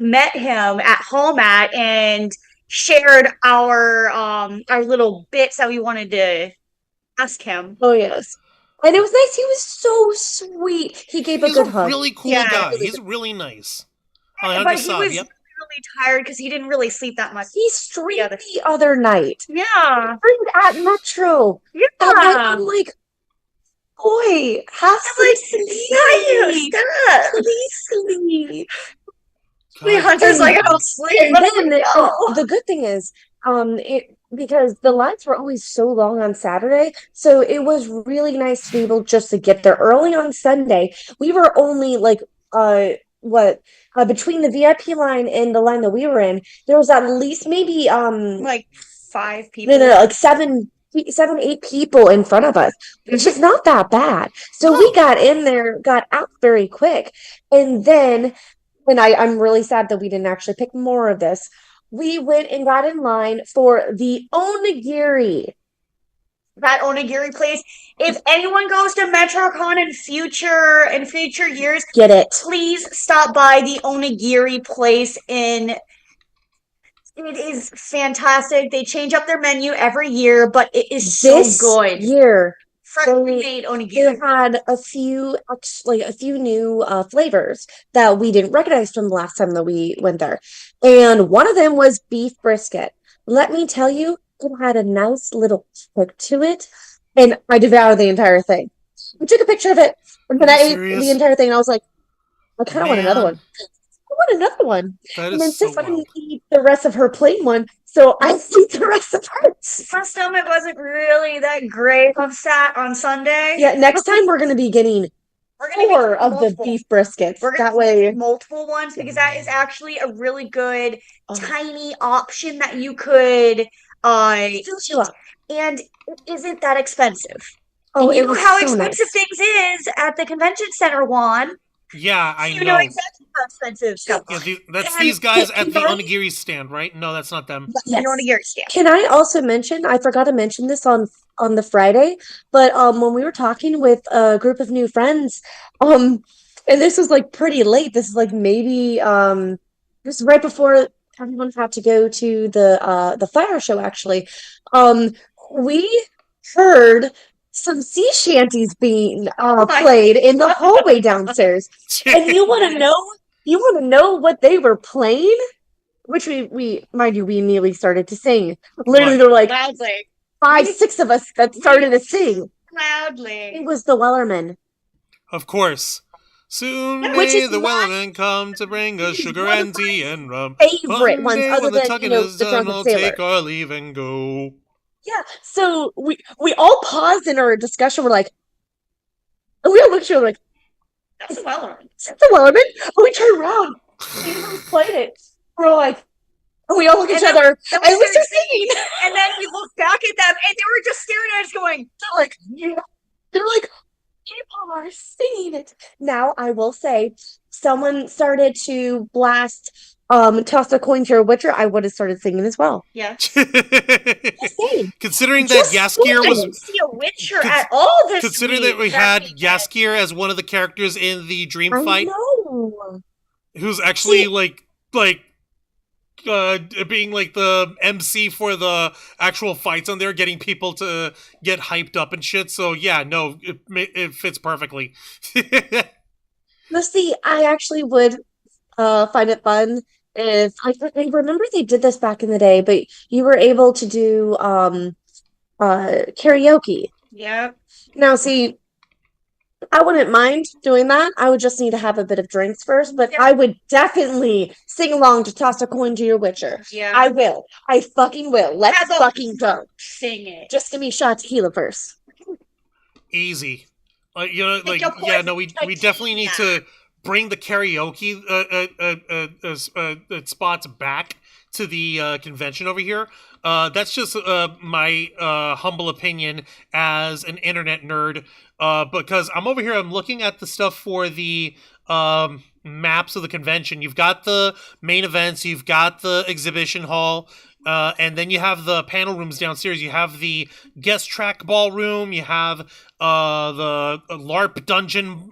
met him at Hallmat and shared our little bits that we wanted to ask him. Oh yes, and it was nice. He was so sweet. He gave a good hug. He's a really cool guy. He's really nice. But he was really tired because he didn't really sleep that much. He streamed the other night. Yeah, at Metro. Yeah, and I'm like, boy, have some sleep. Please sleep. Hunter's like, I don't sleep. And then the good thing is, because the lines were always so long on Saturday, so it was really nice to be able just to get there early on Sunday. We were only like, between the VIP line and the line that we were in, there was at least maybe like 5 people. No, like 7, 8 people in front of us, which is not that bad. So we got in there, got out very quick, and then. And I'm really sad that we didn't actually pick more of this. We went and got in line for the onigiri. That onigiri place. If anyone goes to MetroCon in future years, get it. Please stop by the onigiri place. It is fantastic. They change up their menu every year, but it is so good. This year, freshly made onigiri. They had a few new flavors that we didn't recognize from the last time that we went there, and one of them was beef brisket. Let me tell you, it had a nice little kick to it, and I devoured the entire thing. We took a picture of it, and then I ate the entire thing, and I was like, I kind of want another one. I want another one. And then since I didn't eat the rest of her plain one, So I ate the rest of it. My stomach wasn't really that great on Sunday. Yeah, next time we're gonna be getting We're gonna 4 make of the multiple. beef briskets. We're gonna That way, make multiple ones because that is actually a really good Oh. tiny option that you could fills you up. and it isn't that expensive. Oh, And you it know was how so expensive nice. things is at the convention center, Juan. Yeah, I You know know. exactly how expensive stuff Yeah, is. that's And these guys can at the I- onigiri stand, right? No, that's not them. You know what a Gary stand. Can I also mention, I forgot to mention this on the Friday, but when we were talking with a group of new friends, and this was like pretty late. This is like maybe this is right before everyone had to go to the fire show actually. We heard some sea shanties being played in the hallway downstairs. And you want to know what they were playing? Which we mind you, we immediately started to sing. Literally, What? there were like Loudly. 5, 6 of us that started to sing. Loudly. It was the Wellerman. Of course. Soon Which may is the my- Wellerman come to bring us sugar one of and tea and rum. Favorite One ones, day other when the than tugging is the done, Drunken we'll Sailor. take our leave and go. Yeah, so we all paused in our discussion. We're like, and we all looked at each other like, That's well. "Is that the Wellerman?" And we turned around. And who's played it? We're all like, and we all look at each And other, then and we start singing. And then we looked back at them and they were just staring at us going, They're like, yeah. They're like, people are singing it. Now, I will say, someone started to blast Toss a Coin to Your Witcher, I would have started singing as well. yeah. Just saying. Considering that Just Yaskir I was didn't see a Witcher at all this considering week. that we had Yaskir as one of the characters in the dream I fight, know. who's actually See- like being like the MC for the actual fights on there, getting people to get hyped up and shit. So yeah, no, it fits perfectly. Let's see, I actually would find it fun if I remember they did this back in the day, but you were able to do karaoke. Yep. Now, see, I wouldn't mind doing that. I would just need to have a bit of drinks first, but Yeah. I would definitely sing along to Toss a Coin to Your Witcher. Yeah. I will. I fucking will. Let's As a- fucking go. Sing it. Just give me a shot of tequila first. Easy. You know, like your yeah, poison no, we definitely need to bring the karaoke spots back to the convention over here. That's just my humble opinion as an internet nerd. Because I'm over here, I'm looking at the stuff for the maps of the convention. You've got the main events, you've got the exhibition hall, and then you have the panel rooms downstairs. You have the guest track ballroom. You have the LARP dungeon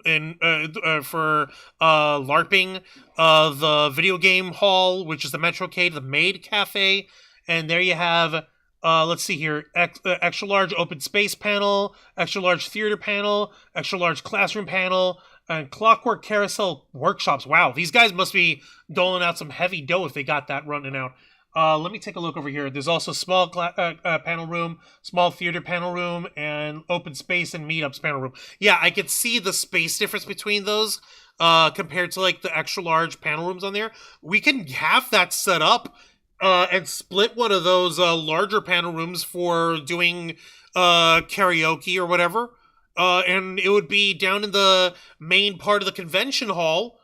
for LARPing. The video game hall, which is the MetroCon, the Maid Cafe, and there you have. Let's see here. Extra large open space panel, extra large theater panel, extra large classroom panel, and clockwork carousel workshops. Wow, these guys must be doling out some heavy dough if they got that running out. Let me take a look over here. There's also small panel room, small theater panel room, and open space and meetups panel room. Yeah, I could see the space difference between those compared to like the extra large panel rooms on there. We can have that set up and split one of those larger panel rooms for doing karaoke or whatever. And it would be down in the main part of the convention hall,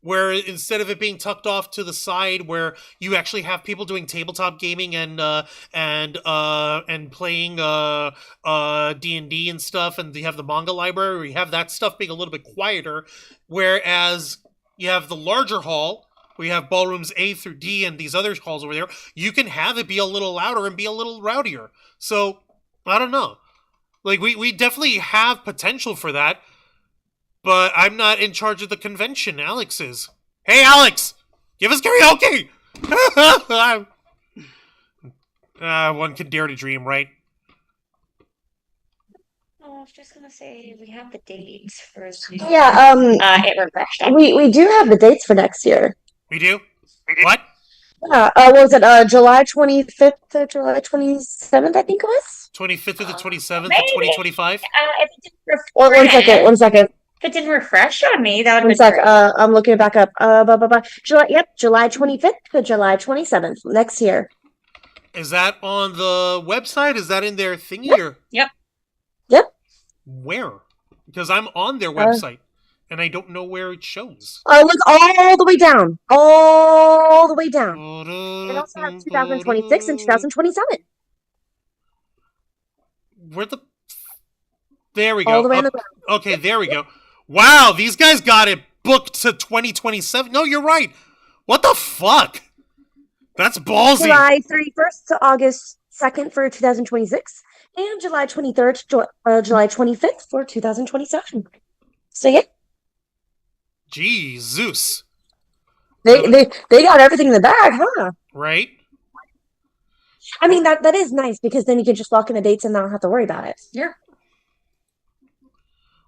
where instead of it being tucked off to the side, where you actually have people doing tabletop gaming and playing D&D and stuff, and you have the manga library, where you have that stuff being a little bit quieter, whereas you have the larger hall, we have ballrooms A through D and these other halls over there. You can have it be a little louder and be a little rowdier. So, I don't know. Like, we definitely have potential for that, but I'm not in charge of the convention. Alex is. Hey, Alex! Give us karaoke! One can dare to dream, right? Oh, I was just gonna say we have the dates for Yeah, it refreshed. we do have the dates for next year. We do? What? Yeah, what was it? July 25th to July 27th, I think it was. 25th to the 27th of Maybe. 2025? If it didn't Or one second. If it didn't refresh on me, that would One be sec. great. I'm looking it back up. July 25th to July 27th next year. Is that on the website? Is that in their thingy? Or Yep. where? Because I'm on their website and I don't know where it shows. Look all the way down. All the way down. It also has 2026 and 2027. Where the... There we go. All the way in the back. Okay, there we go. Wow, these guys got it booked to 2027. No, you're right. What the fuck? That's ballsy. July 31st to August 2nd for 2026, and July 23rd to July 25th for 2027. Sing it. Jesus. They got everything in the bag, huh? Right? I mean, that is nice because then you can just lock in the dates and not have to worry about it. Yeah.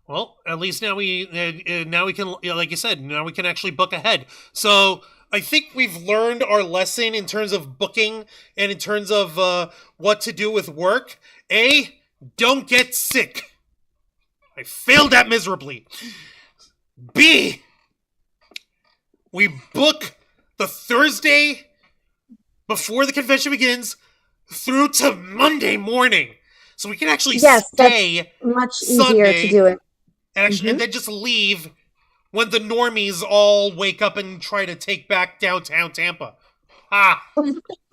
Well, at least now we can, like you said, now we can actually book ahead. So I think we've learned our lesson in terms of booking and in terms of what to do with work. A, don't get sick. I failed that miserably. B, we book the Thursday before the convention begins through to Monday morning. So we can actually stay much Sunday, easier to do it. and then just leave when the normies all wake up and try to take back downtown Tampa. Ah,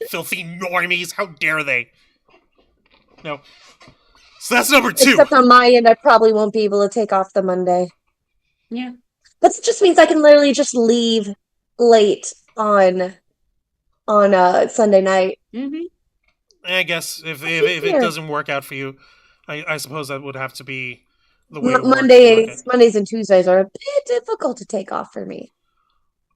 filthy normies, how dare they? No. So that's number 2. Except on my end, I probably won't be able to take off the Monday. Yeah. But it just means I can literally just leave late on Sunday night. Mm-hmm. I guess if it doesn't work out for you, I suppose that would have to be the way it works. Mondays and Tuesdays are a bit difficult to take off for me.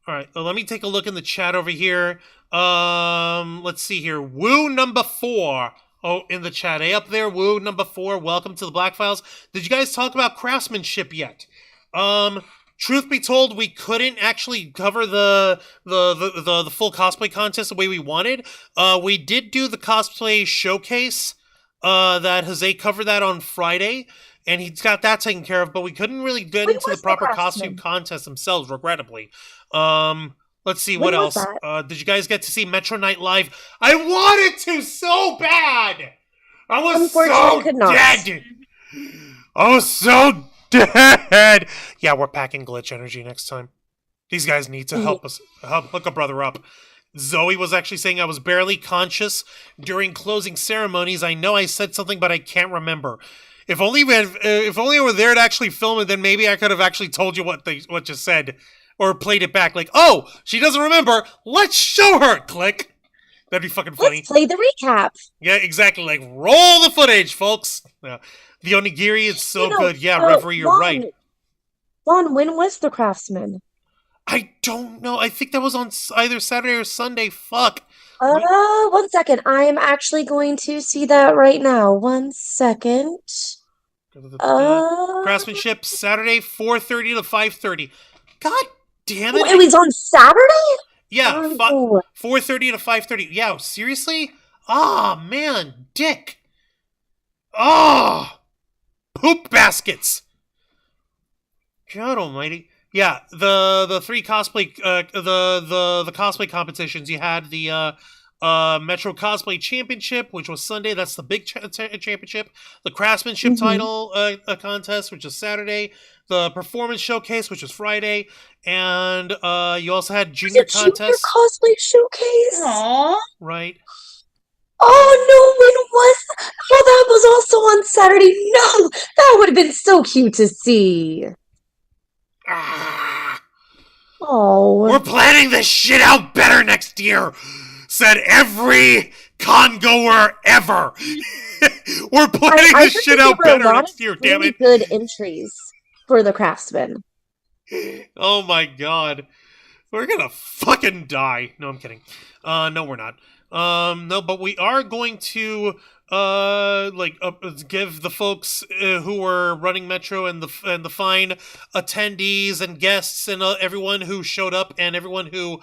All right, well, let me take a look in the chat over here. Let's see here. Woo number 4. Oh, in the chat. Hey, up there, Woo number 4. Welcome to the Black Files. Did you guys talk about craftsmanship yet? Truth be told, we couldn't actually cover the full cosplay contest the way we wanted. We did do the cosplay showcase. That Jose covered that on Friday, and he's got that taken care of. But we couldn't really get into the proper costume contest themselves, regrettably. Let's see what else. Did you guys get to see Metro Night Live? I wanted to so bad. I was so dead. I was so dead. Yeah, we're packing glitch energy next time. These guys need to help us, hook a brother up. Zoe was actually saying I was barely conscious during closing ceremonies. I know I said something, but I can't remember. If only I were there to actually film it, then maybe I could have actually told you what you said, or played it back. Like, oh, she doesn't remember. Let's show her. Click. That'd be fucking funny. Let's play the recap. Yeah, exactly. Like, roll the footage, folks. The onigiri is so good. Yeah, Reverie, you're right. Juan, when was the Craftsman? I don't know. I think that was on either Saturday or Sunday. Fuck. 1 second. I am actually going to see that right now. 1 second. Craftsmanship, Saturday, 4:30 to 5:30. God damn it. Oh, it was on Saturday? Yeah, 4:30 to 5:30. Yeah, seriously? Ah, man, dick. Oh, poop baskets. God almighty. Yeah, the 3 cosplay the cosplay competitions. You had the Metro Cosplay Championship, which was Sunday. That's the big championship. The Craftsmanship title contest, which is Saturday. The Performance Showcase, which is Friday. And you also had Junior Contest. Junior Cosplay Showcase? Aww. Right. Oh, no, when was that? Oh, that was also on Saturday. No, that would have been so cute to see. Oh. We're planning this shit out better next year, said every con goer ever. We're planning this shit out better next year, damn it. Good entries for the Craftsman. Oh my god. We're gonna fucking die. No, I'm kidding. No, we're not. No, but we are going to give the folks who were running Metro and the fine attendees and guests and everyone who showed up and everyone who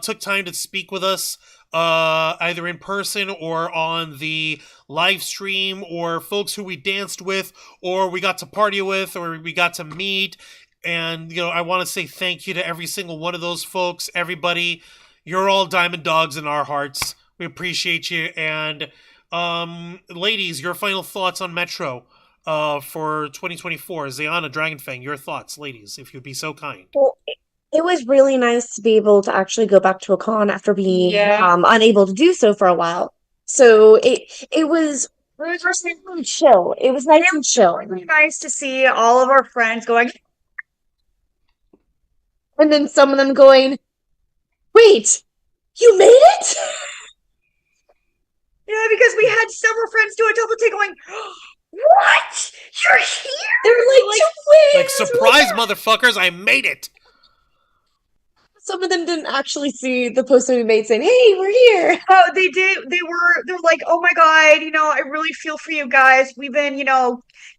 took time to speak with us either in person or on the live stream, or folks who we danced with or we got to party with or we got to meet. And I want to say thank you to every single one of those folks. Everybody, you're all diamond dogs in our hearts. We appreciate you. And ladies, your final thoughts on Metro for 2024. Zayana, Dragonfang, your thoughts, ladies, if you'd be so kind. Well, it was really nice to be able to actually go back to a con after being unable to do so for a while. So it was really chill. It was nice and chill. Really nice to see all of our friends going, And then some of them going, "Wait, you made it?" yeah, because we had several friends do a double take going, what? You're here? They were like, Like, surprise, motherfuckers, I made it! some of them didn't actually see the post that we made saying, "Hey, we're here." Oh, they did. They're like, oh my God, I really feel for you guys. We've been,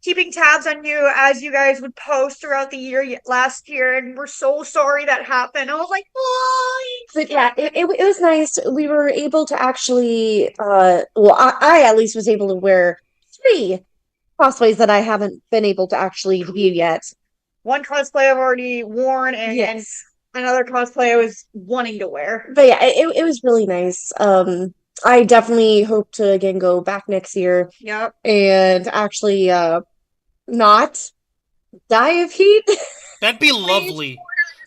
keeping tabs on you as you guys would post throughout the year last year, and we're so sorry that happened. I was like, oh. But yeah, it was nice. We were able to actually, well, I at least was able to wear 3 cosplays that I haven't been able to actually view yet. One cosplay I've already worn, and Yes. another cosplay I was wanting to wear. But yeah, it was really nice. I definitely hope to again go back next year Yep. and actually not die of heat. That'd be lovely.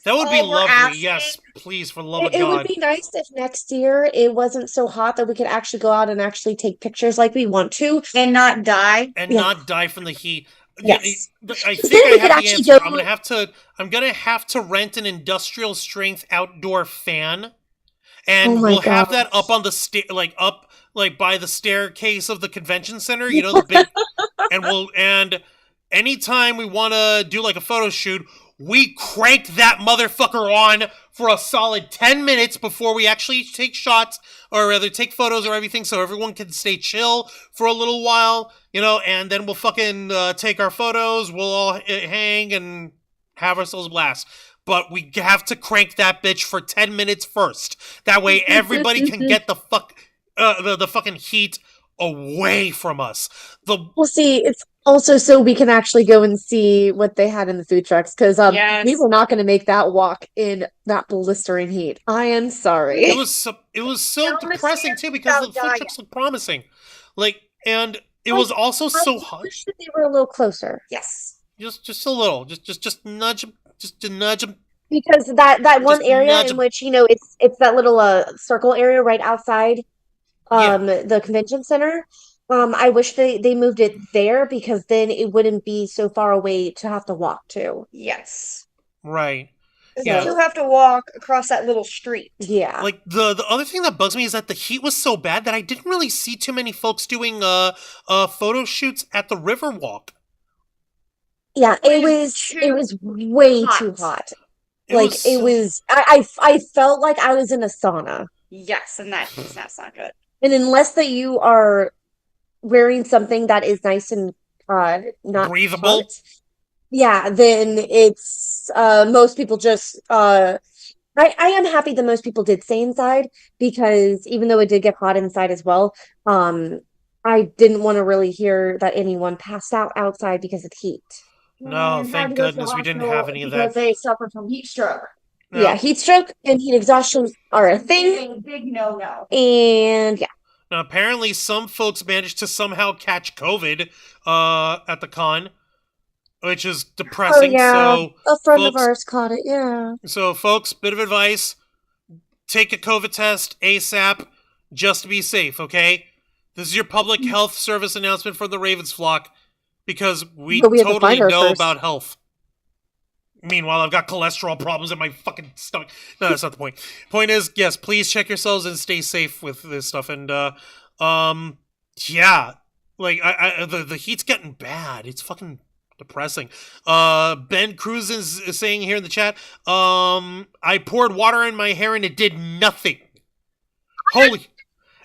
That would be all we're lovely. asking. Yes, please, for the love of It would God. be nice if next year it wasn't so hot that we could actually go out and actually take pictures like we want to. And not die. And Yeah. not die from the heat. Yes. I Then think we I could have the actually answer. go- I'm gonna have to rent an industrial strength outdoor fan, and Oh my we'll have gosh. that up on the up by the staircase of the convention center. You know, the big, and anytime we want to do like a photo shoot, we crank that motherfucker on for a solid 10 minutes before we actually take shots, or rather take photos or everything, so everyone can stay chill for a little while, and then we'll fucking take our photos, we'll all hang and have ourselves a blast. But we have to crank that bitch for 10 minutes first. That way everybody can get the fucking heat away from us. We'll see. It's also so we can actually go and see what they had in the food trucks because Yes. we were not going to make that walk in that blistering heat. I am sorry. It was so depressing too because the food trucks looked promising, and it was also so hot. I wish that they were a little closer. Yes. Just a little, just nudge, just to nudge them. Because that one Just area nudge in 'em. which it's that little circle area right outside the convention center. I wish they moved it there because then it wouldn't be so far away to have to walk to. Yes. Right. Yeah. You have to walk across that little street. Yeah. Like the other thing that bugs me is that the heat was so bad that I didn't really see too many folks doing photo shoots at the Riverwalk. Yeah, it was way too hot. I felt like I was in a sauna. Yes, and that's not good. And unless that you are wearing something that is nice and not breathable, hot, yeah, then it's most people just I am happy that most people did stay inside because even though it did get hot inside as well, I didn't want to really hear that anyone passed out outside because of heat. No, thank goodness we didn't have any of that. Because they suffer from heat stroke. No. Yeah, heat stroke and heat exhaustion are a thing. Big no-no. And yeah. Now, apparently some folks managed to somehow catch COVID at the con, which is depressing. Oh, yeah. So A friend of ours caught it, yeah. So, folks, bit of advice. Take a COVID test ASAP just to be safe, okay? This is your public health service announcement from the Ravens flock because we totally know about health. Meanwhile, I've got cholesterol problems in my fucking stomach. No, that's not the point. Point is, yes, please check yourselves and stay safe with this stuff. And, yeah, like, the heat's getting bad. It's fucking depressing. Ben Cruz is saying here in the chat, I poured water in my hair and it did nothing. Holy.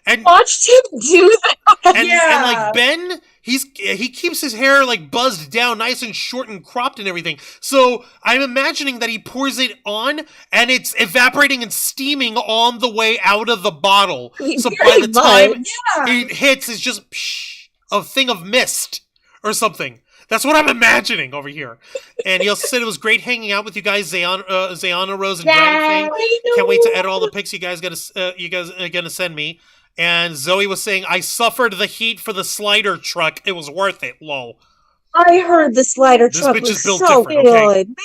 And watched him do that. And like Ben, he keeps his hair like buzzed down, nice and short and cropped and everything. So I'm imagining that he pours it on and it's evaporating and steaming on the way out of the bottle. So by the time it hits, it's just a thing of mist or something. That's what I'm imagining over here. And he also said it was great hanging out with you guys, Zayana, Rose, and Dragonfang. Can't wait to edit all the pics you guys are gonna send me. And Zoe was saying, I suffered the heat for the slider truck. It was worth it, lol. I heard the slider This truck bitch was is built so different, good, okay? man.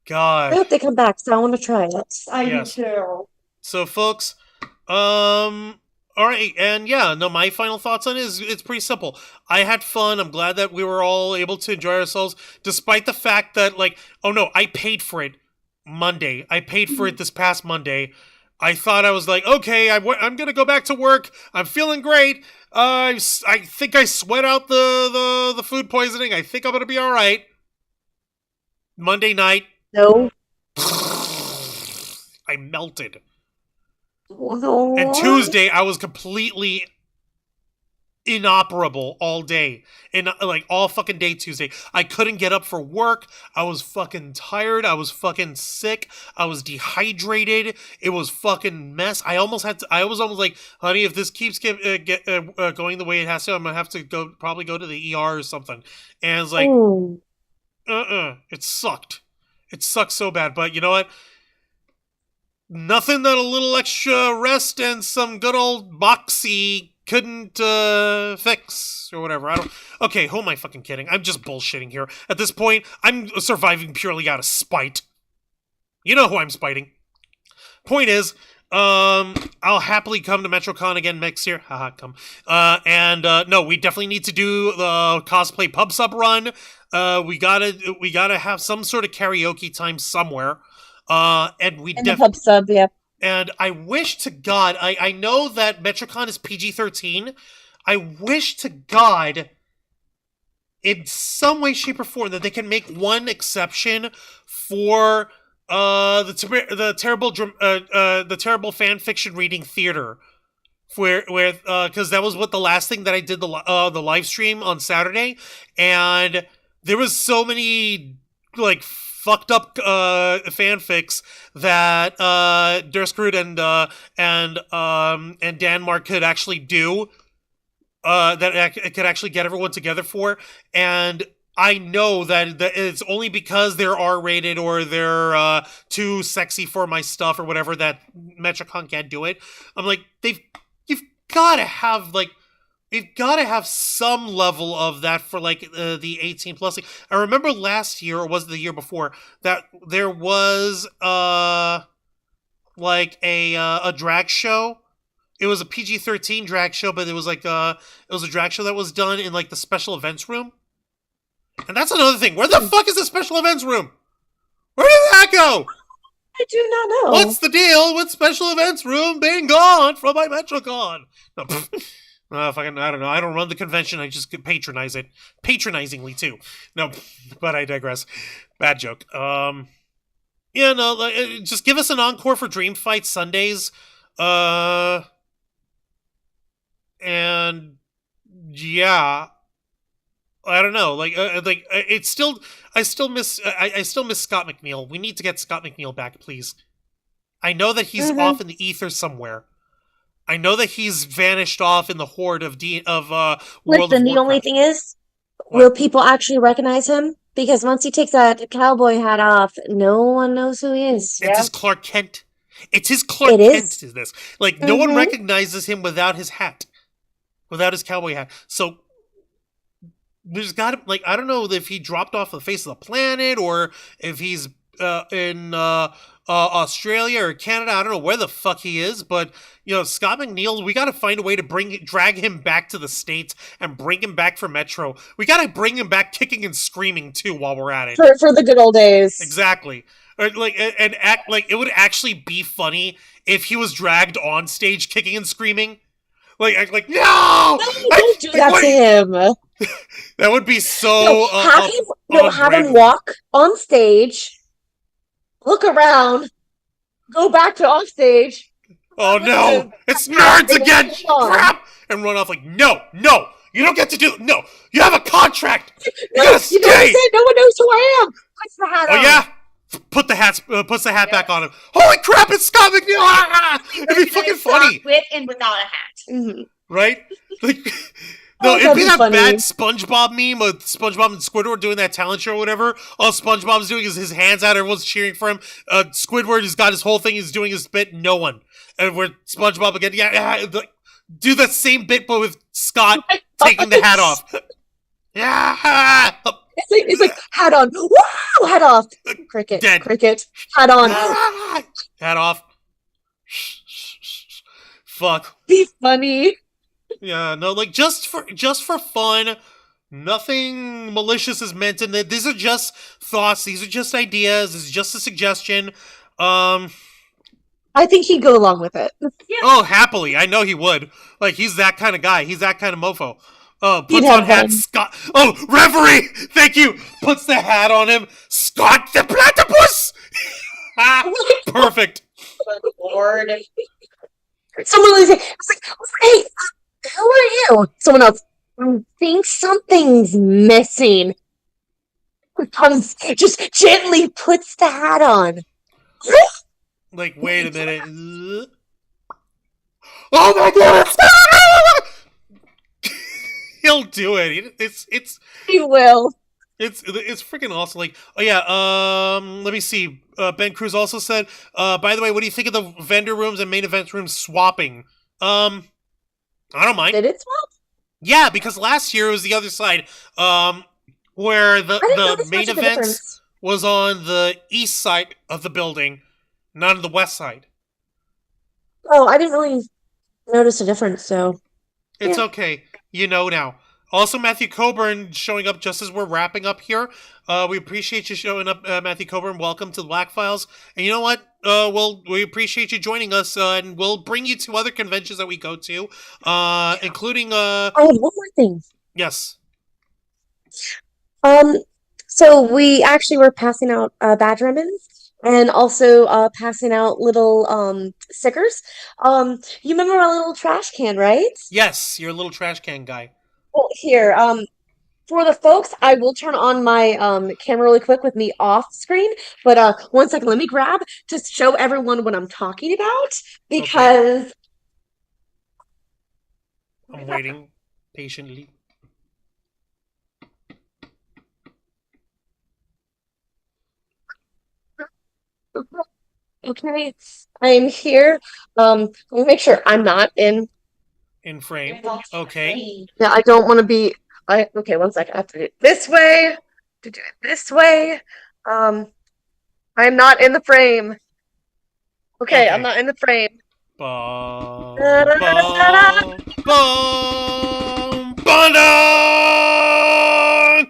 God. I hope they come back, so I want to try it. I Yes. do too. So, folks, alright, and yeah, no, my final thoughts on it is it's pretty simple. I had fun. I'm glad that we were all able to enjoy ourselves, despite the fact that, like, oh no, I paid for it Monday. I paid for it this past Monday. I thought I was like, okay, I'm gonna go back to work. I'm feeling great. I think I sweat out the food poisoning. I think I'm gonna be alright. Monday night, No. I melted. No. And Tuesday, I was completely inoperable all day. And like all fucking day Tuesday. I couldn't get up for work. I was fucking tired. I was fucking sick. I was dehydrated. It was fucking mess. I was almost like, honey, if this keeps going the way it has to, I'm gonna have to probably go to the ER or something. And it's like, it sucked. It sucked so bad. But you know what? Nothing that a little extra rest and some good old boxy couldn't fix or whatever. Okay, who am I fucking kidding? I'm just bullshitting here. At this point, I'm surviving purely out of spite. You know who I'm spiting. Point is, I'll happily come to MetroCon again next year. Haha, come. No, we definitely need to do the cosplay pub sub run. We gotta have some sort of karaoke time somewhere. And the pub sub, yeah. And I wish to God, I know that MetroCon is PG-13. I wish to God, in some way, shape, or form, that they can make one exception for the terrible fan fiction reading theater, because that was what the last thing that I did the live stream on Saturday, and there was so many like fucked up fanfics that Durskroot and Danmark could actually do, that it could actually get everyone together for. And I know that it's only because they're R-rated or they're too sexy for my stuff or whatever that MetroCon can't do it. I'm like, you've got to have like. We've got to have some level of that for, like, the 18 plus. I remember last year, or was it the year before, that there was, like, a drag show. It was a PG-13 drag show, but it was, like, it was a drag show that was done in, like, the special events room. And that's another thing. Where the fuck is the special events room? Where did that go? I do not know. What's the deal with special events room being gone from my MetroCon? No, I don't know. I don't run the convention. I just patronize it. Patronizingly, too. No, but I digress. Bad joke. Yeah, no, just give us an encore for Dream Fight Sundays. And, yeah. I don't know. It's still... I still miss Scott McNeil. We need to get Scott McNeil back, please. I know that he's off in the ether somewhere. I know that he's vanished off in the horde of World of Listen, the only thing is, will people actually recognize him? Because once he takes that cowboy hat off, no one knows who he is. It's his Clark Kent. It's his Clark Kent, is this. Like, no one recognizes him without his hat. Without his cowboy hat. So, there's got to, like, I don't know if he dropped off the face of the planet, or if he's in Australia or Canada. I don't know where the fuck he is, but you know, Scott McNeil, we got to find a way to drag him back to the States and bring him back for Metro. We got to bring him back kicking and screaming too while we're at it. For the good old days. Exactly. Or and act like it would actually be funny if he was dragged on stage kicking and screaming. No! Don't do that to him. That would be so. Have him walk on stage, look around, go back to off stage. Oh no! It's nerds again! Crap! And run off like, no! You don't get to do. No, you have a contract. You gotta stay. No one knows who I am. Puts the hat on. Oh yeah. Puts the hat back on him. Holy crap! It's Scott McNeil. It'd be fucking funny. With and without a hat. Right? Like, no, it'd be that bad SpongeBob meme with SpongeBob and Squidward doing that talent show or whatever. All SpongeBob's doing is his hands out. Everyone's cheering for him. Squidward has got his whole thing. He's doing his bit. No one. And we're SpongeBob again. Yeah, do the same bit, but with Scott taking the hat off. Yeah. It's like hat on. Woo! Hat off. Cricket. Dead. Cricket. Hat on. Hat off. Fuck. Be funny. Yeah, no, like just for fun. Nothing malicious is meant in it. These are just thoughts. These are just ideas. This is just a suggestion. I think he'd go along with it. Yeah. Oh, happily. I know he would. Like, he's that kind of guy. He's that kind of mofo. Puts He'd on have hat, fun. Scott. Oh, referee! Thank you! Puts the hat on him. Scott the platypus! Perfect. Lord. Someone was like, hey, who are you? Someone else. I think something's missing. Comes, just gently puts the hat on. Like, wait a minute. Oh my god! He'll do it. It's He will. It's freaking awesome. Like, oh yeah, let me see. Ben Cruz also said, by the way, what do you think of the vendor rooms and main event rooms swapping? I don't mind. Did it swap? Yeah, because last year it was the other side, where the main events was on the east side of the building, not on the west side. Oh, I didn't really notice a difference, so. It's Yeah. okay. You know now. Also, Matthew Coburn showing up just as we're wrapping up here. We appreciate you showing up, Matthew Coburn. Welcome to the Black Files. And you know what? We appreciate you joining us, and we'll bring you to other conventions that we go to, including. I have one more thing. Yes. So we actually were passing out badge ribbons and also passing out little stickers. You remember our little trash can, right? Yes, you're a little trash can guy. Well, here, for the folks, I will turn on my camera really quick with me off screen. But 1 second, let me grab to show everyone what I'm talking about because I'm waiting patiently. okay, I'm here. Let me make sure I'm not in. In frame. Okay. Yeah, I don't want to be. Okay, 1 second. I have to do it this way. To do it this way. I'm not in the frame. Okay, I'm not in the frame. Bum, Da-da-da-da-da. bum, bum, bum,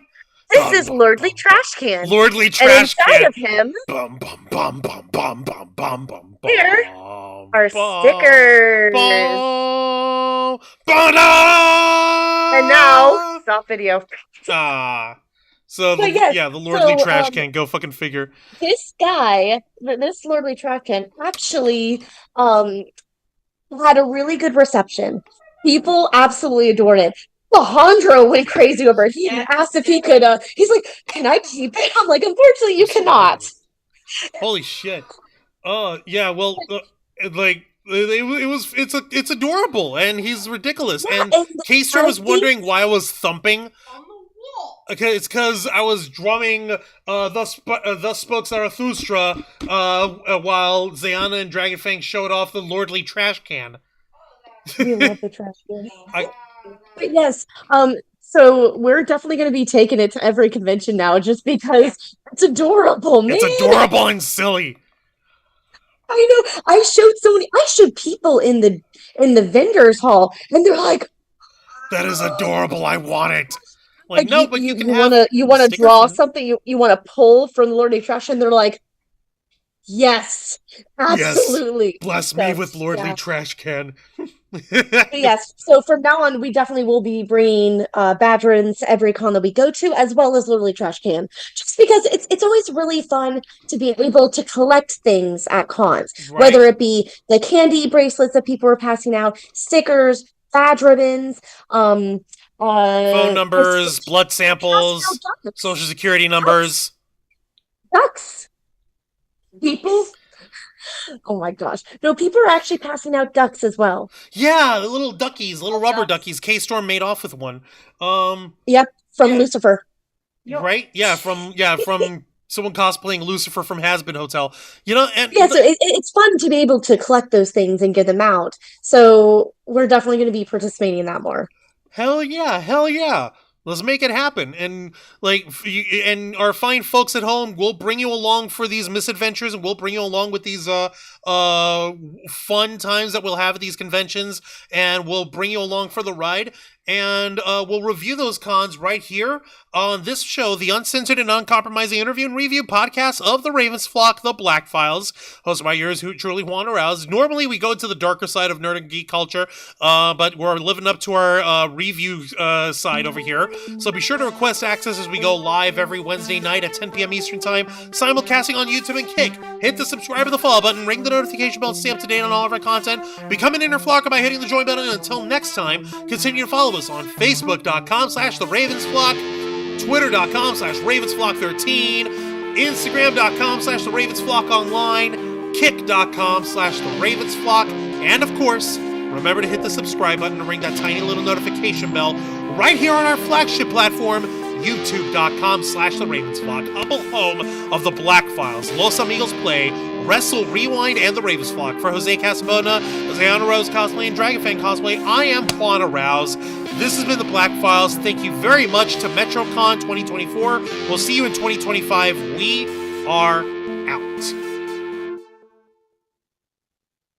This is Lordly Trash Can. Lordly And Trash inside Can. of him Bum, bum, bum, bum, bum, bum, bum, bum, Here bum, are bum, stickers. bum, bum, And now, stop video. So, But yes, the Lordly so, Trash Can. Go fucking figure. This guy, this Lordly Trash Can, actually had a really good reception. People absolutely adored it. Alejandro went crazy over it. He asked if he could, he's like, can I keep it? I'm like, unfortunately, you cannot. Holy shit. Yeah, well, it's adorable, and he's ridiculous. Yeah, and and Keister I was think- wondering why I was thumping. Okay, it's because I was drumming Thus Spoke Zarathustra while Zayana and Dragonfang showed off the Lordly Trash Can. We love the trash can. I- But yes, so we're definitely going to be taking it to every convention now, just because it's adorable, man. It's adorable and silly. I know. I showed people in the vendors hall, and they're like, That is adorable. I want it. Like, no, but you can you want to stickers draw and- something, you want to pull from the Lordly Trash, and they're like, yes, absolutely. Bless me Yes, with Lordly yeah. Trash Can. But yes, so from now on, we definitely will be bringing Badgerins to every con that we go to, as well as Literally Trash Can, just because it's always really fun to be able to collect things at cons, Right. whether it be the candy bracelets that people are passing out, stickers, badge ribbons, Phone numbers, blood samples, ducks. social security numbers. Ducks. People. Oh my gosh. No, people are actually passing out ducks as well. Yeah, the little duckies, little rubber duckies. K-Storm made off with one. Yep, from Yeah. Lucifer. Right? Yeah, from someone cosplaying Lucifer from Hazbin Hotel. You know, and Yeah, so it's fun to be able to collect those things and get them out. So we're definitely going to be participating in that more. hell yeah, hell yeah. Let's make it happen. And and our fine folks at home, we'll bring you along for these misadventures, and we'll bring you along with these fun times that we'll have at these conventions, and we'll bring you along for the ride. And we'll review those cons right here on this show, the uncensored and uncompromising interview and review podcast of the Ravens Flock, The Black Files, hosted by yours truly, Juan Arouse. Normally, we go to the darker side of nerd and geek culture, but we're living up to our review side over here. So be sure to request access as we go live every Wednesday night at 10 p.m. Eastern Time, simulcasting on YouTube and Kick. Hit the subscribe and the follow button, ring the notification bell to stay up to date on all of our content. Become an inner flocker by hitting the join button. And until next time, continue to follow us on Facebook.com/TheRavensFlock, Twitter.com/RavensFlock13, Instagram.com/TheRavensFlockOnline, Kick.com/TheRavensFlock, and of course, remember to hit the subscribe button and ring that tiny little notification bell right here on our flagship platform, YouTube.com/TheRavensFlock, humble home of the Black Files, Los Amigos Play, Wrestle, Rewind, and the Ravens Flock. For Jose Casabona, Jose Ana Rose Cosplay, and Dragonfan Cosplay, I am Juan Arouse. This has been the Black Files. Thank you very much to MetroCon 2024. We'll see you in 2025. We are out.